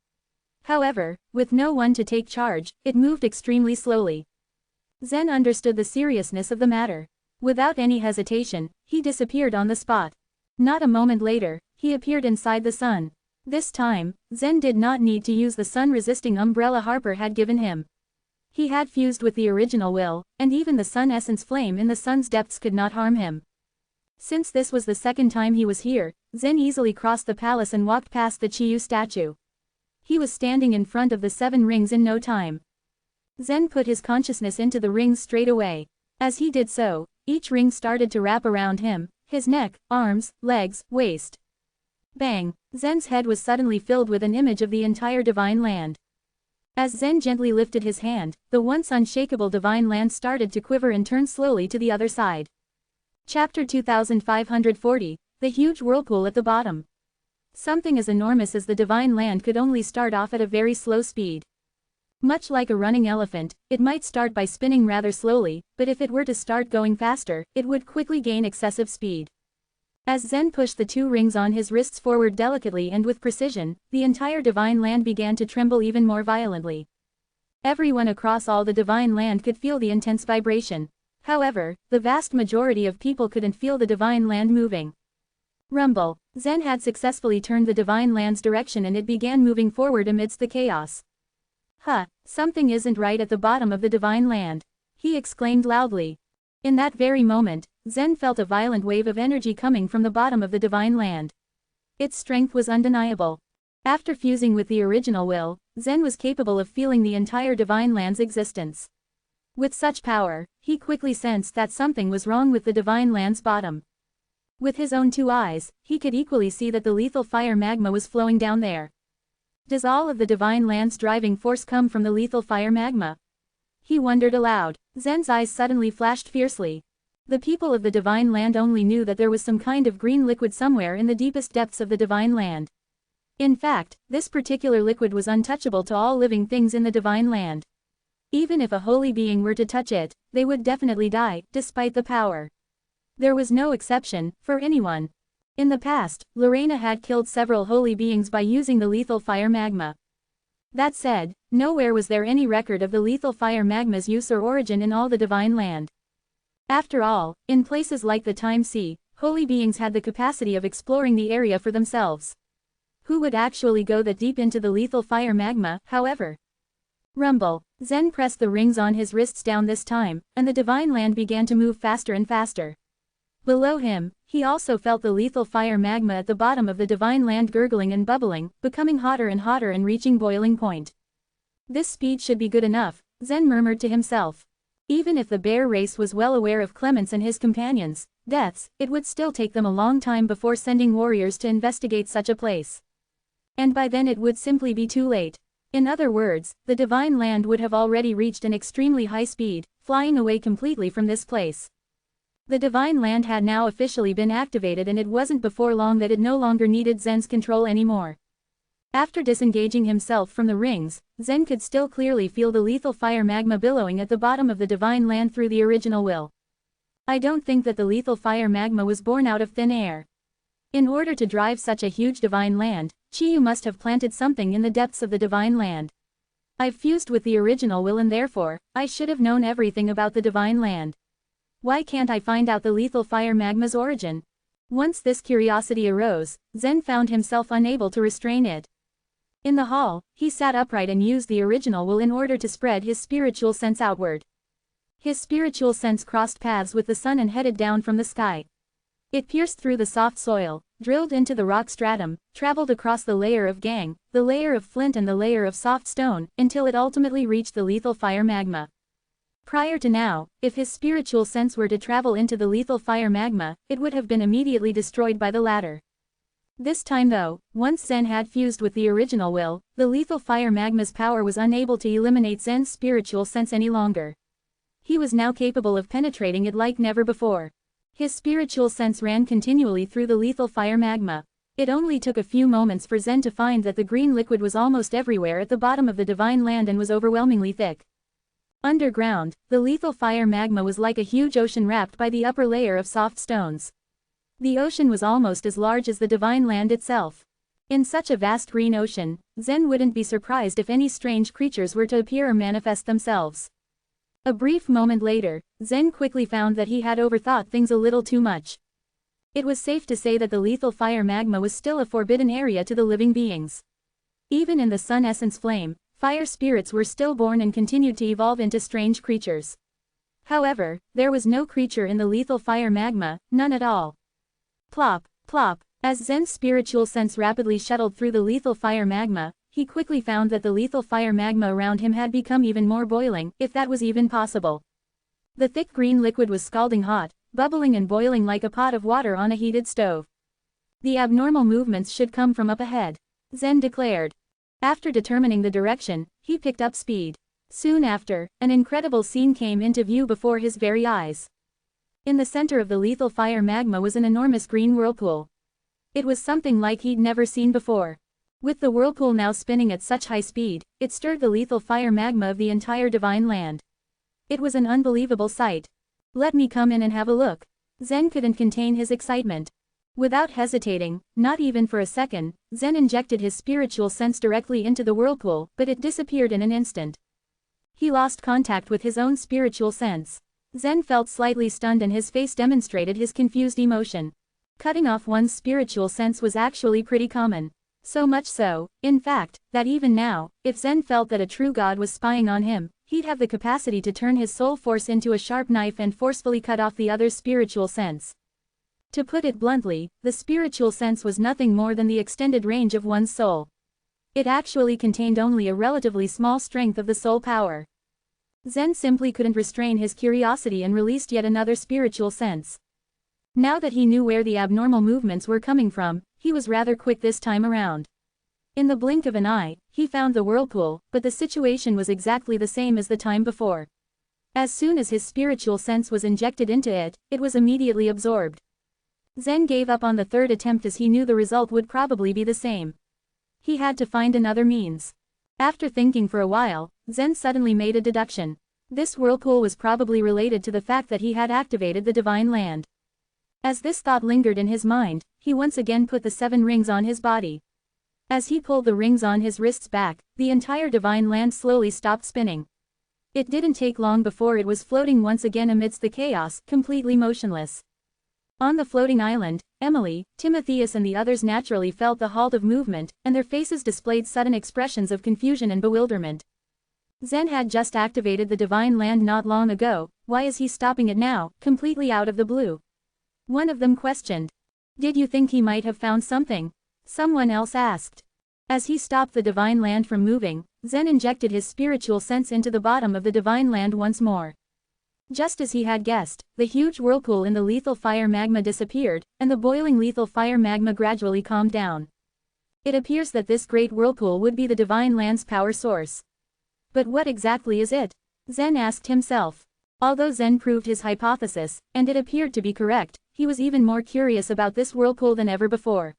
However, with no one to take charge, it moved extremely slowly. Zen understood the seriousness of the matter. Without any hesitation, he disappeared on the spot. Not a moment later, he appeared inside the sun. This time, Zen did not need to use the sun-resisting umbrella Harper had given him. He had fused with the original will, and even the sun essence flame in the sun's depths could not harm him. Since this was the second time he was here, Zen easily crossed the palace and walked past the Chiyu statue. He was standing in front of the 7 rings in no time. Zen put his consciousness into the rings straight away. As he did so, each ring started to wrap around him, his neck, arms, legs, waist. Bang! Zen's head was suddenly filled with an image of the entire divine land. As Zen gently lifted his hand, the once unshakable divine land started to quiver and turn slowly to the other side. Chapter 2540, The Huge Whirlpool at the Bottom. Something as enormous as the divine land could only start off at a very slow speed. Much like a running elephant, it might start by spinning rather slowly, but if it were to start going faster, it would quickly gain excessive speed. As Zen pushed the 2 rings on his wrists forward delicately and with precision, the entire divine land began to tremble even more violently. Everyone across all the divine land could feel the intense vibration. However, the vast majority of people couldn't feel the divine land moving. Rumble. Zen had successfully turned the divine land's direction and it began moving forward amidst the chaos. Something isn't right at the bottom of the divine land, he exclaimed loudly. In that very moment, Zen felt a violent wave of energy coming from the bottom of the divine land. Its strength was undeniable. After fusing with the original will, Zen was capable of feeling the entire divine land's existence. With such power, he quickly sensed that something was wrong with the divine land's bottom. With his own 2 eyes, he could equally see that the lethal fire magma was flowing down there. Does all of the divine land's driving force come from the lethal fire magma? He wondered aloud. Zen's eyes suddenly flashed fiercely. The people of the divine land only knew that there was some kind of green liquid somewhere in the deepest depths of the divine land. In fact, this particular liquid was untouchable to all living things in the divine land. Even if a holy being were to touch it, they would definitely die, despite the power. There was no exception, for anyone. In the past, Lorena had killed several holy beings by using the lethal fire magma. That said, nowhere was there any record of the lethal fire magma's use or origin in all the divine land. After all, in places like the Time Sea, holy beings had the capacity of exploring the area for themselves. Who would actually go that deep into the lethal fire magma, however? Rumble. Zen pressed the rings on his wrists down this time, and the divine land began to move faster and faster. Below him, he also felt the lethal fire magma at the bottom of the divine land gurgling and bubbling, becoming hotter and reaching boiling point. This speed should be good enough, Zen murmured to himself. Even if the bear race was well aware of Clements and his companions' deaths, it would still take them a long time before sending warriors to investigate such a place. And by then it would simply be too late. In other words, the divine land would have already reached an extremely high speed, flying away completely from this place. The divine land had now officially been activated and it wasn't before long that it no longer needed Zen's control anymore. After disengaging himself from the rings, Zen could still clearly feel the lethal fire magma billowing at the bottom of the divine land through the original will. I don't think that the lethal fire magma was born out of thin air. In order to drive such a huge divine land, Chiyu must have planted something in the depths of the divine land. I've fused with the original will and therefore, I should have known everything about the divine land. Why can't I find out the lethal fire magma's origin? Once this curiosity arose, Zen found himself unable to restrain it. In the hall, he sat upright and used the original will in order to spread his spiritual sense outward. His spiritual sense crossed paths with the sun and headed down from the sky. It pierced through the soft soil, drilled into the rock stratum, traveled across the layer of gangue, the layer of flint and the layer of soft stone, until it ultimately reached the lethal fire magma. Prior to now, if his spiritual sense were to travel into the lethal fire magma, it would have been immediately destroyed by the latter. This time though, once Zen had fused with the original will, the lethal fire magma's power was unable to eliminate Zen's spiritual sense any longer. He was now capable of penetrating it like never before. His spiritual sense ran continually through the lethal fire magma. It only took a few moments for Zen to find that the green liquid was almost everywhere at the bottom of the divine land and was overwhelmingly thick. Underground, the lethal fire magma was like a huge ocean wrapped by the upper layer of soft stones. The ocean was almost as large as the divine land itself. In such a vast green ocean, Zen wouldn't be surprised if any strange creatures were to appear or manifest themselves. A brief moment later, Zen quickly found that he had overthought things a little too much. It was safe to say that the lethal fire magma was still a forbidden area to the living beings. Even in the sun essence flame, fire spirits were still born and continued to evolve into strange creatures. However, there was no creature in the lethal fire magma, none at all. Plop, plop. As Zen's spiritual sense rapidly shuttled through the lethal fire magma, he quickly found that the lethal fire magma around him had become even more boiling, if that was even possible. The thick green liquid was scalding hot, bubbling and boiling like a pot of water on a heated stove. The abnormal movements should come from up ahead, Zen declared. After determining the direction, he picked up speed. Soon after, an incredible scene came into view before his very eyes. In the center of the lethal fire magma was an enormous green whirlpool. It was something like he'd never seen before. With the whirlpool now spinning at such high speed, it stirred the lethal fire magma of the entire divine land. It was an unbelievable sight. Let me come in and have a look. Zen couldn't contain his excitement. Without hesitating, not even for a second, Zen injected his spiritual sense directly into the whirlpool, but it disappeared in an instant. He lost contact with his own spiritual sense. Zen felt slightly stunned and his face demonstrated his confused emotion. Cutting off one's spiritual sense was actually pretty common. So much so, in fact, that even now, if Zen felt that a true god was spying on him, he'd have the capacity to turn his soul force into a sharp knife and forcefully cut off the other's spiritual sense. To put it bluntly, the spiritual sense was nothing more than the extended range of one's soul. It actually contained only a relatively small strength of the soul power. Zen simply couldn't restrain his curiosity and released yet another spiritual sense. Now that he knew where the abnormal movements were coming from, he was rather quick this time around. In the blink of an eye, he found the whirlpool, but the situation was exactly the same as the time before. As soon as his spiritual sense was injected into it, it was immediately absorbed. Zen gave up on the third attempt as he knew the result would probably be the same. He had to find another means. After thinking for a while, Zen suddenly made a deduction. This whirlpool was probably related to the fact that he had activated the divine land. As this thought lingered in his mind, he once again put the 7 rings on his body. As he pulled the rings on his wrists back, the entire divine land slowly stopped spinning. It didn't take long before it was floating once again amidst the chaos, completely motionless. On the floating island, Emily, Timotheus and the others naturally felt the halt of movement, and their faces displayed sudden expressions of confusion and bewilderment. Zen had just activated the divine land not long ago, why is he stopping it now, completely out of the blue? One of them questioned. Did you think he might have found something? Someone else asked. As he stopped the divine land from moving, Zen injected his spiritual sense into the bottom of the divine land once more. Just as he had guessed, the huge whirlpool in the lethal fire magma disappeared, and the boiling lethal fire magma gradually calmed down. It appears that this great whirlpool would be the divine land's power source. But what exactly is it? Zen asked himself. Although Zen proved his hypothesis, and it appeared to be correct, he was even more curious about this whirlpool than ever before.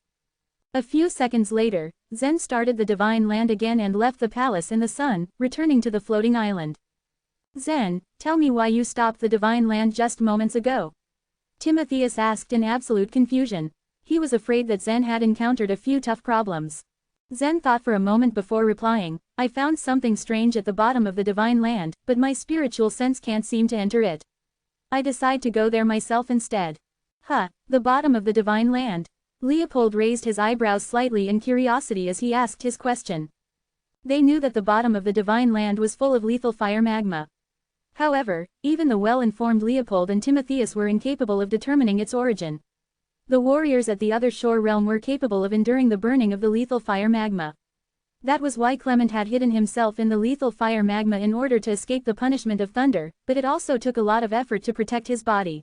A few seconds later, Zen started the divine land again and left the palace in the sun, returning to the floating island. Zen, tell me why you stopped the divine land just moments ago. Timotheus asked in absolute confusion. He was afraid that Zen had encountered a few tough problems. Zen thought for a moment before replying, I found something strange at the bottom of the divine land, but my spiritual sense can't seem to enter it. I decide to go there myself instead. Huh, the bottom of the divine land? Leopold raised his eyebrows slightly in curiosity as he asked his question. They knew that the bottom of the divine land was full of lethal fire magma. However, even the well-informed Leopold and Timotheus were incapable of determining its origin. The warriors at the other shore realm were capable of enduring the burning of the lethal fire magma. That was why Clement had hidden himself in the lethal fire magma in order to escape the punishment of thunder, but it also took a lot of effort to protect his body.